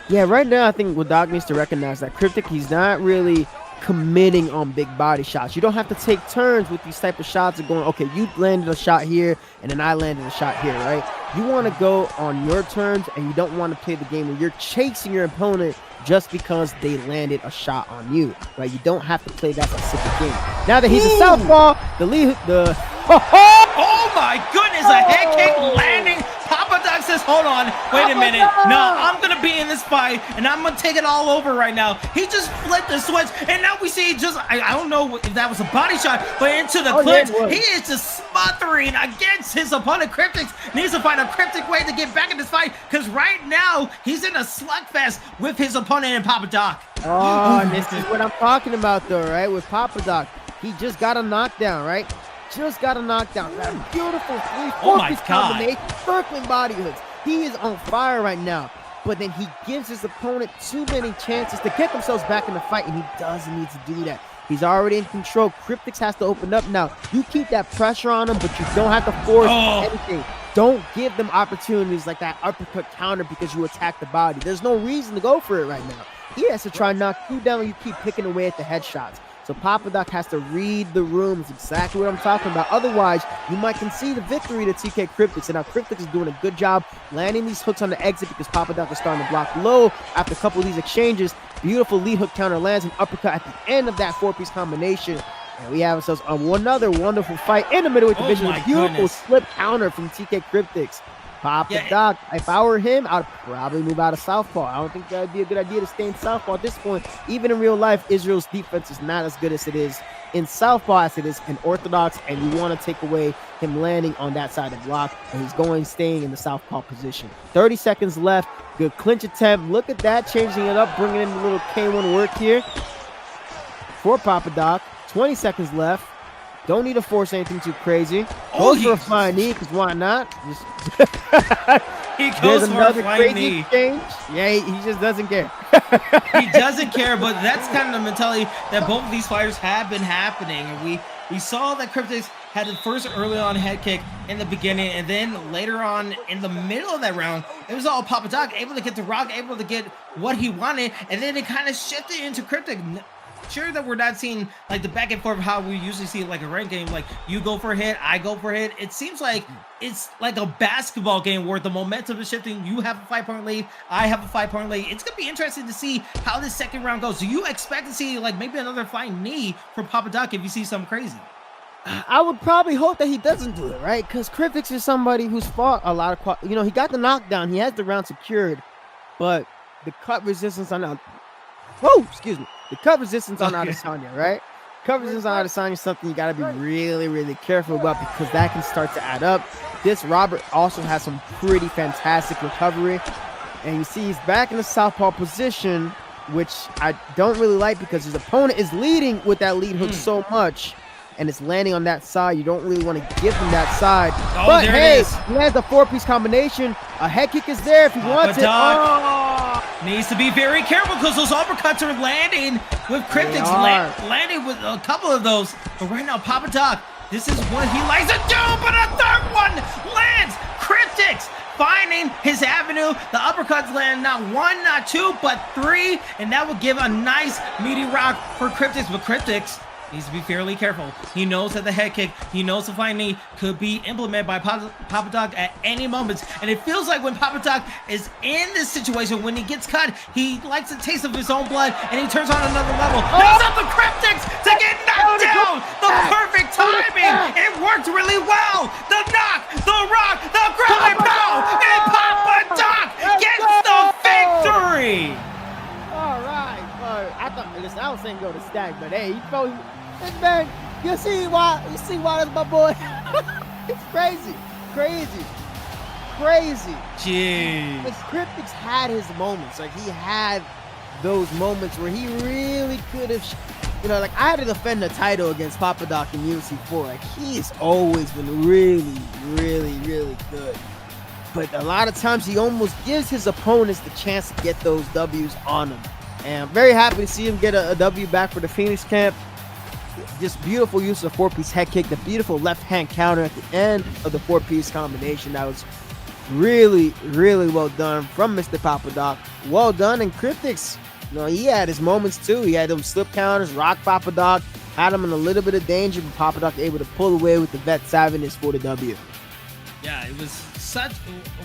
Yeah, right now I think what Doc needs to recognize that Cryptic, he's not really committing on big body shots. You don't have to take turns with these type of shots of going, okay, you landed a shot here and then I landed a shot here, right? You want to go on your terms and you don't want to play the game where you're chasing your opponent just because they landed a shot on you, right? You don't have to play that specific game. Now that he's a southpaw, oh my goodness, a head kick landing. Papa Doc says, hold on, wait a minute. No, I'm going to be in this fight, and I'm going to take it all over right now. He just flipped the switch, and now we see just, I don't know if that was a body shot, but into the clinch, he is just smothering against his opponent. Cryptic needs to find a Cryptic way to get back in this fight, because right now, he's in a slugfest with his opponent and Papa Doc. Oh, and this is what I'm talking about, though, right? With Papa Doc, he just got a knockdown, right? Just got a knockdown. That beautiful 3-4 combination, circling body hooks. He is on fire right now. But then he gives his opponent too many chances to get themselves back in the fight, and he doesn't need to do that. He's already in control. Cryptic has to open up now. You keep that pressure on him, but you don't have to force anything. Don't give them opportunities like that uppercut counter because you attack the body. There's no reason to go for it right now. He has to try and knock you down when you keep picking away at the headshots. So Papa Doc has to read the room. It's exactly what I'm talking about. Otherwise, you might concede the victory to TK Cryptic. And now Cryptic is doing a good job landing these hooks on the exit because Papa Doc is starting to block low after a couple of these exchanges. Beautiful lead hook counter lands an uppercut at the end of that 4-piece combination. And we have ourselves another wonderful fight in the middleweight division. A beautiful slip counter from TK Cryptic. Papa Doc, if I were him, I'd probably move out of southpaw. I don't think that would be a good idea to stay in southpaw at this point. Even in real life, Israel's defense is not as good as it is in southpaw as it is in orthodox, and you want to take away him landing on that side of the block, and he's staying in the southpaw position. 30 seconds left. Good clinch attempt. Look at that, changing it up, bringing in a little K1 work here for Papa Doc. 20 seconds left. Don't need to force anything too crazy. Goes for a flying knee, because why not? He goes for a flying knee. Exchange. Yeah, he just doesn't care. He doesn't care, but that's kind of the mentality that both of these fighters have been happening. And we saw that Cryptic had the first early on head kick in the beginning, and then later on in the middle of that round, it was all Papa Doc able to get the rock, able to get what he wanted, and then it kind of shifted into Cryptic. sure that we're not seeing like the back and forth how we usually see like a ranked game, like you go for a hit, I go for a hit. It seems like it's like a basketball game where the momentum is shifting. You have a 5-point lead, I have a 5-point lead. It's gonna be interesting to see how this second round goes. Do you expect to see like maybe another flying knee from Papa Doc if you see something crazy? I would probably hope that he doesn't do it, right? Because Cryptic is somebody who's fought a lot of, he got the knockdown, he has the round secured, but the cut resistance on the cut resistance on Adesanya, right? Cut resistance on Adesanya is something you got to be really, really careful about because that can start to add up. This Robert also has some pretty fantastic recovery, and you see he's back in the southpaw position, which I don't really like because his opponent is leading with that lead hook so much. And it's landing on that side. You don't really want to give him that side. Oh, but hey, he has the 4-piece combination. A head kick is there if he wants it. Needs to be very careful because those uppercuts are landing with Cryptics. Landing with a couple of those. But right now, Papa Doc, this is what he likes to do. But a third one lands. Cryptics finding his avenue. The uppercuts land not 1, not 2, but 3. And that will give a nice meaty rock for Cryptics. But Cryptics needs to be fairly careful. He knows that the head kick, he knows the flying knee could be implemented by Papa Doc at any moment. And it feels like when Papa Doc is in this situation, when he gets cut, he likes a taste of his own blood and he turns on another level. He's up the Cryptics to get knocked down. The perfect timing. It worked really well. The knock, the rock, the grappling pow, and Papa Doc gets the victory. All right. I was saying go to stack, but hey, this man, you see why that's my boy. It's crazy. Jeez. Because Cryptic's had his moments. Like he had those moments where he really could have, like I had to defend the title against Papa Doc in UFC 4. Like he's always been really, really, really good. But a lot of times he almost gives his opponents the chance to get those W's on him. And I'm very happy to see him get a W back for the Phoenix camp. Just beautiful use of 4-piece head kick, the beautiful left-hand counter at the end of the 4-piece combination. That was really, really well done from Mr. Papa Doc. Well done. And Cryptics, he had his moments too. He had them slip counters, rock Papa Doc, had him in a little bit of danger, but Papa Doc able to pull away with the vet savviness for the W. Yeah, it was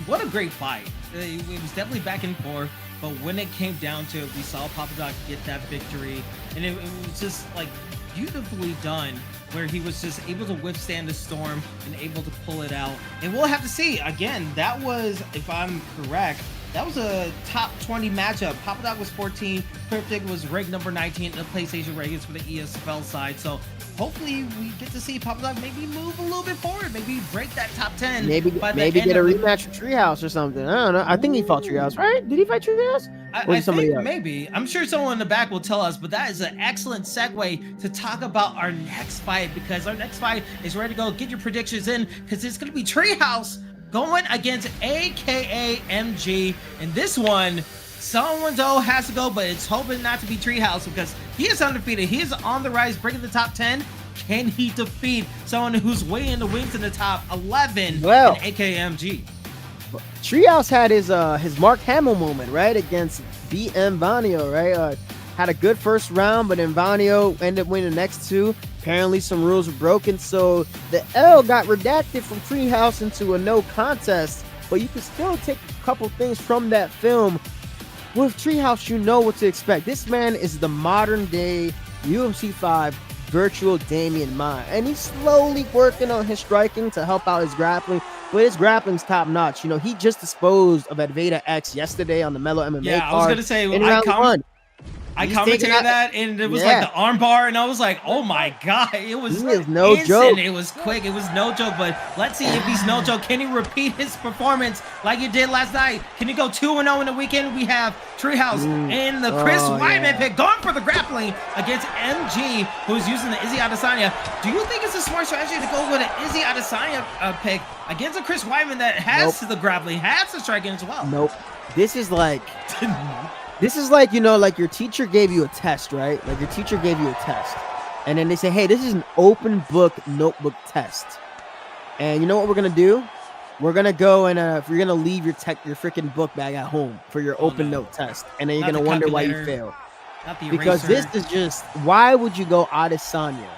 what a great fight. It was definitely back and forth. But when it came down to it, we saw Papa Doc get that victory. And it was just like beautifully done where he was just able to withstand the storm and able to pull it out. And we'll have to see. Again, that was, if I'm correct, that was a top 20 matchup. Papa Doc was 14. Cryptic was ranked number 19 in the PlayStation rankings for the ESFL side. So hopefully we get to see Papa Doc maybe move a little bit forward, maybe break that top 10. Maybe get a rematch with Treehouse or something. I don't know. I think he fought Treehouse, right? Did he fight Treehouse? I think maybe. I'm sure someone in the back will tell us, but that is an excellent segue to talk about our next fight, because our next fight is ready to go. Get your predictions in, because it's going to be Treehouse going against AKA MG. And this one, someone though has to go, but it's hoping not to be Treehouse because he is undefeated. He is on the rise, breaking the top 10. Can he defeat someone who's way in the wings in the top 11? Well, AKA MG. Treehouse had his Mark Hamill moment, right, against BM Vanio, right? Had a good first round, but then Vanio ended up winning the next two. Apparently some rules were broken, so the L got redacted from Treehouse into a no contest, but you can still take a couple things from that film. With Treehouse, you know what to expect. This man is the modern day UFC 5 virtual Damian Maia, and he's slowly working on his striking to help out his grappling, but his grappling's top notch. He just disposed of Advaita X yesterday on the Mellow MMA Yeah, card. I was going to say, I commentated that, and it was like the arm bar, and I was like, oh my God, it was no joke. It was quick, it was no joke, but let's see if he's no joke. Can he repeat his performance like he did last night? Can he go 2-0 in the weekend? We have Treehouse and the Chris Weidman pick going for the grappling against MG, who's using the Izzy Adesanya. Do you think it's a smart strategy to go with an Izzy Adesanya pick against a Chris Weidman that has the grappling, has the striking as well? Nope. This is like... This is like, like your teacher gave you a test, right? Like your teacher gave you a test. And then they say, hey, this is an open book notebook test. And you know what we're going to do? We're going to go and you're going to leave your freaking book bag at home for your open note test. And then you're going to wonder why you fail. Not the Because eraser. this is just, why would you go Adesanya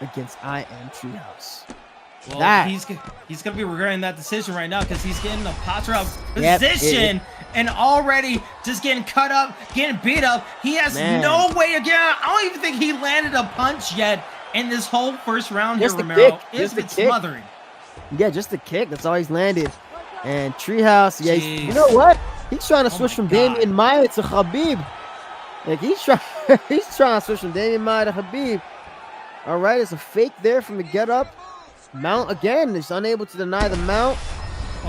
against I Am Treehouse? Well, he's gonna be regretting that decision right now because he's getting a posture of Yep, position and already just getting cut up, getting beat up. He has no way to get out. I don't even think he landed a punch yet in this whole first round Just here, the Romero. kick. It's Just the been kick. smothering. Yeah, just the kick. That's all he's landed. And Treehouse, yeah, Jeez. you know what? He's trying to switch my from God. Damian Maya to Khabib. Like he's trying to switch from Damian Maya to Khabib. All right, it's a fake there from the get up. Mount again is unable to deny the mount.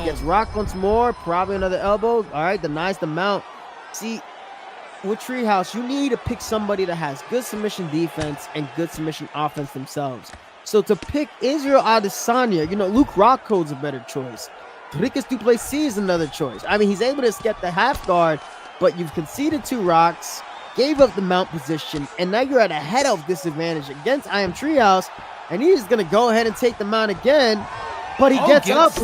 Gets rocked once more, probably another elbow. All right, denies the mount. See, with Treehouse, you need to pick somebody that has good submission defense and good submission offense themselves. So to pick Israel Adesanya, you know, Luke Rockhold's a better choice. Dricus du Plessis is another choice. I mean, he's able to get the half guard, but you've conceded 2 rocks, gave up the mount position, and now you're at a head-up disadvantage against I Am Treehouse, and he's going to go ahead and take the mount again, but he gets up.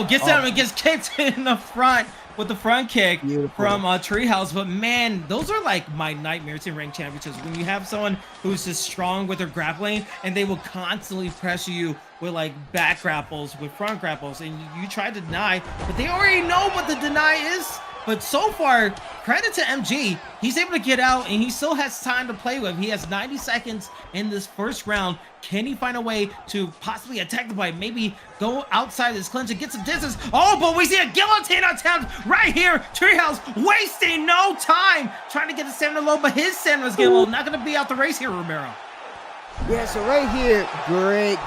Gets out and gets kicked in the front with the front kick Beautiful. from Treehouse. But man, those are like my nightmares in ranked championships. When you have someone who's just strong with their grappling and they will constantly pressure you with like back grapples, with front grapples, and you try to deny, but they already know what the deny is. But so far, credit to MG, he's able to get out and he still has time to play with. He has 90 seconds in this first round. Can he find a way to possibly attack the fight? Maybe go outside his clinch and get some distance. Oh, but we see a guillotine attempt right here. Treehouse wasting no time trying to get the stamina low, but his stamina is getting low. Not going to be out the race here, Romero. Yeah, so right here, great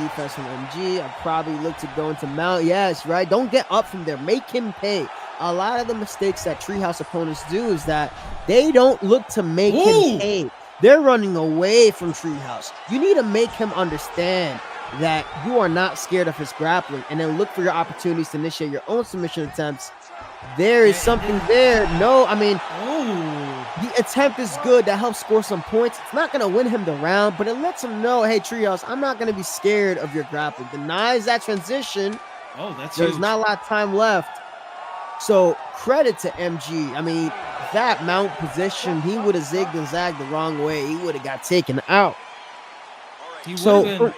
defense from MG. I'd probably look to go into mount. Yes, right. Don't get up from there. Make him pay. A lot of the mistakes that Treehouse opponents do is that they don't look to make him pay. They're running away from Treehouse. You need to make him understand that you are not scared of his grappling, and then look for your opportunities to initiate your own submission attempts. There is something there. No, I mean, the attempt is good. That helps score some points. It's not going to win him the round, but it lets him know, hey, Treehouse, I'm not going to be scared of your grappling. Denies that transition. There's huge. not a lot of time left. So credit to MG. I mean, that mount position, he would have zigged and zagged the wrong way. He would have got taken out. If you're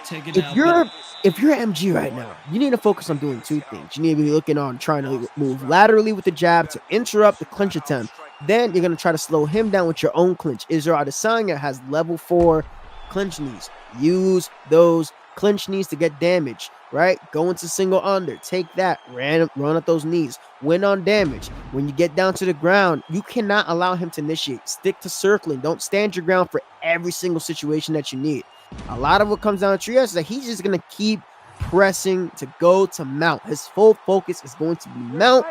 MG right now, you need to focus on doing 2 things. You need to be looking on trying to move laterally with the jab to interrupt the clinch attempt. Then you're going to try to slow him down with your own clinch. Israel Adesanya has level 4 clinch knees. Use those clinch knees to get damage, right? Go into single under, take that, run at those knees, win on damage. When you get down to the ground, you cannot allow him to initiate. Stick to circling. Don't stand your ground for every single situation that you need. A lot of what comes down to Treehouse is that he's just going to keep pressing to go to mount. His full focus is going to be mount,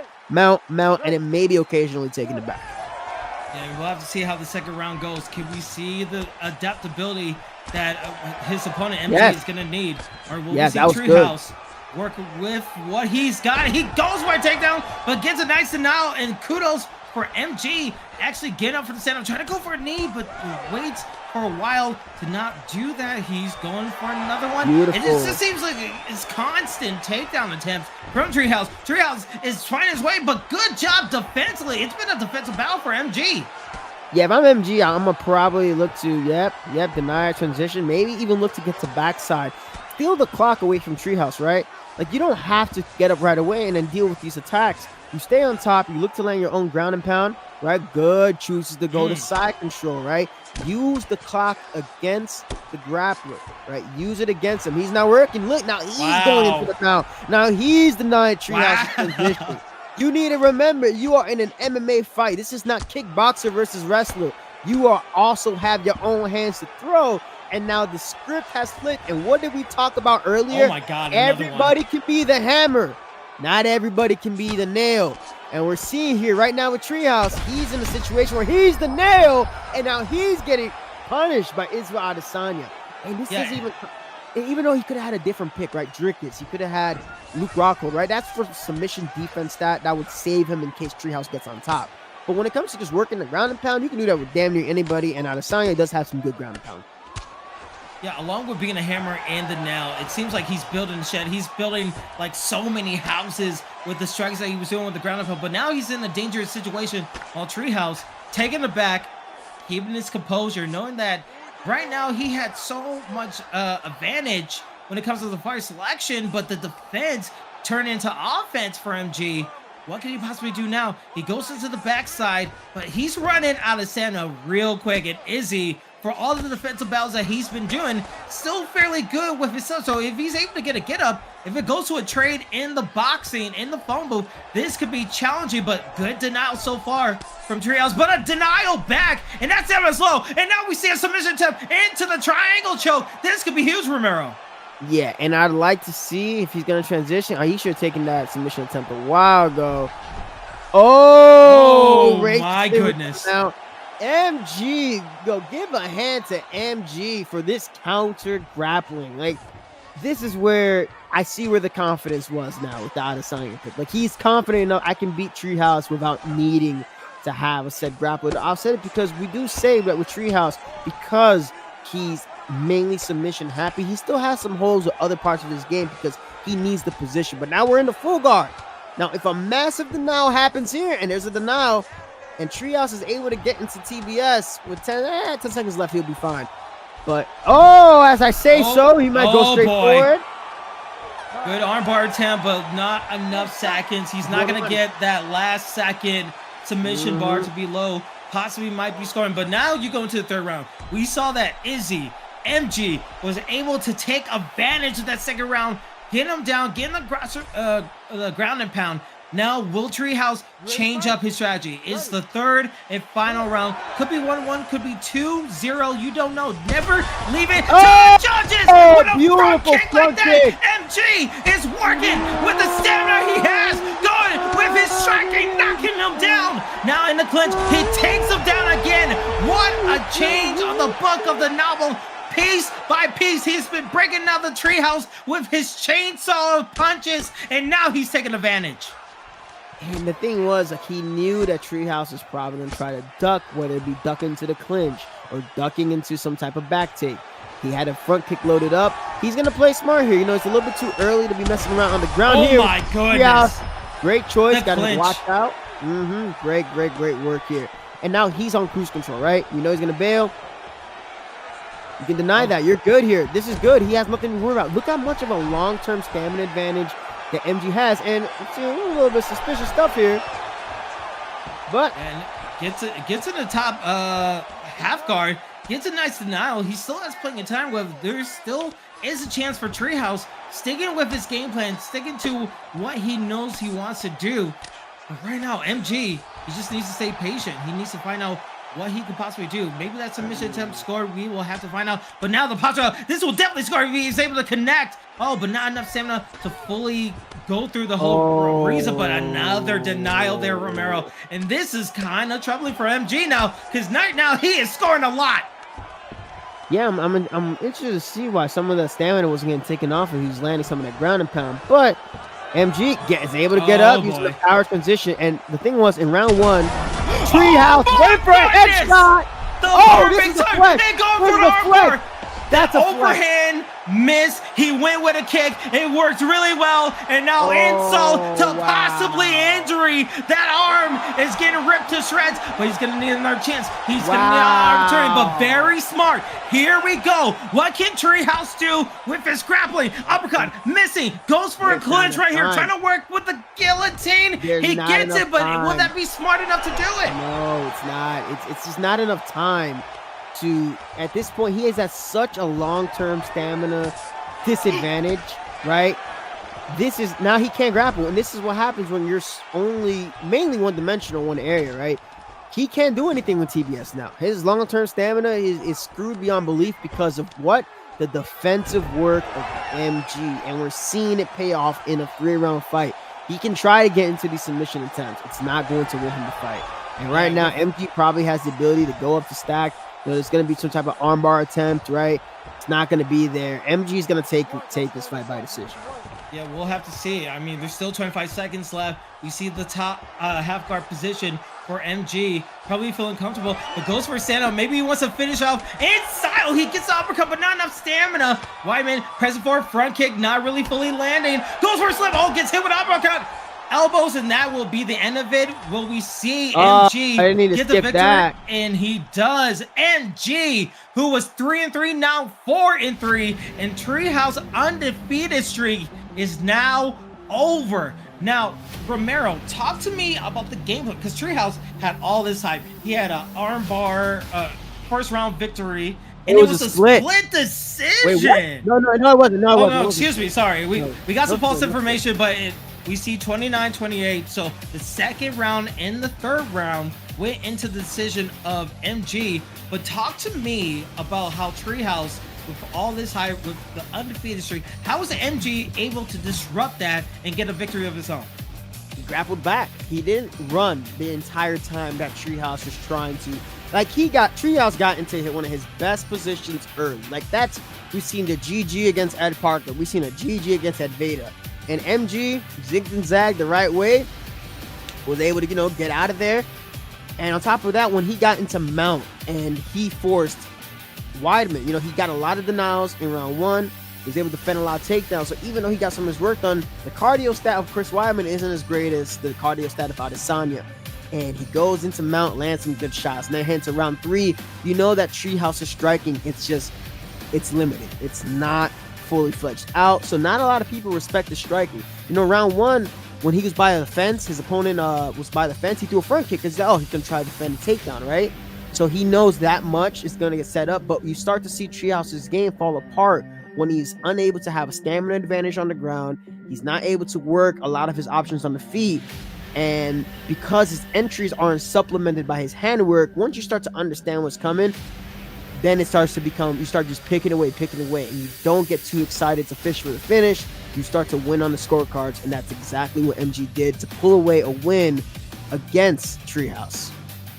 and then maybe occasionally taking it back. Yeah, we'll have to see how the second round goes. Can we see the adaptability that his opponent MG is going to need? Or will we see Treehouse work with what he's got? He goes for a takedown, but gets a nice denial, and kudos for MG actually getting up for the stand-up, trying to go for a knee, but waits for a while to not do that. He's going for another one. Beautiful. It just seems like it's constant takedown attempts from Treehouse. Treehouse is trying his way, but good job defensively. It's been a defensive battle for MG. Yeah, if I'm MG, I'm going to probably look to, deny transition, maybe even look to get to backside. Steal the clock away from Treehouse, right? Like, you don't have to get up right away and then deal with these attacks. You stay on top, you look to land your own ground and pound, right? Good, chooses to go to side control, right? Use the clock against the grappler, right? Use it against him. He's not working. Look, now he's going into the pound. Now he's denying Treehouse's position. You need to remember, you are in an MMA fight. This is not kickboxer versus wrestler. You are also have your own hands to throw. And now the script has flipped. And what did we talk about earlier? Oh my God, everybody can be the hammer. Not everybody can be the nail. And we're seeing here right now with Treehouse, he's in a situation where he's the nail, and now he's getting punished by Israel Adesanya. And this is even though he could have had a different pick, right? Dricus, he could have had Luke Rockhold, right? That's for submission defense that would save him in case Treehouse gets on top. But when it comes to just working the ground and pound, you can do that with damn near anybody, and Adesanya does have some good ground and pound. Yeah, along with being a hammer and the nail, it seems like he's building a shed. He's building like so many houses with the strikes that he was doing with the ground and pound. But now he's in a dangerous situation while Treehouse taking it back, keeping his composure, knowing that right now he had so much advantage when it comes to the fight selection, but the defense turned into offense for MG. What can he possibly do now? He goes into the backside, but he's running out of stamina real quick. And Izzy, for all of the defensive battles that he's been doing, still fairly good with his stuff. So if he's able to get a get up, if it goes to a trade in the boxing, in the phone booth, this could be challenging, but good denial so far from Treehouse. But a denial back, and that's damage low. And now we see a submission attempt into the triangle choke. This could be huge, Romero. Yeah, and I'd like to see if he's going to transition. Oh, he should have taken that submission attempt a while ago. Oh, my goodness. Now, MG, go give a hand to MG for this counter grappling. Like, this is where I see where the confidence was now with the Adesanya pick. Like, he's confident enough, I can beat Treehouse without needing to have a set grappler. I'll say it because we do say that with Treehouse, because he's mainly submission happy, he still has some holes with other parts of his game because he needs the position. But now we're in the full guard. Now, if a massive denial happens here, and there's a denial, and Treehouse is able to get into TBS with 10 seconds left, he'll be fine. But, oh, as I say so, he might go straight forward. Good armbar attempt, but not enough seconds. He's not going to get that last second submission bar to be low. Possibly might be scoring, but now you go into the third round. We saw that Izzy, MG, was able to take advantage of that second round, get him down, get in the ground and pound. Now, will Treehouse change up his strategy? It's the third and final round. Could be 1-1, could be 2-0. You don't know. Never leave it to the judges. With a beautiful front kick like that. MG is working with the stamina he has. Going with his striking, knocking him down. Now in the clinch, he takes him down again. What a change on the book of the novel. Piece by piece, he's been breaking down the Treehouse with his chainsaw punches, and now he's taking advantage. And the thing was, like, he knew that Treehouse was probably going to try to duck, whether it be ducking into the clinch or ducking into some type of back take. He had a front kick loaded up. He's going to play smart here. You know, it's a little bit too early to be messing around on the ground here. Oh, my goodness. Great choice. Got to watch out. Great work here. And now he's on cruise control, right? You know he's going to bail. You can deny that. You're good here. This is good. He has nothing to worry about. Look how much of a long-term stamina advantage that MG has, and it's a little bit suspicious stuff here. But and gets in the top half guard, gets a nice denial. He still has plenty of time. With there still is a chance for Treehouse sticking with his game plan, sticking to what he knows he wants to do. But right now, MG, he just needs to stay patient. He needs to find out what he could possibly do. Maybe that submission attempt score, we will have to find out. But now the possible, this will definitely score if he's able to connect. Oh, but not enough stamina to fully go through the whole reason. But another denial there, Romero. And this is kind of troubling for MG now, because right now he is scoring a lot. Yeah, I'm interested to see why some of the stamina wasn't getting taken off and he's landing some of that ground and pound. But MG is able to get up, using the power transition. And the thing was, in round one, Treehouse went for a headshot. This is a flex. They go for the armbar. That's a overhand miss. He went with a kick. It worked really well. And now insult to possibly injury. That arm is getting ripped to shreds, but he's going to need another chance. He's going to need an opportunity, but very smart. Here we go. What can Treehouse do with his grappling? Uppercut, missing. Goes for a clinch right here. Trying to work with the guillotine. He gets it, but will that be smart enough to do it? No, it's not. It's just not enough time. At this point, he is at such a long-term stamina disadvantage, right? This is now he can't grapple, and this is what happens when you're mainly one-dimensional one area, right? He can't do anything with TBS now. His long-term stamina is screwed beyond belief because of what? The defensive work of MG, and we're seeing it pay off in a 3-round fight. He can try to get into these submission attempts. It's not going to win him the fight. And right now, MG probably has the ability to go up to stack. You know, there's going to be some type of armbar attempt, right? It's not going to be there. MG is going to take this fight by decision. Yeah, we'll have to see. I mean, there's still 25 seconds left. We see the top half guard position for MG. Probably feeling comfortable, but goes for a stand-up. Maybe he wants to finish off inside. Oh, he gets the uppercut, but not enough stamina. Wyman pressing for a front kick, not really fully landing. Goes for a slip. Oh, gets hit with uppercut. elbows, and that will be the end of it. Will we see I MG didn't need to get the skip victory? that. And he does. MG, who was 3-3, now 4-3, and Treehouse undefeated streak is now over. Now, Romero, talk to me about the gameplay, because Treehouse had all this hype. He had an armbar first round victory, and it was a split decision. Wait, what? No, it wasn't. No, it wasn't. Excuse me. Sorry. We got some false information, but we see 29-28. So the second round and the third round went into the decision of MG. But talk to me about how Treehouse, with all this hype, with the undefeated streak, how was MG able to disrupt that and get a victory of his own? He grappled back. He didn't run the entire time that Treehouse was trying to. Like, Treehouse got into one of his best positions early. Like, we've seen the GG against Ed Parker. We've seen a GG against Ed Veda. And MG zigged and zagged the right way, was able to, get out of there. And on top of that, when he got into mount and he forced Weidman, he got a lot of denials in round 1. He was able to defend a lot of takedowns. So even though he got some of his work done, the cardio stat of Chris Weidman isn't as great as the cardio stat of Adesanya. And he goes into mount, lands some good shots. And then hence to round 3, that Treehouse is striking. It's limited. It's not fully fledged out. So not a lot of people respect the striking. Round 1, when he was by the fence, his opponent was by the fence, he threw a front kick because he can try to defend a takedown, right? So he knows that much is going to get set up. But you start to see Treehouse's game fall apart when he's unable to have a stamina advantage on the ground. He's not able to work a lot of his options on the feet. And because his entries aren't supplemented by his handwork, once you start to understand what's coming, then it starts to become, you start just picking away, and you don't get too excited to fish for the finish. You start to win on the scorecards, and that's exactly what MG did to pull away a win against Treehouse.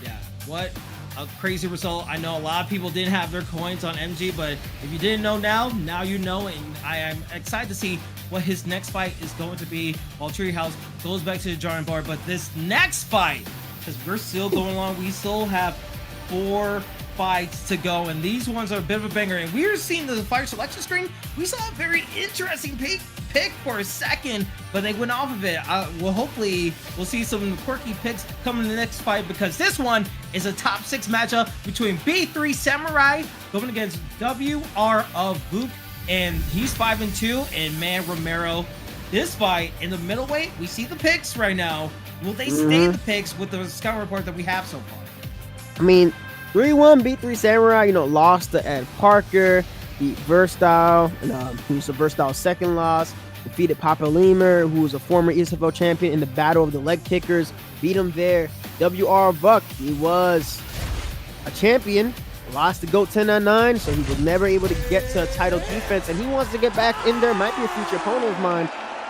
Yeah, what a crazy result. I know a lot of people didn't have their coins on MG, but if you didn't know now you know, and I am excited to see what his next fight is going to be while Treehouse goes back to the drawing board. But this next fight, because we're still going along, we still have 4 fights to go, and these ones are a bit of a banger. And we were seeing the fight selection screen, we saw a very interesting pick for a second, but they went off of it. Well, hopefully we'll see some quirky picks coming in the next fight, because this one is a top 6 matchup between B3 Samurai going against WR of Book, and he's 5-2. And man, Romero, this fight in the middleweight, we see the picks right now. Will they stay the picks with the scout report that we have so far? I mean, 3-1 B3 Samurai, lost to Ed Parker, beat Versatile, who was a Versatile second loss, defeated Papa Lemur, who was a former ESFL champion in the Battle of the Leg Kickers, beat him there. WR Buck, he was a champion, lost to GOAT1099, so he was never able to get to a title defense, and he wants to get back in there. Might be a future opponent of mine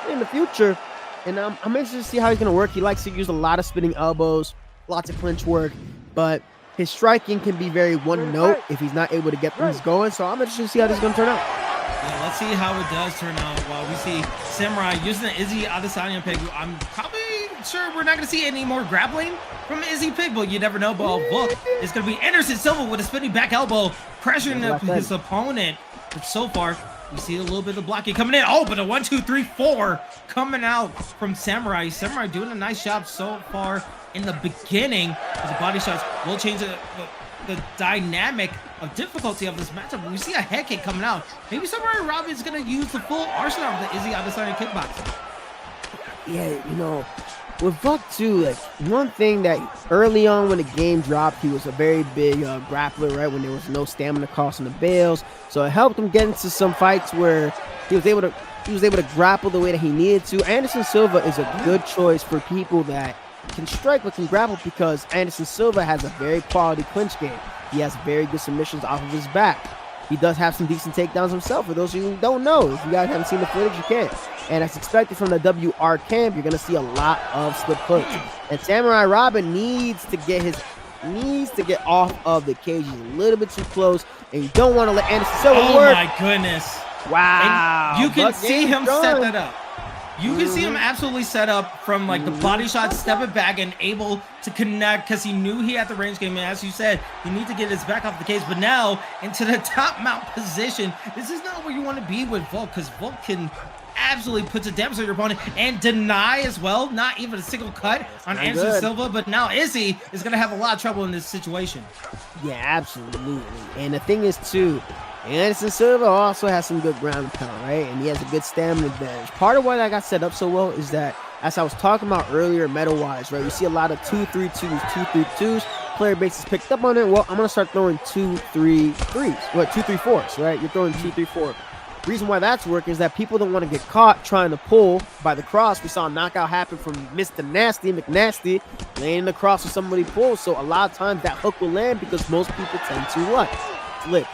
in the future, and I'm interested to see how he's going to work. He likes to use a lot of spinning elbows, lots of clinch work, but his striking can be very one note if he's not able to get things going. So I'm interested to see how this is going to turn out. Yeah, let's see how it does turn out. While we see Samurai using the Izzy Adesanya pick, I'm probably sure we're not going to see any more grappling from Izzy pick, but you never know. But look, it's going to be Anderson Silva with a spinning back elbow, pressuring his opponent. But so far, we see a little bit of blocking coming in. Oh, but a 1, 2, 3, 4 coming out from Samurai. Samurai doing a nice job so far in the beginning, as the body shots will change the dynamic of difficulty of this matchup. We see a head kick coming out. Maybe Samurai Rob is going to use the full arsenal of the Izzy Adesanya kickboxing. Yeah, with Buck too, like, one thing that early on when the game dropped, he was a very big grappler, right? When there was no stamina cost on the bails, so it helped him get into some fights where he was able to grapple the way that he needed to. Anderson Silva is a good choice for people that can strike but can grapple, because Anderson Silva has a very quality clinch game. He has very good submissions off of his back. He does have some decent takedowns himself. For those of you who don't know, if you guys haven't seen the footage, you can. And as expected from the WR camp, you're going to see a lot of slip hooks. And Samurai Robin needs to get off of the cage. He's a little bit too close, and you don't want to let Anderson Silva work. Oh my goodness. Wow. And you can see him set that up. You can see him absolutely set up from like the body shot, stepping back and able to connect, because he knew he had the range game. And as you said, you need to get his back off the cage. But now into the top mount position, this is not where you want to be with Volk, because Volk can absolutely puts a damage on your opponent, and deny as well. Not even a single cut on Anderson Silva, but now Izzy is going to have a lot of trouble in this situation. Yeah, absolutely. And the thing is, too, Anderson Silva also has some good ground and pound, right? And he has a good stamina advantage. Part of why that got set up so well is that, as I was talking about earlier, meta-wise, right? You see a lot of 2-3-2s, 2-3-2s. Player base is picked up on it. Well, I'm going to start throwing 2-3-3s. What, 2-3-4s, right? You're throwing 2-3-4. Reason why that's working is that people don't want to get caught trying to pull by the cross. We saw a knockout happen from Mr. Nasty, McNasty, laying the cross with somebody pulls. So a lot of times that hook will land because most people tend to what? Slip.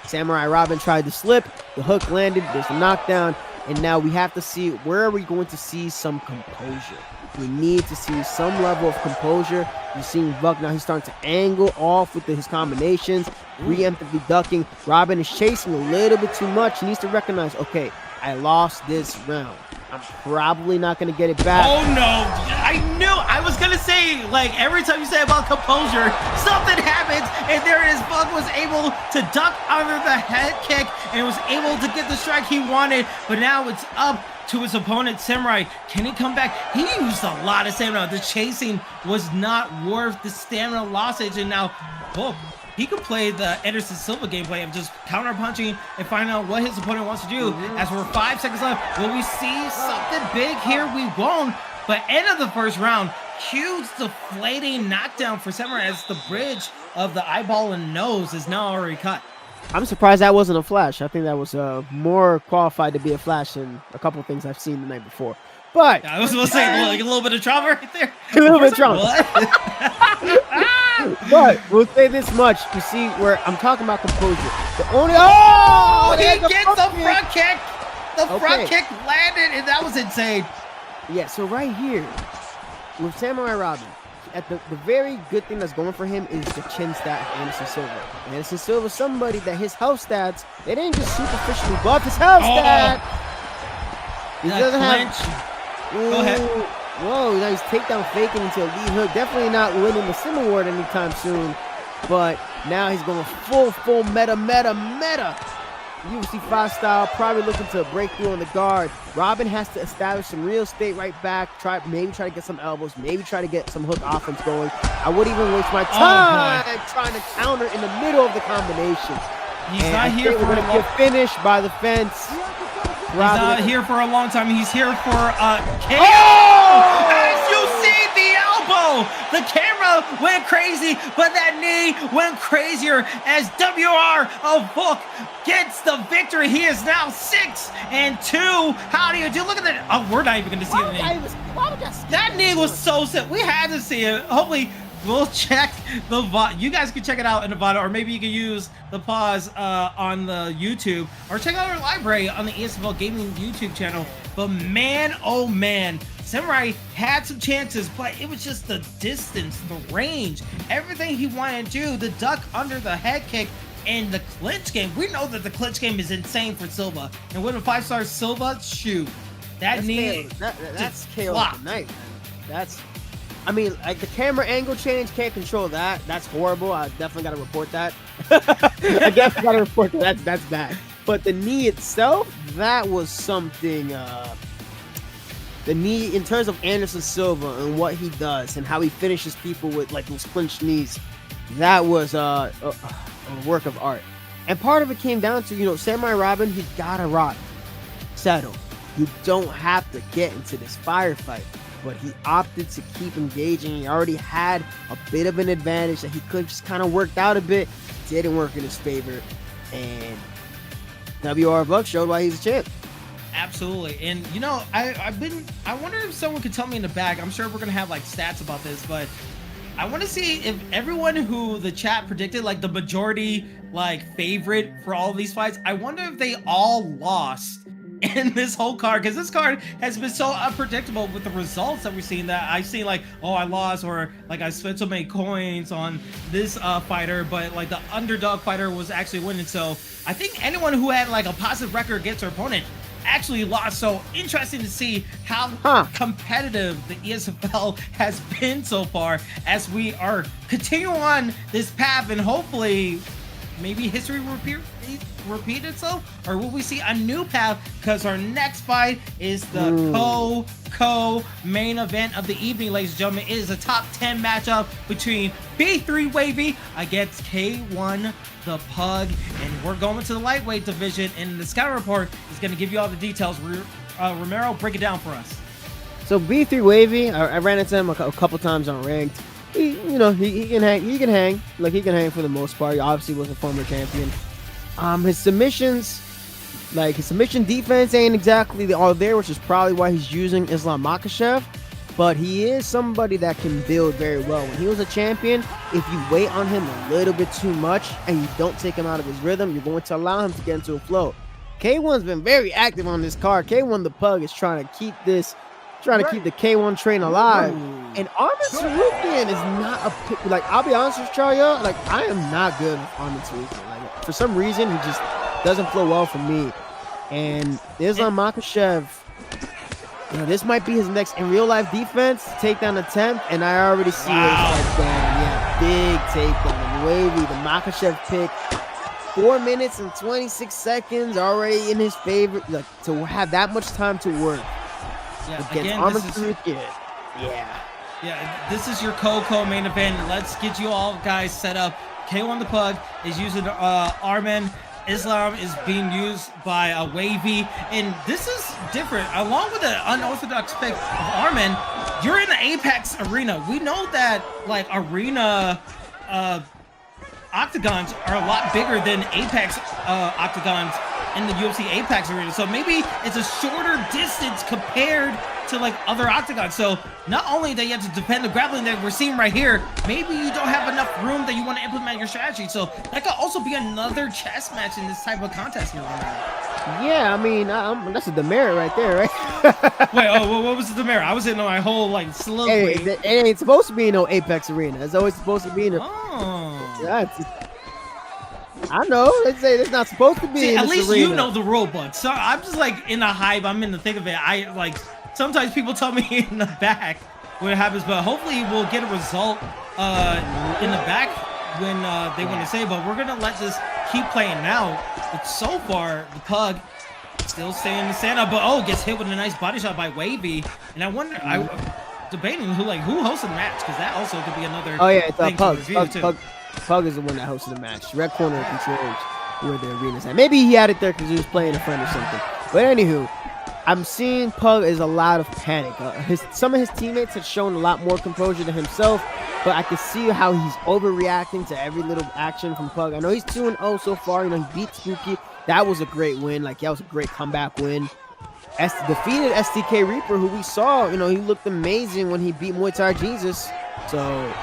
Samurai Robin tried to slip. The hook landed. There's a knockdown. And now we have to see, where are we going to see some composure? We need to see some level of composure. You're seeing Buck now. He's starting to angle off with his combinations, preemptively ducking. Robin is chasing a little bit too much. He needs to recognize, okay, I lost this round. I'm probably not going to get it back. Oh, no. I knew. I was going to say, like, every time you say about composure, something happens, and there it is. Buck was able to duck under the head kick and was able to get the strike he wanted, but now it's up to his opponent, Samurai. Can he come back? He used a lot of stamina. The chasing was not worth the stamina lossage, and now Buck, he could play the Anderson Silva gameplay of just counter punching and find out what his opponent wants to do. As we're 5 seconds left, will we see something big here? We won't. But end of the first round, huge deflating knockdown for Samurai as the bridge of the eyeball and nose is now already cut. I'm surprised that wasn't a flash. I think that was more qualified to be a flash than a couple of things I've seen the night before. But I was supposed to say like a little bit of trauma right there. A little bit of trauma. But we'll say this much. You see where I'm talking about composure. The only he gets the front kick. The front kick landed, and that was insane. Yeah, so right here with Samurai Robin, at the very good thing that's going for him is the chin stat of Anderson Silva. Anderson Silva, somebody that his health stats, they didn't just superficially buff his health stat. He doesn't have. Go ahead. Whoa, now he's takedown faking into a lead hook. Definitely not winning the Sim Award anytime soon. But now he's going full meta. UFC 5 style, probably looking to break through on the guard. Robin has to establish some real estate right back. Maybe try to get some elbows. Maybe try to get some hook offense going. I wouldn't even waste my time trying to counter in the middle of the combination. He's not here for a long time. Get finished by the fence. He's not here for a long time. He's here for a KO. As you see the elbow, the camera went crazy, but that knee went crazier as WR of Book gets the victory. He is now 6-2. How do you do? Look at that. Oh, we're not even going to see the knee. That knee was so sick. We had to see it. Hopefully, we'll check the VOD. You guys can check it out in the VOD, or maybe you can use the pause on the YouTube, or check out our library on the ESFL Gaming YouTube channel. But man, oh man, Samurai had some chances, but it was just the distance, the range, everything he wanted to do, the duck under the head kick, and the clinch game. We know that the clinch game is insane for Silva, and with a 5-star Silva, shoot, that's knee, that's KO of the night. That's, I mean, like the camera angle change, can't control that. That's horrible. I definitely got to report that. I definitely got to report that. That's bad. But the knee itself, that was something. The knee, in terms of Anderson Silva and what he does and how he finishes people with like those clenched knees, that was a work of art. And part of it came down to, you know, Samurai Robin, he gotta rock settle. You don't have to get into this firefight. But he opted to keep engaging. He already had a bit of an advantage that he could just kind of worked out a bit. Didn't work in his favor. And WR Buck showed why he's a champ. Absolutely. And you know, I wonder if someone could tell me in the back. I'm sure we're gonna have like stats about this, but I want to see if everyone who the chat predicted, like the majority like favorite for all of these fights, I wonder if they all lost in this whole card, because this card has been so unpredictable with the results that we've seen, that I've seen like, oh, I lost, or like I spent so many coins on this fighter, but like the underdog fighter was actually winning. So I think anyone who had like a positive record against their opponent actually lost. So interesting to see how competitive the ESFL has been so far as we are continuing on this path, and hopefully maybe history repeat itself, or will we see a new path? Because our next fight is the main event of the evening, ladies and gentlemen. It is a top 10 matchup between B3 Wavy against K1 the Pug, and we're going to the lightweight division, and the scout report is going to give you all the details. Romero, break it down for us. So B3 Wavy, I ran into him a couple times on ranked. He can hang. He can hang. Like, he can hang for the most part. He obviously was a former champion. His submissions, like his submission defense, ain't exactly all there, which is probably why he's using Islam Makhachev. But he is somebody that can build very well. When he was a champion, if you wait on him a little bit too much and you don't take him out of his rhythm, you're going to allow him to get into a flow. K1's been very active on this card. K1 the Pug is trying to keep the K1 train alive. And Armin Tsarukyan is not a pick. Like, I'll be honest with y'all, like, I am not good with Armin Tsarukyan. Like, for some reason, he just doesn't flow well for me. And Islam Makhachev, this might be his next in real life defense takedown attempt, and I already see what it's going. Yeah, big takedown. And Wavy, the Makhachev pick, 4 minutes and 26 seconds already in his favor. Like, to have that much time to work. Yeah, against Armin Tsarukyan. Yeah, this is your main event. Let's get you all guys set up. K1 the Pug is using Armin. Islam is being used by a Wavy, and this is different. Along with the unorthodox pick of Armin, you're in the Apex arena. We know that, like, arena octagons are a lot bigger than Apex octagons in the UFC Apex arena, so maybe it's a shorter distance compared to, like, other octagons. So not only that you have to defend the grappling that we're seeing right here, maybe you don't have enough room that you want to implement your strategy. So that could also be another chess match in this type of contest here. Yeah, I mean, that's a demerit right there, right? Wait, what was the demerit? I was in my whole, like, soliloquy. Hey, it ain't supposed to be no Apex arena. It's always supposed to be in a... Yeah, I know. Let's say it's not supposed to be. See, in at least arena. you know the rule book. So I'm just, like, in the hype. I'm in the thick of it. I, like, sometimes people tell me in the back what happens, but hopefully we'll get a result in the back when they want to say. But we're gonna let this keep playing now. But so far, the Pug still staying in the stand up, but gets hit with a nice body shot by Wavy. And I wonder, I'm debating who hosts the match, because that also could be another. Oh yeah, it's thing Pug. Pug is the one that hosted the match. Red corner controls where the arena's at. Maybe he had it there because he was playing a friend or something. But anywho, I'm seeing Pug is a lot of panic. Some of his teammates have shown a lot more composure than himself, but I can see how he's overreacting to every little action from Pug. I know he's 2-0 so far. He beat Spooky. That was a great win. Like, that was a great comeback win. Defeated STK Reaper, who we saw, he looked amazing when he beat Muay Thai Jesus. So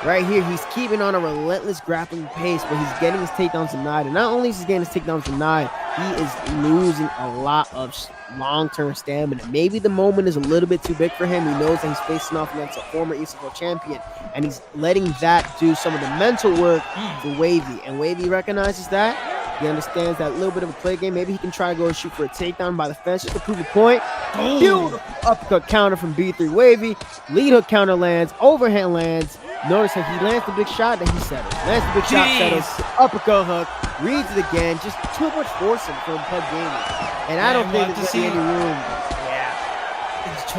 right here, he's keeping on a relentless grappling pace, but he's getting his takedowns denied. And not only is he getting his takedowns denied, he is losing a lot of long-term stamina. Maybe the moment is a little bit too big for him. He knows that he's facing off against a former ESFL champion, and he's letting that do some of the mental work for Wavy. And Wavy recognizes that. He understands that little bit of a play game. Maybe he can try to go and shoot for a takedown by the fence just to prove a point. Beautiful uppercut counter from B3 Wavy. Lead hook counter lands. Overhand lands. Notice how he lands the big shot, then he settles. Lands the big shot, settles. Uppercut hook. Reads it again. Just too much forcing from Pug Gaming. And I don't think there's any room. It's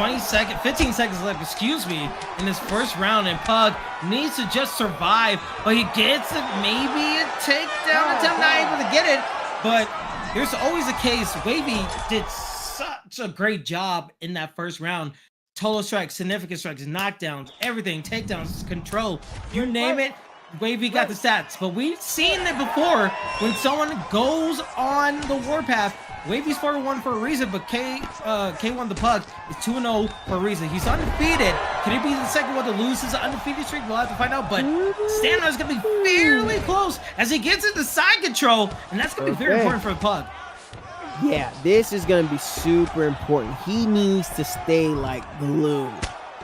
15 seconds left, excuse me, in this first round, and Pug needs to just survive, but he gets it, maybe a takedown attempt, not able to get it, but here's always the case. Wavy did such a great job in that first round. Total strikes, significant strikes, knockdowns, everything, takedowns, control, you name it, Wavy got the stats. But we've seen it before when someone goes on the warpath. Wavy's 4-1 for a reason, but K1 the Pug is 2-0 for a reason. He's undefeated. Can he be the second one to lose his undefeated streak? We'll have to find out, but stamina is going to be fairly close as he gets into side control, and that's going to be very important for the Pug. Yeah, this is going to be super important. He needs to stay like glue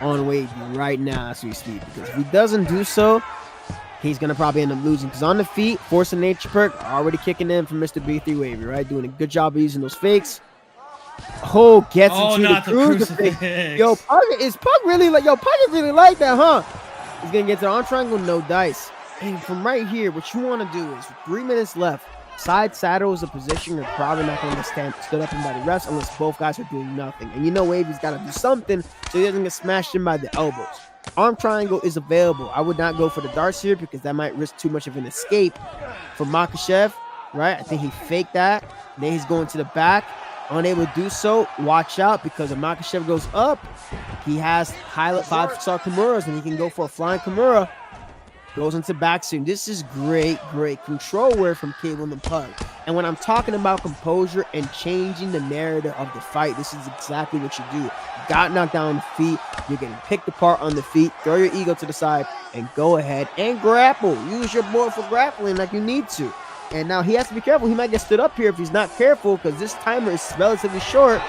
on Wavy right now as we speak, because if he doesn't do so, he's going to probably end up losing, because on the feet, Force of Nature perk already kicking in from Mr. B3 Wavy, right? Doing a good job of using those fakes. Gets into the crucifix. Pug is really like that, huh? He's going to get to the arm triangle, no dice. And from right here, what you want to do is 3 minutes left. Side saddle is a position you're probably not going to stand stood up in by the refs unless both guys are doing nothing. And you know Wavy's got to do something so he doesn't get smashed in by the elbows. Arm triangle is available. I would not go for the darts here because that might risk too much of an escape from Makhachev, right? I think he faked that. Then he's going to the back. Unable to do so. Watch out because if Makhachev goes up, he has pilot 5-star Kimuras and he can go for a flying Kimura. Goes into back swing. This is great control work from Cable and Pug. And when I'm talking about composure and changing the narrative of the fight, this is exactly what you do. You got knocked down on the feet. You're getting picked apart on the feet. Throw your ego to the side and go ahead and grapple. Use your board for grappling like you need to. And now he has to be careful. He might get stood up here if he's not careful because this timer is relatively short.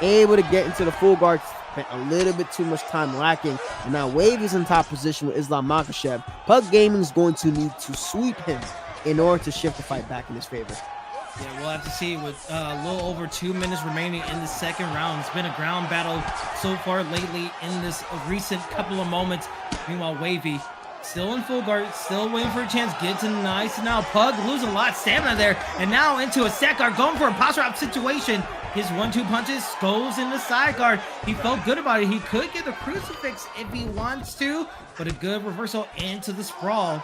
Able to get into the full guard. Spent a little bit too much time lacking. And now Wavy's in top position with Islam Makhachev. Pug Gaming is going to need to sweep him in order to shift the fight back in his favor. Yeah, we'll have to see with a little over 2 minutes remaining in the second round. It's been a ground battle so far lately in this recent couple of moments. Meanwhile, Wavy still in full guard, still waiting for a chance. Gets a nice. Now Pug losing a lot of stamina there. And now into a set guard, going for a posture up situation. His 1-2 punches goes in the side guard. He felt good about it. He could get the crucifix if he wants to, but a good reversal into the sprawl.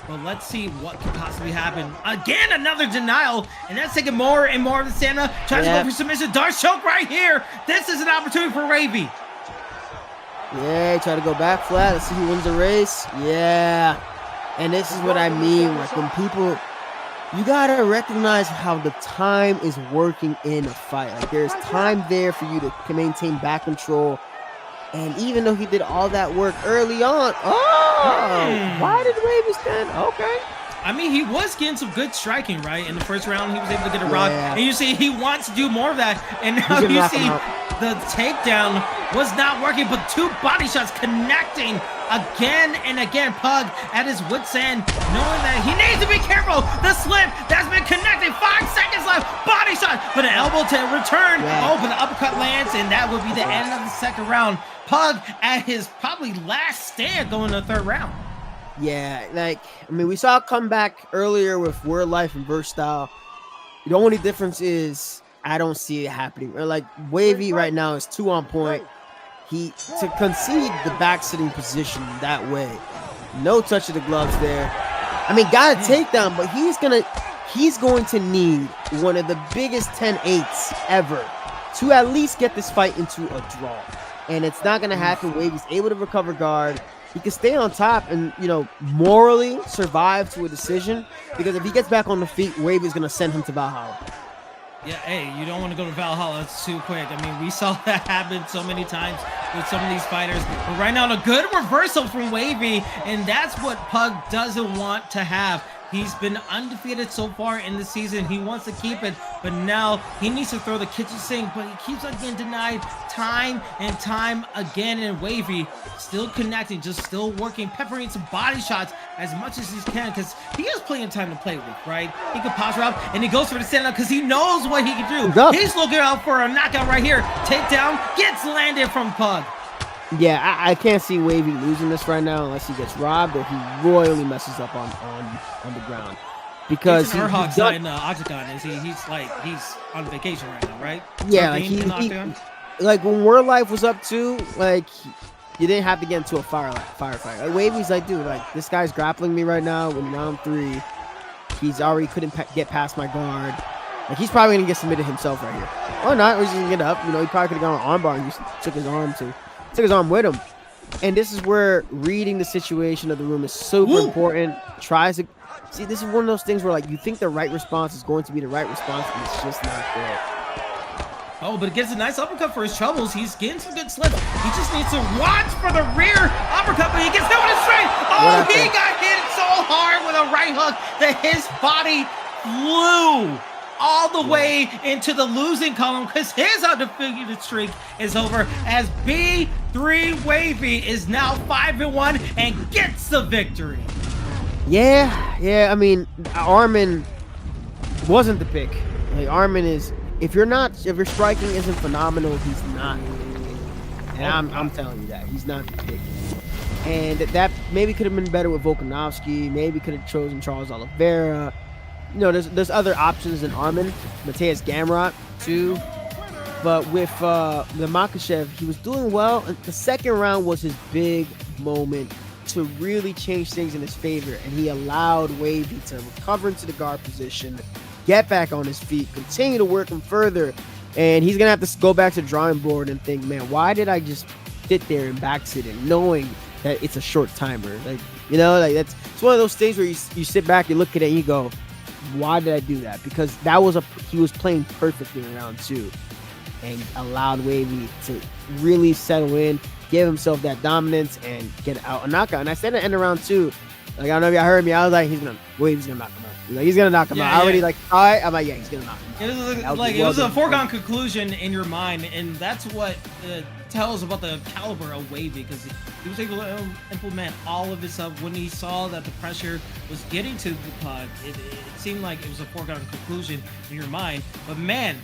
But let's see what could possibly happen. Again, another denial, and that's taking more and more of the stamina. Tries to go for submission. Dart choke right here. This is an opportunity for Wavy. Yeah, try to go back flat. Let's see who wins the race. Yeah. And this is what I mean. Like when people... You gotta recognize how the time is working in a fight. Like there's time there for you to maintain back control. And even though he did all that work early on, why did Wavy stand? Okay. I mean, he was getting some good striking, right? In the first round, he was able to get a rock. And you see, he wants to do more of that. And now you see the takedown was not working, but 2 body shots connecting again and again. Pug at his wit's end, knowing that he needs to be careful. The slip that's been connected. 5 seconds left. Body shot, but an elbow to return. Oh, but the uppercut lands, and that would be the end of the second round. Pug at his probably last stand going to the third round. Yeah, like, I mean, we saw a comeback earlier with WorldLife and Versatile. The only difference is I don't see it happening. Or like Wavy right now is 2 on point. To concede the back sitting position that way, no touch of the gloves there. I mean, got a takedown, but he's going to need one of the biggest 10-8s ever to at least get this fight into a draw. And it's not going to happen. Wavy's able to recover guard. He can stay on top and, you know, morally survive to a decision, because if he gets back on the feet, Wavy's going to send him to Valhalla. Yeah, hey, you don't want to go to Valhalla. It's too quick. I mean, we saw that happen so many times with some of these fighters. But right now, a good reversal from Wavy, and that's what Pug doesn't want to have. He's been undefeated so far in the season. He wants to keep it, but now he needs to throw the kitchen sink, but he keeps on getting denied time and time again. And Wavy still connecting, just still working, peppering some body shots as much as he can, because he has plenty of time to play with, right? He can posture up, and he goes for the stand-up because he knows what he can do. He's looking out for a knockout right here. Takedown gets landed from Pug. Yeah, I can't see Wavy losing this right now unless he gets robbed or he royally messes up on the ground. Because he's not in the octagon, is he? He's on vacation right now, right? Yeah, like when WorldLife was up too, like you didn't have to get into a firefight. Like Wavy's like, dude, like this guy's grappling me right now in round 3. He's already couldn't get past my guard. Like he's probably gonna get submitted himself right here, or not. Or he's gonna get up. You know, he probably could have gone on armbar and just took his arm with him. And this is where reading the situation of the room is super important. Tries to see, this is one of those things where like you think the right response is going to be the right response, and it's just not there. Oh, but it gets a nice uppercut for his troubles. He's getting some good slips. He just needs to watch for the rear uppercut, but he gets down with a straight. Oh, he got hit so hard with a right hook that his body flew all the way into the losing column, because his undefeated streak is over, as B3 Wavy is now 5-1 and gets the victory. Yeah, I mean, Armin wasn't the pick. Like Armin is, if your striking isn't phenomenal, he's not. And I'm telling you that he's not the pick. And that maybe could have been better with Volkanovski. Maybe could have chosen Charles Oliveira. You know, there's other options than Armin, Mateus Gamrot too. But with the Makhachev, he was doing well. And the second round was his big moment to really change things in his favor, and he allowed Wavy to recover into the guard position, get back on his feet, continue to work him further. And he's gonna have to go back to the drawing board and think, man, why did I just sit there and backsit it, knowing that it's a short timer? Like, you know, like it's one of those things where you sit back, you look at it, and you go, why did I do that? Because he was playing perfectly in round 2, and allowed Wavy to really settle in, give himself that dominance, and get out a knockout. And I said at the end of round 2, like, I don't know if y'all heard me, I was like, Wavy's gonna knock him out. Like, he's gonna knock him out. I already like, all right, I'm like, yeah, he's gonna knock him out. It was a foregone conclusion in your mind, and that's what tells about the caliber of Wavy, because he was able to implement all of this stuff when he saw that the pressure was getting to the pod. It seemed like it was a foregone conclusion in your mind, but man,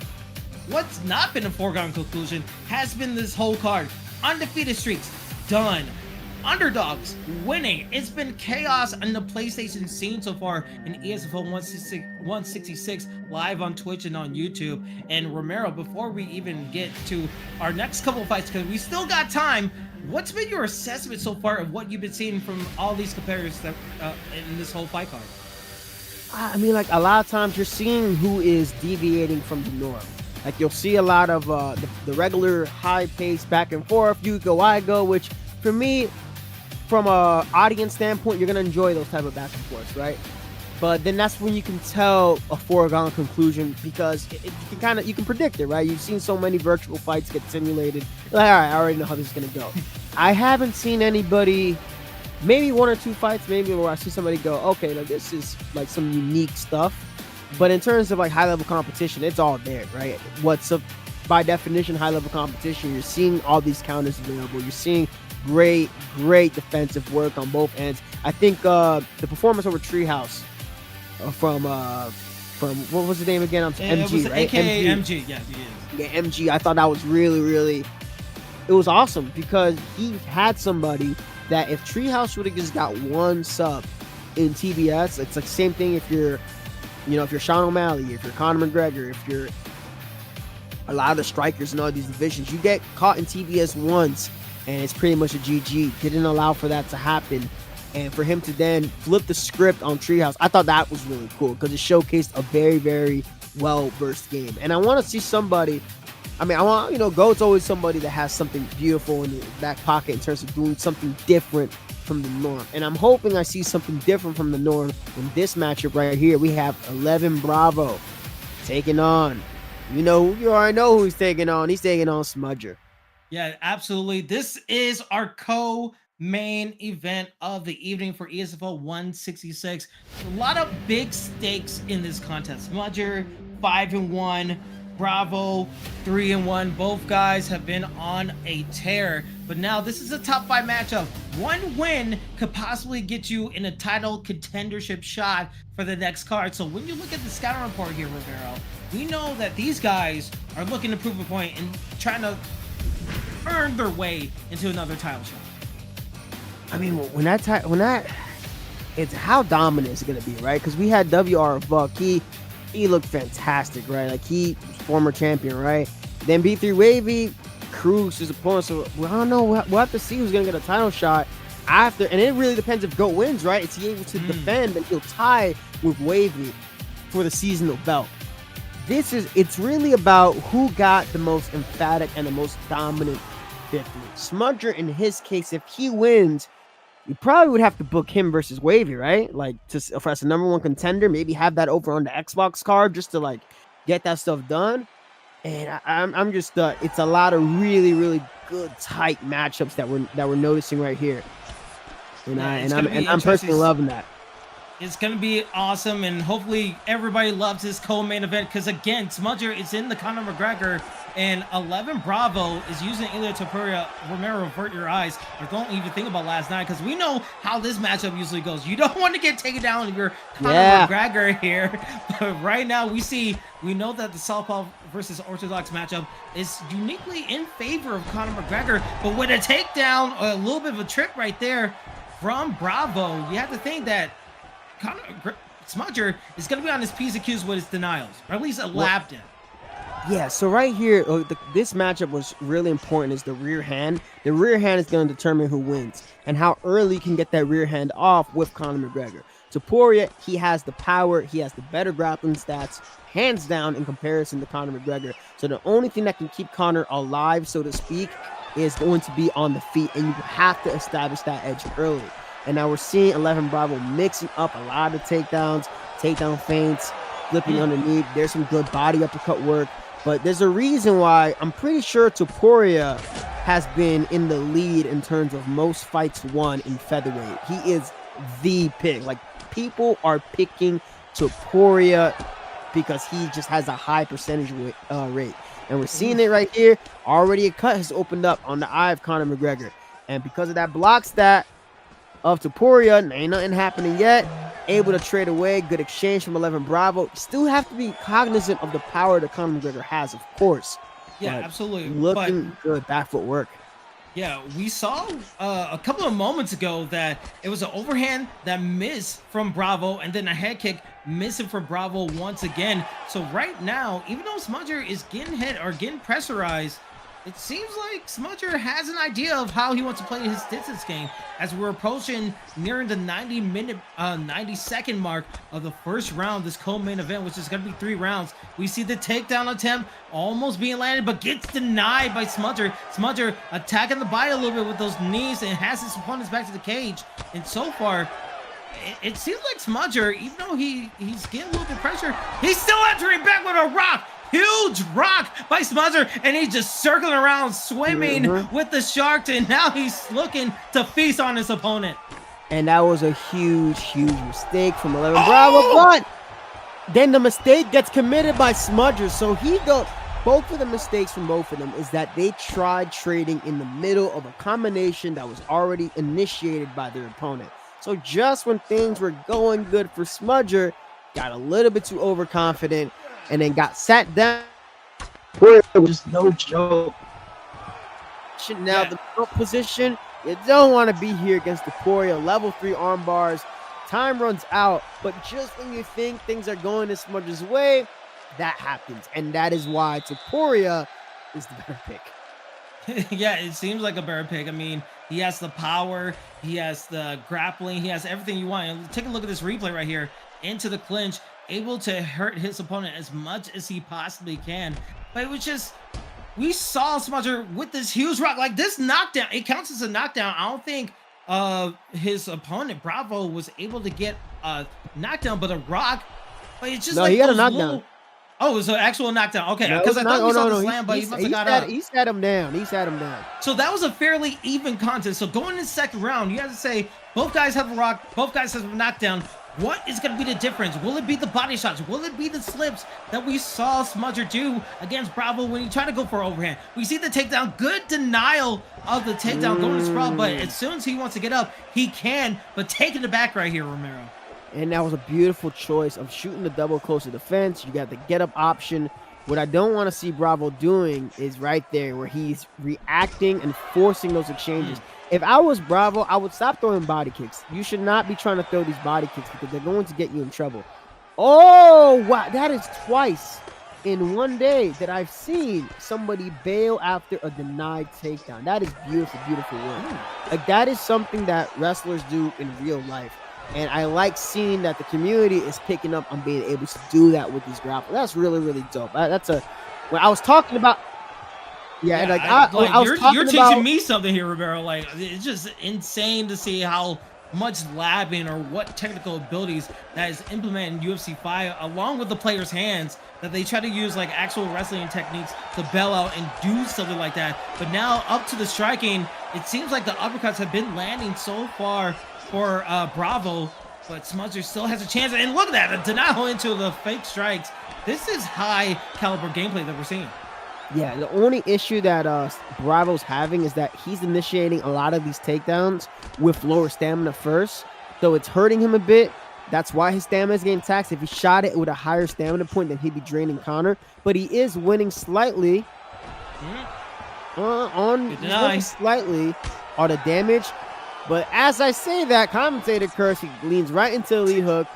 what's not been a foregone conclusion has been this whole card. Undefeated streaks, done. Underdogs winning. It's been chaos on the PlayStation scene so far in ESFL 166 live on Twitch and on YouTube. And Romero, before we even get to our next couple of fights, because we still got time, what's been your assessment so far of what you've been seeing from all these competitors that in this whole fight card? I mean, like, a lot of times you're seeing who is deviating from the norm. Like, you'll see a lot of the regular high pace back and forth, you go, I go, which for me, from a audience standpoint, you're gonna enjoy those type of back and forths, right? But then that's when you can tell a foregone conclusion, because you can predict it, right? You've seen so many virtual fights get simulated. Like, all right, I already know how this is gonna go. I haven't seen anybody, maybe 1 or 2 fights, maybe where I see somebody go, okay, like, this is like some unique stuff. But in terms of like high level competition, it's all there, right? By definition, high level competition, you're seeing all these counters available. You're seeing great defensive work on both ends. I think the performance over Treehouse from what was the name again? MG, right? AKA MG. Yeah, he is. Yeah, MG. I thought that was really, it was awesome, because he had somebody that if Treehouse would have just got one sub in TBS, it's like same thing if you're Sean O'Malley, if you're Conor McGregor, if you're a lot of the strikers in all these divisions, you get caught in TBS once, and it's pretty much a GG. Didn't allow for that to happen. And for him to then flip the script on Treehouse, I thought that was really cool, because it showcased a very well-versed game. And I want to see somebody, GOAT's always somebody that has something beautiful in the back pocket in terms of doing something different from the norm. And I'm hoping I see something different from the norm in this matchup right here. We have 11 Bravo taking on, you already know who he's taking on. He's taking on Smudger. Yeah, absolutely. This is our co-main event of the evening for ESFL 166. A lot of big stakes in this contest. Smudger 5-1, Bravo 3-1. Both guys have been on a tear, but now this is a top 5 matchup. One win could possibly get you in a title contendership shot for the next card. So when you look at the scouting report here, Rivero, we know that these guys are looking to prove a point and trying to earn their way into another title shot. I mean, it's how dominant is it going to be, right? Because we had WR Buck, he looked fantastic, right? Like, he was former champion, right? Then B3 Wavy, Cruz his opponent. So I don't know. We'll have to see who's going to get a title shot after, and it really depends if GOAT wins, right? Is he able to defend, and he'll tie with Wavy for the seasonal belt. It's really about who got the most emphatic and the most dominant victory. Smudger, in his case, if he wins, you probably would have to book him versus Wavy, right? Like, for as a #1 contender, maybe have that over on the Xbox card just to like get that stuff done. And I'm just it's a lot of really good tight matchups that we're noticing right here. And I'm personally loving that. It's going to be awesome, and hopefully everybody loves this co-main event because, again, Smudger is in the Conor McGregor, and 11 Bravo is using Ilya Topuria. Romero, avert your eyes, or don't even think about last night, because we know how this matchup usually goes. You don't want to get taken down if you're Conor McGregor here, but right now we know that the Southpaw versus Orthodox matchup is uniquely in favor of Conor McGregor, but with a takedown, a little bit of a trick right there from Bravo, you have to think that Smudger is going to be on his P's and Q's with his denials, or at least a lap in. Yeah, so right here, this matchup was really important is the rear hand. The rear hand is going to determine who wins and how early you can get that rear hand off with Conor McGregor. Topuria, he has the power, he has the better grappling stats, hands down in comparison to Conor McGregor. So the only thing that can keep Conor alive, so to speak, is going to be on the feet, and you have to establish that edge early. And now we're seeing 11 Bravo mixing up a lot of takedowns, takedown feints, flipping underneath. There's some good body uppercut work, but there's a reason why I'm pretty sure Topuria has been in the lead in terms of most fights won in featherweight. He is the pick. Like, people are picking Topuria because he just has a high percentage rate. And we're seeing it right here. Already a cut has opened up on the eye of Conor McGregor. And because of that block stat of Topuria, ain't nothing happening yet. Able to trade away. Good exchange from 11 Bravo. Still have to be cognizant of the power that Conor McGregor has, of course. Yeah, absolutely. Looking good back foot work. Yeah, we saw a couple of moments ago that it was an overhand that missed from Bravo, and then a head kick missing for Bravo once again. So right now, even though Smudger is getting hit or getting pressurized, it seems like Smudger has an idea of how he wants to play his distance game as we're approaching nearing the 90-second mark of the first round, this co-main event, which is going to be 3 rounds. We see the takedown attempt almost being landed, but gets denied by Smudger. Smudger attacking the body a little bit with those knees and has his opponents back to the cage. And so far, it seems like Smudger, even though he's getting a little bit of pressure, he's still entering back with a rock. Huge rock by Smudger, and he's just circling around, swimming with the shark, and now he's looking to feast on his opponent. And that was a huge mistake from 11 Bravo, but then the mistake gets committed by Smudger. So both of the mistakes from both of them is that they tried trading in the middle of a combination that was already initiated by their opponent. So just when things were going good for Smudger, got a little bit too overconfident, and then got sat down. It was no joke. Now the position, you don't want to be here against Topuria. Level 3 arm bars. Time runs out, but just when you think things are going this Smudger's way, that happens, and that is why Topuria is the better pick. Yeah, it seems like a better pick. I mean, he has the power, he has the grappling, he has everything you want. And take a look at this replay right here. Into the clinch, able to hurt his opponent as much as he possibly can. But it was just, we saw Smudger with this huge rock, like this knockdown. It counts as a knockdown. I don't think his opponent Bravo was able to get a knockdown, but a rock. But it's just he got a knockdown. Oh, it was an actual knockdown. Okay, because I thought we saw the slam, but he must have got up. He sat him down. He sat him down. So that was a fairly even contest. So going in the second round, you have to say both guys have a rock, both guys have a knockdown. What is going to be the difference? Will it be the body shots? Will it be the slips that we saw Smudger do against Bravo when he tried to go for overhand? We see the takedown. Good denial of the takedown going to Sprawl, but as soon as he wants to get up, he can, but taking it back right here, Romero. And that was a beautiful choice of shooting the double close to the fence. You got the get up option. What I don't want to see Bravo doing is right there where he's reacting and forcing those exchanges. If I was Bravo, I would stop throwing body kicks. You should not be trying to throw these body kicks because they're going to get you in trouble. Oh, wow. That is twice in one day that I've seen somebody bail after a denied takedown. That is beautiful, beautiful work. Like, that is something that wrestlers do in real life. And I like seeing that the community is picking up on being able to do that with these grapplers. That's really, really dope. When I was talking about, you're teaching me something here, Romero. Like, it's just insane to see how much labbing or what technical abilities that is implemented in UFC 5, along with the players' hands, that they try to use like actual wrestling techniques to bail out and do something like that. But now up to the striking, it seems like the uppercuts have been landing so far for Bravo. but Smudger still has a chance. And look at that, a denial into the fake strikes. This is high caliber gameplay that we're seeing. Yeah, the only issue that Bravo's having is that he's initiating a lot of these takedowns with lower stamina first. So it's hurting him a bit. That's why his stamina is getting taxed. If he shot it with a higher stamina point, then he'd be draining counter. But he is winning slightly. He's winning slightly on the damage. But as I say that, commentator curse, he leans right into the lead hook.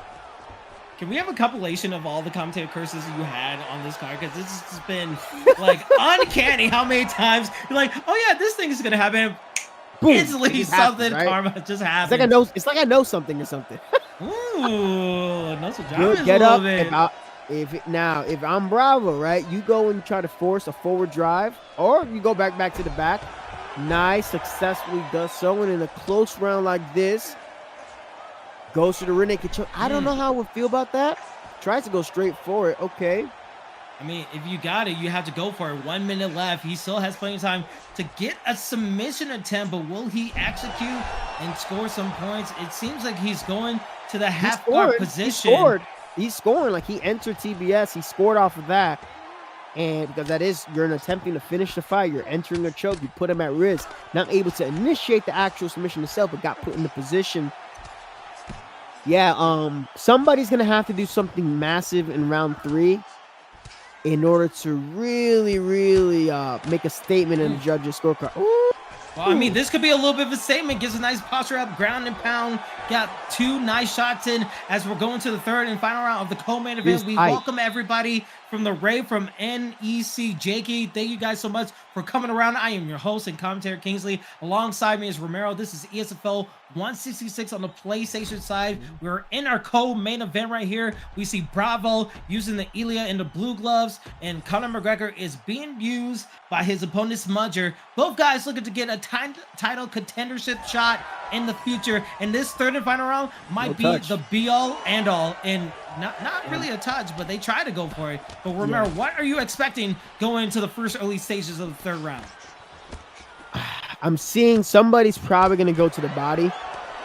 Can we have a compilation of all the commentator curses you had on this card? Because this has been like uncanny how many times you're like, oh yeah, this thing is gonna happen. Boom, instantly something happens, right? Karma just happens. It's like I know something or something. Ooh, no Good, get up. If I'm Bravo, right? You go and try to force a forward drive, or you go back to the back. Nice, successfully does so, and in a close round like this, goes to the rear naked choke. I don't know how I would feel about that. Tries to go straight for it. Okay. I mean, if you got it, you have to go for it. 1 minute left. He still has plenty of time to get a submission attempt, but will he execute and score some points? It seems like he's going to the half guard position. He's scoring. Like, he entered TBS. He scored off of that. And because that is, you're attempting to finish the fight. You're entering a choke. You put him at risk. Not able to initiate the actual submission itself, but got put in the position. Yeah, somebody's going to have to do something massive in round 3 in order to really, really make a statement in the judges' scorecard. Ooh. Well, I mean, this could be a little bit of a statement. Gives a nice posture up, ground and pound. Got 2 nice shots in as we're going to the 3rd and final round of the co-main event. We welcome everybody from the Rave from NEC. Jakey, thank you guys so much for coming around. I am your host and commentator, Kingsley. Alongside me is Romero. This is ESFL 166 on the PlayStation side. We're in our co-main event right here. We see Bravo using the Elia and the blue gloves, and Conor McGregor is being used by his opponent Smudger. Both guys looking to get a title contendership shot in the future, and this 3rd and final round might be the be-all and all, and not really a touch, but they try to go for it. But Romero, what are you expecting going into the first early stages of the 3rd round? I'm seeing somebody's probably going to go to the body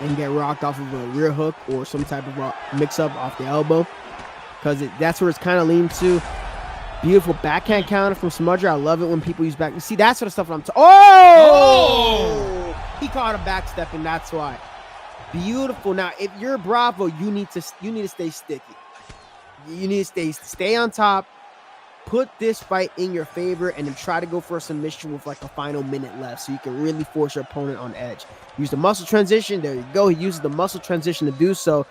and get rocked off of a rear hook or some type of mix-up off the elbow, because that's where it's kind of leaning to. Beautiful backhand counter from Smudger. I love it when people use back. See, that's sort of stuff I'm talking. Oh! He caught him backstepping. That's why. Beautiful. Now, if you're Bravo, you need to stay sticky. You need to stay on top. Put this fight in your favor, and then try to go for a submission with like a final minute left, so you can really force your opponent on edge. Use the muscle transition. There you go. He uses the muscle transition to do so.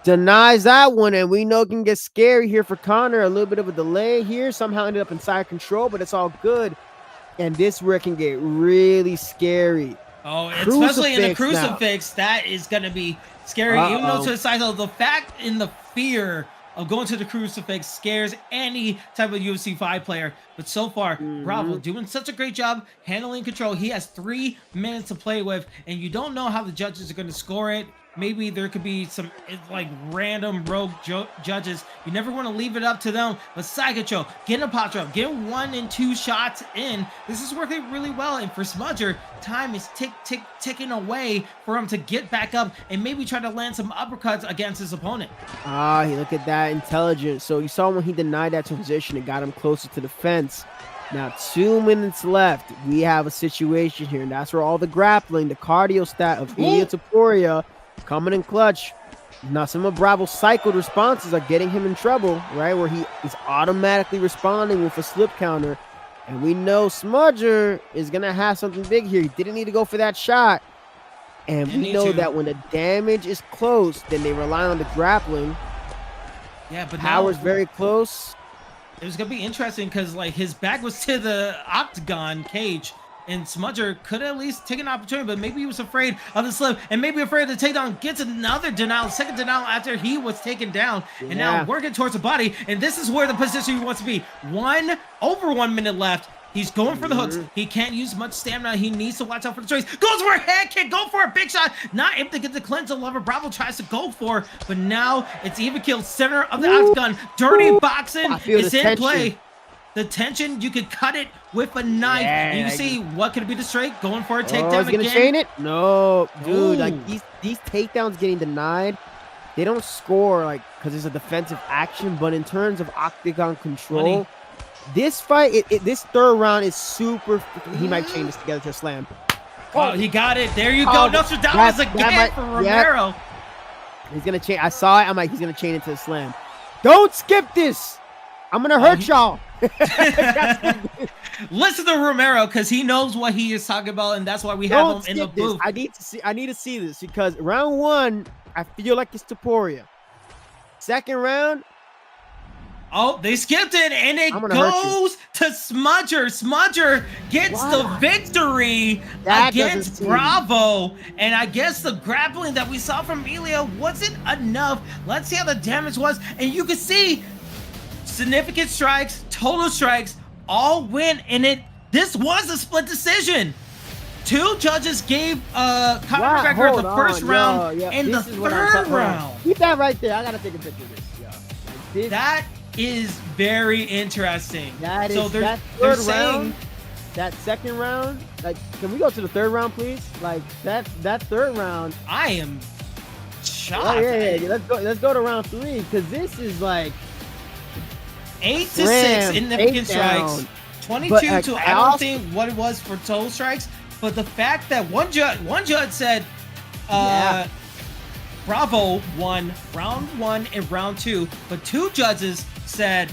Denies that one, and we know it can get scary here for Conor. A little bit of a delay here. Somehow ended up inside control, but it's all good. And this where it can get really scary. Oh, especially in the crucifix, that is going to be scary. Even though to the side of the fact in the fear of going to the crucifix scares any type of UFC 5 player. But so far, Bravo doing such a great job handling control. He has 3 minutes to play with, and you don't know how the judges are going to score it. Maybe there could be some like random rogue judges. You never want to leave it up to them. But Saigacho, getting a pot drop, getting 1 and 2 shots in. This is working really well. And for Smudger, time is ticking away for him to get back up and maybe try to land some uppercuts against his opponent. Look at that intelligence. So you saw when he denied that transition, it got him closer to the fence. Now 2 minutes left. We have a situation here, and that's where all the grappling, the cardio stat of Ilia Taporia coming in clutch. Now some of Bravo's cycled responses are getting him in trouble, right? Where he is automatically responding with a slip counter. And we know Smudger is going to have something big here. He didn't need to go for that shot. And we know that when the damage is close, then they rely on the grappling. Yeah, but power's very close. It was going to be interesting because like his back was to the octagon cage. And Smudger could at least take an opportunity, but maybe he was afraid of the slip and maybe afraid of the takedown. Gets another denial, second denial after he was taken down. And now working towards the body. And this is where the position he wants to be. Over 1 minute left. He's going for the hooks. He can't use much stamina. He needs to watch out for the choice. Goes for a head kick. Go for a big shot. Not able to get the cleanse of Lover. Bravo tries to go for, but now it's even kill. Center of the octagon. Dirty boxing is in play. The tension, you could cut it with a knife. And you can see what could be the straight. Going for a takedown again. Gonna chain it? No, dude. Like these takedowns getting denied they don't score like because it's a defensive action, but in terms of octagon control, this fight, this third round is super. He might chain this together to a slam. Oh, he got it. There you go. Nostradamus again for Romero. He's gonna chain. I saw it. I'm like, he's gonna chain it to a slam. Don't skip this. I'm gonna hurt y'all. Listen to Romero because he knows what he is talking about, and that's why we have him in the booth. I need to see this because round 1, I feel like it's Taporia. Second round. Oh, they skipped it, and it goes to Smudger. Smudger gets the victory against Bravo. And I guess the grappling that we saw from Elia wasn't enough. Let's see how the damage was. And you can see significant strikes, total strikes, all win in it. This was a split decision. 2 judges gave Conor McGregor the first round and the third round. Keep that right there. I got to take a picture of this. That is very interesting. That is so that third round, that second round. Like, can we go to the third round, please? Like that third round. I am shocked. Oh, yeah. Let's go to round 3 because this is like 8 to 6 significant strikes, 22 to I don't think what it was for total strikes, but the fact that one judge said Bravo won round 1 and round 2, but 2 judges said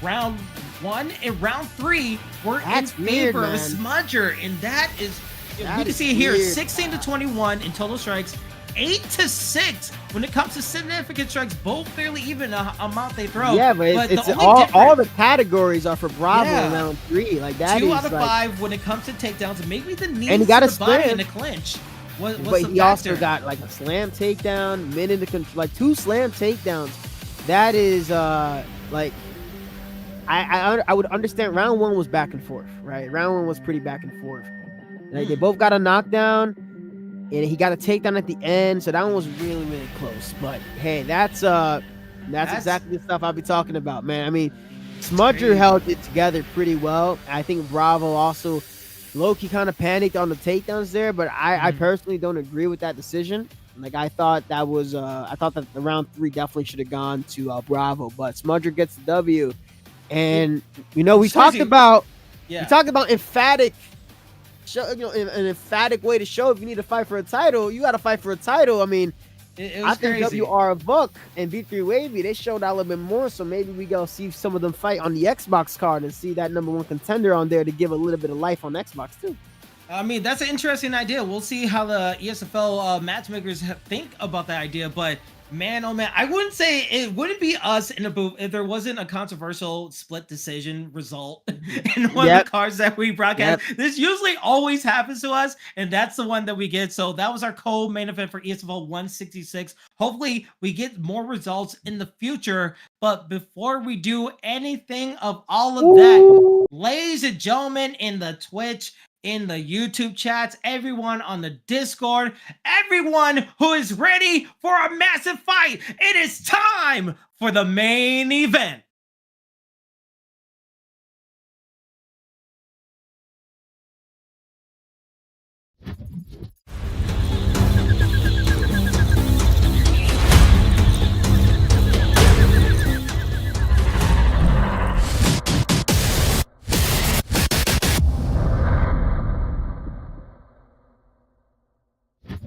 round 1 and round 3 were in favor of Smudger, and that is we can see it here 16 to 21 in total strikes, 8 to 6 when it comes to significant strikes, both fairly even amount they throw. Yeah, but it's all the categories are for Bravo in round 3. Like that 2 out of 5 when it comes to takedowns, and maybe the knees and he got to the body in the clinch. But he also got like a slam takedown, like 2 slam takedowns. That is like I would understand. Round 1 was back and forth, right? Round 1 was pretty back and forth. Like they both got a knockdown, and he got a takedown at the end, so that one was really, really close. But hey, that's exactly the stuff I'll be talking about, man. I mean, Smudger held it together pretty well. I think Bravo also low-key kind of panicked on the takedowns there, but I personally don't agree with that decision. Like I thought that was I thought that the round 3 definitely should have gone to Bravo, but Smudger gets the W. And we talked about emphatic show, an emphatic way to show if you need to fight for a title, you got to fight for a title. I mean, I think WR Buck and B3 Wavy, they showed out a little bit more, so maybe we go see some of them fight on the Xbox card and see that #1 contender on there to give a little bit of life on Xbox too. I mean, that's an interesting idea. We'll see how the ESFL matchmakers think about that idea, but man, oh man, I wouldn't say it wouldn't be us in a booth if there wasn't a controversial split decision result in one of the cards that we broadcast. This usually always happens to us, and that's the one that we get. So that was our co-main event for ESFL 166. Hopefully, we get more results in the future. But before we do anything of all of that, ladies and gentlemen, in the Twitch, in the YouTube chats, everyone on the Discord, everyone who is ready for a massive fight, it is time for the main event.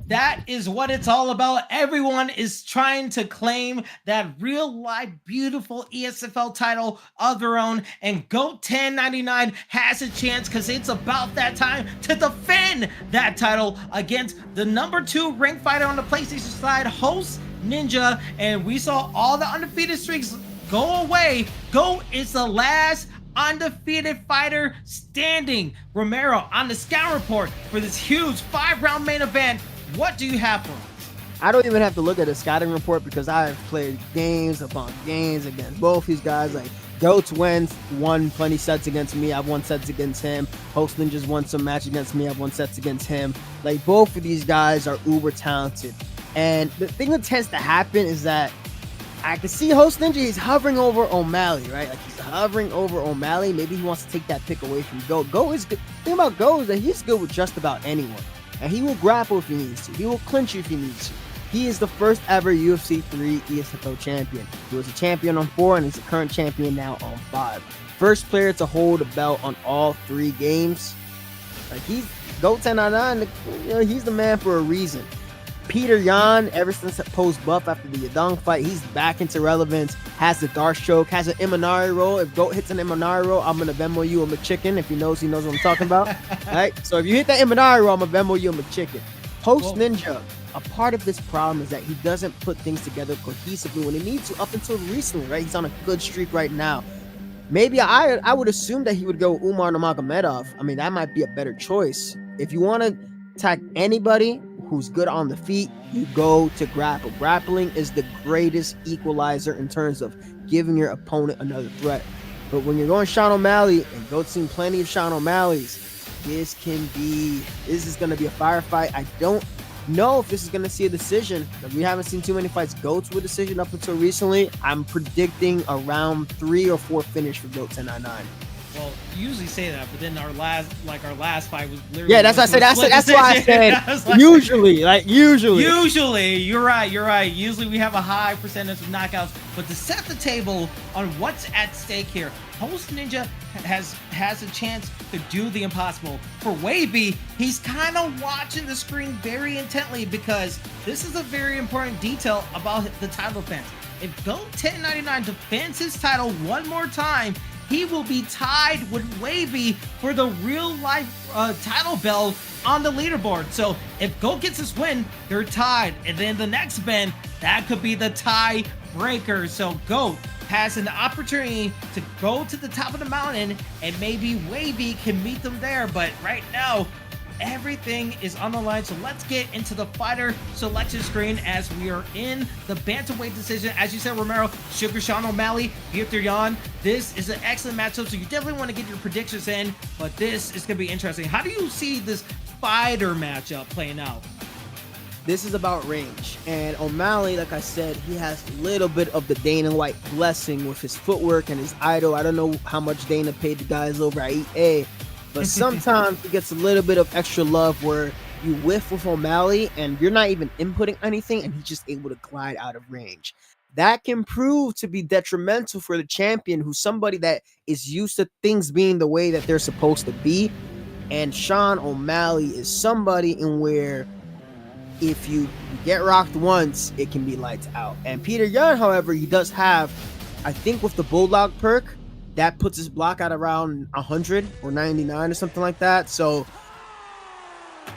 That is what it's all about. Everyone is trying to claim that real life, beautiful ESFL title of their own. And GOAT1099 has a chance because it's about that time to defend that title against the #2 ranked fighter on the PlayStation side, HostNinja. And we saw all the undefeated streaks go away. GOAT is the last undefeated fighter standing. Romero on the scout report for this huge 5-round main event. What do you have for us? I don't even have to look at a scouting report because I've played games upon games against both these guys. Like Goats won plenty sets against me. I've won sets against him. HostNinja's won some match against me. I've won sets against him. Like both of these guys are uber talented. And the thing that tends to happen is that I can see HostNinja, he's hovering over O'Malley, right? Like he's hovering over O'Malley. Maybe he wants to take that pick away from Goat. Goat is good. The thing about Goat is that he's good with just about anyone. And he will grapple if he needs to. He will clinch you if he needs to. He is the first ever UFC 3 ESFL champion. He was a champion on 4 and is a current champion now on 5. First player to hold a belt on all 3 games. Like, he's GOAT1099, you know, he's the man for a reason. Peter Yan, ever since post buff after the Yadong fight, he's back into relevance. Has the Dark Stroke, has an Imanari roll. If GOAT hits an Imanari roll, I'm gonna Venmo you a McChicken. If he knows what I'm talking about. All right. So if you hit that Imanari roll, I'm gonna Venmo you a McChicken. HostNinja, a part of this problem is that he doesn't put things together cohesively when he needs to. Up until recently, right? He's on a good streak right now. Maybe I would assume that he would go Umar Nurmagomedov. I mean, that might be a better choice. If you want to attack anybody who's good on the feet, you go to grapple. Grappling is the greatest equalizer in terms of giving your opponent another threat. But when you're going Sean O'Malley, and GOAT's seen plenty of Sean O'Malley's, this is going to be a firefight. I don't know if this is going to see a decision. We haven't seen too many fights GOATs with decision up until recently. I'm predicting a round 3 or 4 finish for GOAT1099. Well, you usually say that, but then our last fight was literally. Yeah, that's what I said. That's why I said like, usually. Usually, you're right. Usually we have a high percentage of knockouts, but to set the table on what's at stake here, HostNinja has a chance to do the impossible. For Wavy, he's kind of watching the screen very intently because this is a very important detail about the title defense. If GOAT1099 defends his title one more time, he will be tied with Wavy for the real life title belt on the leaderboard. So if GOAT gets this win, they're tied. And then the next man, that could be the tie breaker. So GOAT has an opportunity to go to the top of the mountain and maybe Wavy can meet them there. But right now, everything is on the line. So let's get into the fighter selection screen as we are in the bantamweight decision. As you said, Romero, Sugar Sean O'Malley, Peter Yan. This is an excellent matchup, so you definitely want to get your predictions in, but this is going to be interesting. How do you see this fighter matchup playing out? This is about range, and O'Malley, like I said, he has a little bit of the Dana White blessing with his footwork and his idol. I don't know how much Dana paid the guys over at EA, but sometimes he gets a little bit of extra love where you whiff with O'Malley and you're not even inputting anything and he's just able to glide out of range. That can prove to be detrimental for the champion, who's somebody that is used to things being the way that they're supposed to be. And Sean O'Malley is somebody in where if you get rocked once, it can be lights out. And Peter Yan, however, he does have, I think with the Bulldog perk, that puts his block at around 100 or 99 or something like that. So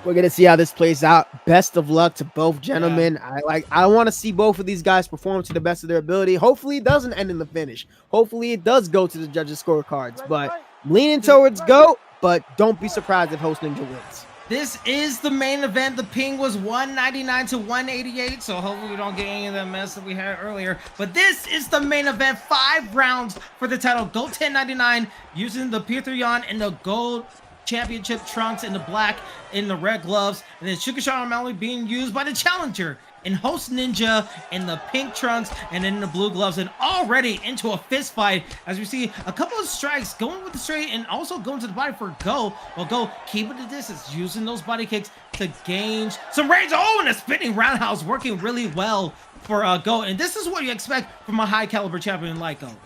we're gonna see how this plays out. Best of luck to both gentlemen. Yeah. I want to see both of these guys perform to the best of their ability. Hopefully it doesn't end in the finish. Hopefully it does go to the judges' scorecards. But leaning towards GOAT, but don't be surprised if HostNinja wins. This is the main event. The ping was 199 to 188, so hopefully we don't get any of that mess that we had earlier. But this is the main event. 5 rounds for the title. GOAT1099 using the Peter Yan and the gold championship trunks in the black, in the red gloves, and then Sugar Sean O'Malley being used by the challenger in HostNinja in the pink trunks and in the blue gloves, and already into a fist fight as we see a couple of strikes going with the straight and also going to the body for GOAT. Well, GOAT keeping the distance, using those body kicks to gain some range. Oh, and a spinning roundhouse working really well for GOAT, and this is what you expect from a high caliber champion like GOAT.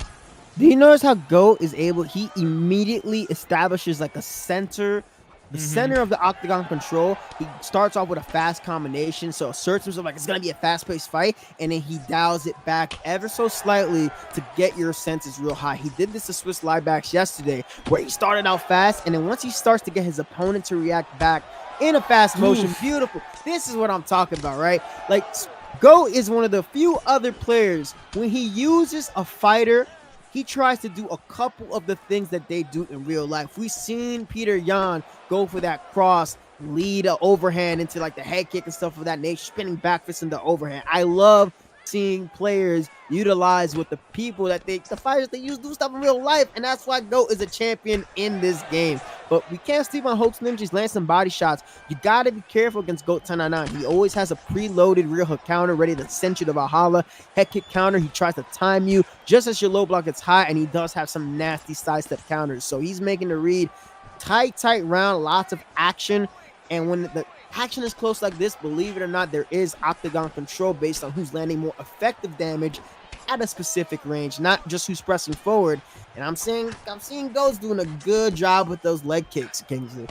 Do you notice how GOAT is able, he immediately establishes like a center, the center of the octagon control. He starts off with a fast combination, so asserts himself like it's going to be a fast-paced fight, and then he dials it back ever so slightly to get your senses real high. He did this to Swiss Liebacks yesterday, where he started out fast, and then once he starts to get his opponent to react back in a fast motion, beautiful. This is what I'm talking about, right? Like, GOAT is one of the few other players, when he uses a fighter, he tries to do a couple of the things that they do in real life. We've seen Peter Yan go for that cross, lead an overhand into like the head kick and stuff of that nature, spinning back fist in the overhand. I love seeing players utilize with the people that the fighters they use do stuff in real life, and that's why GOAT is a champion in this game. But we can't sleep on HostNinja. He's landing some body shots. You gotta be careful against GOAT1099. He always has a preloaded rear hook counter ready to send you to Valhalla. Head kick counter, he tries to time you just as your low block gets high, and he does have some nasty sidestep counters. So he's making the read tight round, lots of action. And when action is close like this, believe it or not, there is octagon control based on who's landing more effective damage at a specific range, not just who's pressing forward. And I'm seeing GOAT's doing a good job with those leg kicks, Kingsley.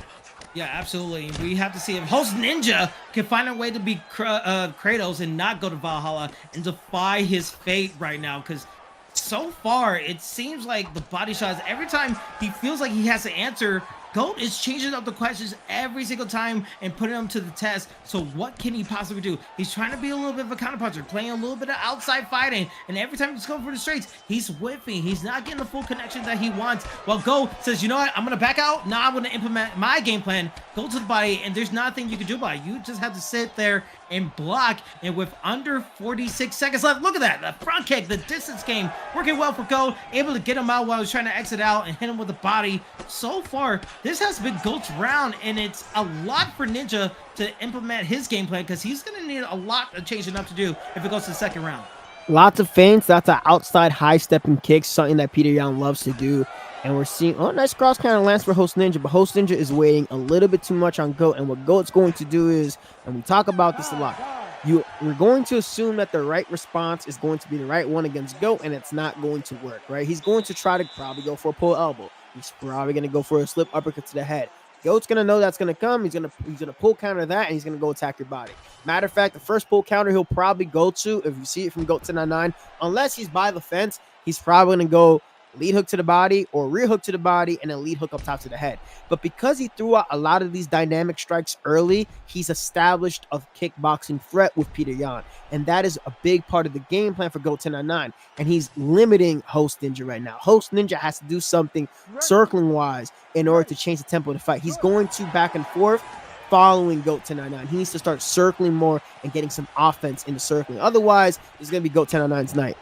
Yeah, absolutely. We have to see if HostNinja can find a way to beat Kratos and not go to Valhalla and defy his fate right now, because so far it seems like the body shots, every time he feels like he has to answer, GOAT is changing up the questions every single time and putting them to the test. So what can he possibly do? He's trying to be a little bit of a counterpuncher, playing a little bit of outside fighting, and every time he's going for the straights, he's whiffing. He's not getting the full connection that he wants. Well, GOAT says, you know what? I'm going to back out. Now I'm going to implement my game plan. Go to the body, and there's nothing you can do about it. You just have to sit there and block. And with under 46 seconds left, look at that. The front kick, the distance game, working well for GOAT. Able to get him out while he's trying to exit out and hit him with the body. So far, this has been GOAT's round, and it's a lot for Ninja to implement his game plan, because he's going to need a lot of changing up to do if it goes to the second round. Lots of feints, lots of outside high-stepping kicks, something that Peter Yan loves to do. And we're seeing, oh, nice cross counter lands for HostNinja, but HostNinja is waiting a little bit too much on GOAT. And what GOAT's going to do is, and we talk about this a lot, we're going to assume that the right response is going to be the right one against GOAT, and it's not going to work, right? He's going to try to probably go for a pull elbow. He's probably going to go for a slip uppercut to the head. GOAT's going to know that's going to come. He's going to pull counter that, and he's going to go attack your body. Matter of fact, the first pull counter he'll probably go to, if you see it from GOAT1099, unless he's by the fence, he's probably going to go lead hook to the body or rear hook to the body and then lead hook up top to the head. But because he threw out a lot of these dynamic strikes early, he's established a kickboxing threat with Peter Yan. And that is a big part of the game plan for GOAT1099. And he's limiting HostNinja right now. HostNinja has to do something circling wise in order to change the tempo of the fight. He's going to back and forth following GOAT1099. He needs to start circling more and getting some offense into circling. Otherwise, it's going to be GOAT1099's night.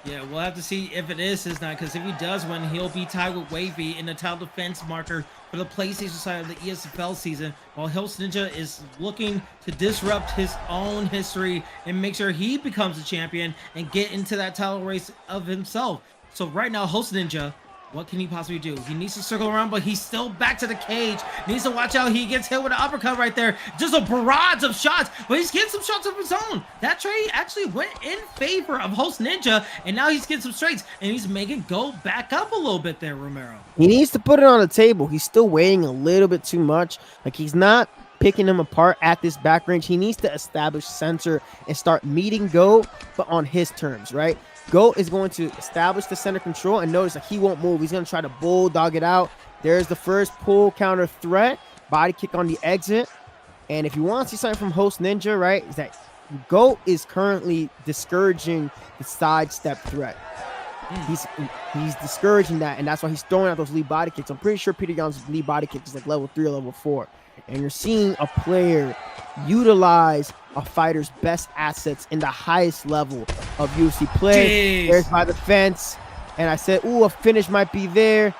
Yeah, we'll have to see if it is his night, because if he does win, he'll be tied with Wavy in the title defense marker for the PlayStation side of the ESFL season, while HostNinja is looking to disrupt his own history and make sure he becomes a champion and get into that title race of himself. So right now, HostNinja, what can he possibly do? He needs to circle around, but he's still back to the cage. Needs to watch out. He gets hit with an uppercut right there. Just a barrage of shots, but he's getting some shots of his own. That trade actually went in favor of HostNinja, and now he's getting some straights, and he's making GOAT back up a little bit there, Romero. He needs to put it on the table. He's still waiting a little bit too much. Like, he's not picking him apart at this back range. He needs to establish center and start meeting GOAT, but on his terms, right? GOAT is going to establish the center control, and notice that he won't move. He's going to try to bulldog it out. There's the first pull counter threat, body kick on the exit. And if you want to see something from HostNinja, right, is that GOAT is currently discouraging the sidestep threat. He's discouraging that, and that's why he's throwing out those lead body kicks. I'm pretty sure Peter Yan's lead body kick is like level 3 or level 4. And you're seeing a player utilize a fighter's best assets in the highest level of UFC play. There's by the fence, and I said, ooh, a finish might be there.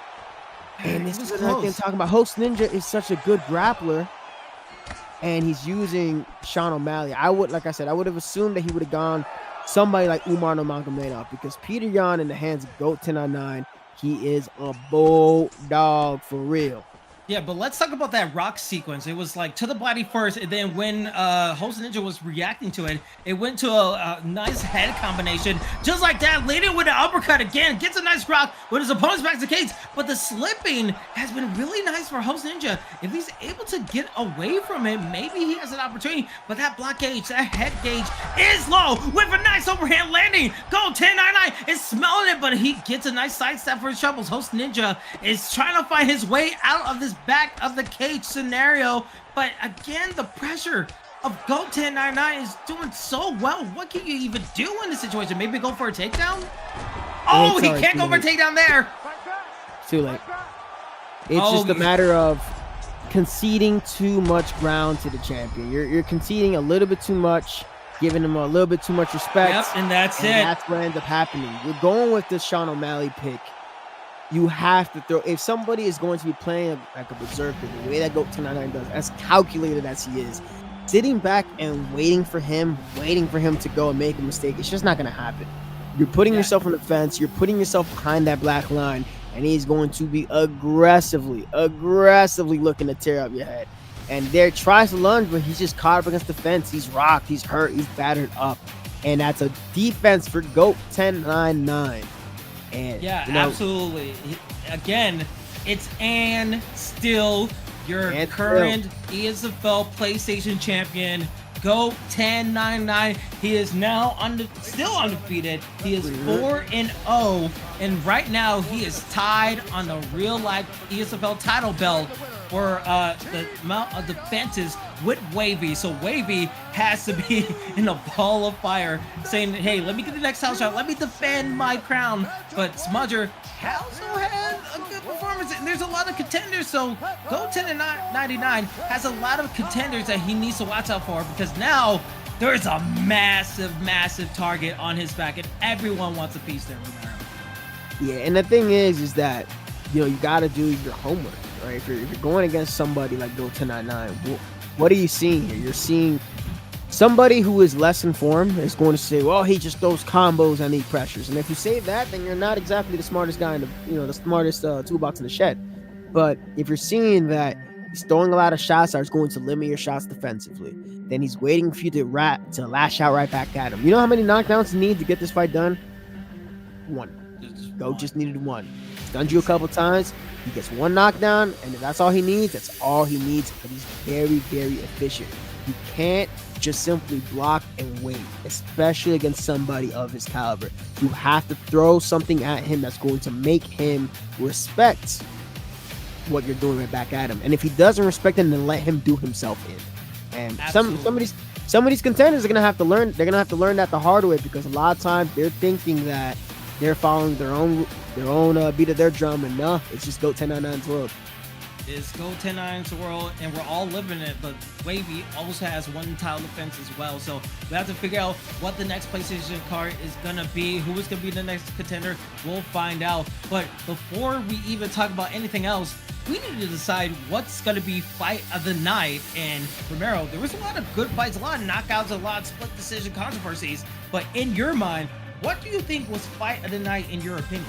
And this is another thing I'm talking about. HostNinja is such a good grappler, and he's using Sean O'Malley. Like I said, I would have assumed that he would have gone somebody like Umar Nurmagomedov, because Peter Yan in the hands of GOAT1099, he is a bulldog for real. Yeah, but let's talk about that rock sequence. It was like to the body first, and then when HostNinja was reacting to it, it went to a nice head combination. Just like that, leading with an uppercut again. Gets a nice rock with his opponent's back to the cage. But the slipping has been really nice for HostNinja. If he's able to get away from it, maybe he has an opportunity. But that block gauge, that head gauge is low with a nice overhand landing. GOAT1099 is smelling it, but he gets a nice sidestep for his troubles. HostNinja is trying to find his way out of this back of the cage scenario, but again, the pressure of GOAT1099 is doing so well. What can you even do in this situation? Maybe go for a takedown? Oh, he can't go for a takedown there. Too late. It's just a matter of conceding too much ground to the champion. You're conceding a little bit too much, giving him a little bit too much respect. Yep, and that's it. That's what ends up happening. You're going with the Sean O'Malley pick. You have to throw. If somebody is going to be playing like a berserker, the way that GOAT1099 does, as calculated as he is, sitting back and waiting for him to go and make a mistake, it's just not going to happen. You're putting yourself on the fence. You're putting yourself behind that black line, and he's going to be aggressively looking to tear up your head. And there tries to lunge, but he's just caught up against the fence. He's rocked, he's hurt, he's battered up. And that's a defense for GOAT1099. And yeah, absolutely. Again, it's and still your current ESFL PlayStation champion, GOAT1099. He is now still undefeated. He is 4-0, and right now he is tied on the real life ESFL title belt for the amount of defenses with Wavy. So Wavy has to be in a ball of fire saying, hey, let me get the next title shot, let me defend my crown. But Smudger also had a good performance, and there's a lot of contenders. So GOAT1099 has a lot of contenders that he needs to watch out for, because now there's a massive target on his back, and everyone wants a piece there. Yeah, and the thing is that, you know, you got to do your homework, right? If you're going against somebody like GOAT1099, what are you seeing here? You're seeing somebody who is less informed is going to say, well, he just throws combos and he pressures. And if you say that, then you're not exactly the smartest guy in the, you know, the smartest toolbox in the shed. But if you're seeing that he's throwing a lot of shots that are going to limit your shots defensively, then he's waiting for you to lash out right back at him. You know how many knockdowns he needs to get this fight done? One. GOAT just needed one. He's done you a couple times. He gets one knockdown, and if that's all he needs, that's all he needs. But he's very efficient. You can't just simply block and wait, especially against somebody of his caliber. You have to throw something at him that's going to make him respect what you're doing right back at him. And if he doesn't respect him, then let him do himself in. And some of these contenders are gonna have to learn. They're gonna have to learn that the hard way, because a lot of times they're thinking that they're following their own beat of their drum, and no, it's just GOAT1099's world. It's GOAT1099's world, and we're all living it. But Wavy also has one title defense as well, so we have to figure out what the next PlayStation card is gonna be. Who is gonna be the next contender? We'll find out. But before we even talk about anything else, we need to decide what's going to be fight of the night. And Romero, there was a lot of good fights, a lot of knockouts, a lot of split decision controversies. But in your mind, what do you think was fight of the night in your opinion?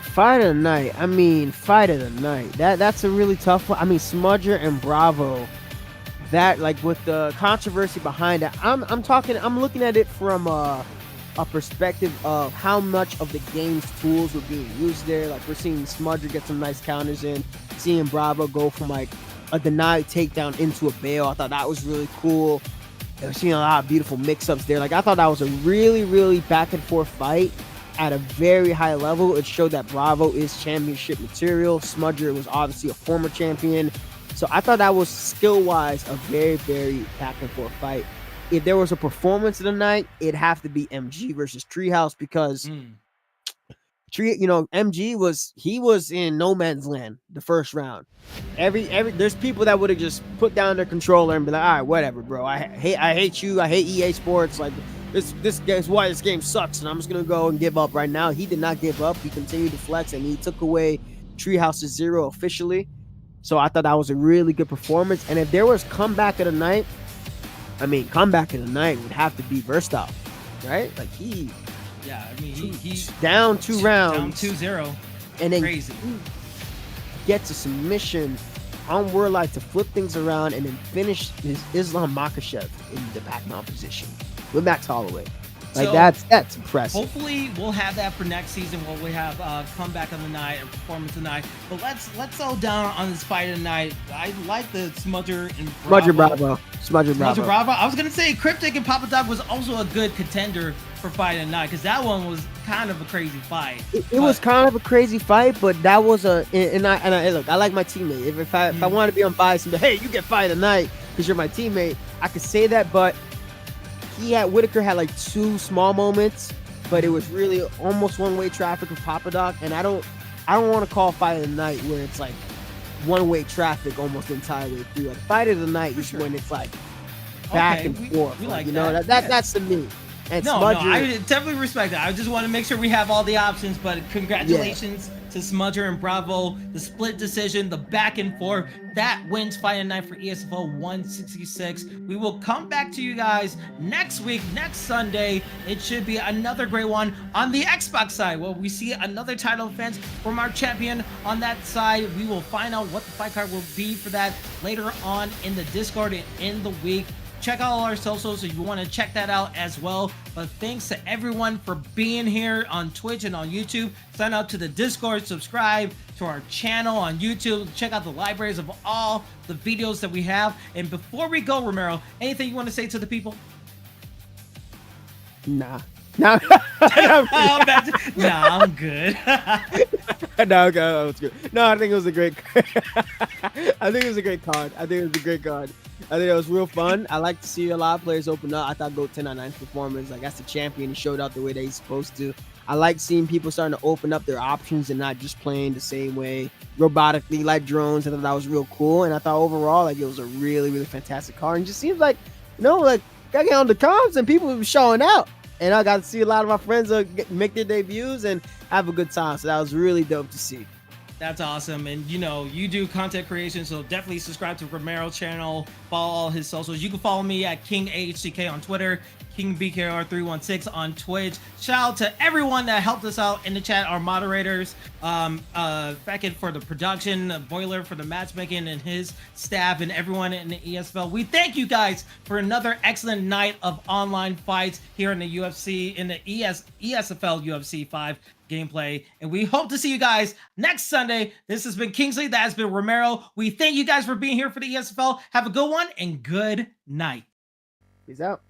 Fight of the night. I mean, fight of the night. That's a really tough one. I mean, Smudger and Bravo. That, like, with the controversy behind it, I'm looking at it from a perspective of how much of the game's tools were being used there. Like, we're seeing Smudger get some nice counters in, seeing Bravo go from like a denied takedown into a bail. I thought that was really cool. We're seeing a lot of beautiful mix-ups there. Like, I thought that was a really back and forth fight at a very high level. It showed that Bravo is championship material. Smudger was obviously a former champion. So I thought that was skill-wise a very back and forth fight. If there was a performance of the night, it'd have to be MG versus Treehouse, because MG was in no man's land the first round. There's people that would have just put down their controller and be like, all right, whatever, bro. I hate you. I hate EA Sports. Like, this is why this game sucks, and I'm just gonna go and give up right now. He did not give up. He continued to flex, and he took away Treehouse's 0 officially. So I thought that was a really good performance. And if there was comeback of the night, comeback of the night would have to be Versatile, right? Like, he down 2 rounds, down 2-0, and then crazy. Gets a submission on WorldLife to flip things around, and then finish his Islam Makhachev in the Pac-Man position with Max Holloway. Like, so, that's impressive. Hopefully we'll have that for next season, where we have comeback of the night and performance of the night. But let's slow down on this fight of the night. I like the Smudger and Bravo. Smudger Bravo. I was gonna say Cryptic and Papa Dog was also a good contender for fight of the night, because that one was kind of a crazy fight. It was kind of a crazy fight, but that was I look, I like my teammate. If I want to be unbiased and be, hey, you get fight of the night because you're my teammate, I could say that. But Whitaker had like 2 small moments, but it was really almost one-way traffic with Papa Doc, and I don't want to call fight of the night where it's like one-way traffic almost the entire way through. Like, fight of the night is when it's like back and forth. We like that's to me. And no, I definitely respect that. I just want to make sure we have all the options. But congratulations to to Smudger and Bravo. The split decision, the back and forth, that wins fight of the night for ESFL 166. We will come back to you guys next week, next Sunday. It should be another great one on the Xbox side. Well, we see another title defense from our champion on that side. We will find out what the fight card will be for that later on in the Discord and in the week. Check out all our socials if you want to check that out as well. But thanks to everyone for being here on Twitch and on YouTube. Sign up to the Discord, subscribe to our channel on YouTube. Check out the libraries of all the videos that we have. And before we go, Romero, anything you want to say to the people? Nah. No, I'm good. No, okay, that was good. No, I think it was a great. I think it was a great card. I think it was real fun. I like to see a lot of players open up. I thought GOAT1099's performance, like that's the champion. He showed out the way that he's supposed to. I like seeing people starting to open up their options and not just playing the same way robotically like drones. I thought that was real cool. And I thought overall, like it was a really, really fantastic card. And just seems like, like I get on the comms and people were showing out. And I got to see a lot of my friends make their debuts and have a good time. So that was really dope to see. That's awesome. And you do content creation, so definitely subscribe to Romero's channel, follow all his socials. You can follow me at KingAHCK on Twitter, KingBKR316 on Twitch. Shout out to everyone that helped us out in the chat, our moderators, Beckett for the production, Boiler for the matchmaking and his staff, and everyone in the ESFL. We thank you guys for another excellent night of online fights here in the UFC, in the ESFL UFC 5 gameplay, and we hope to see you guys next Sunday. This has been Kingsley, that has been Romero. We thank you guys for being here for the ESFL. Have a good one and good night. Peace out.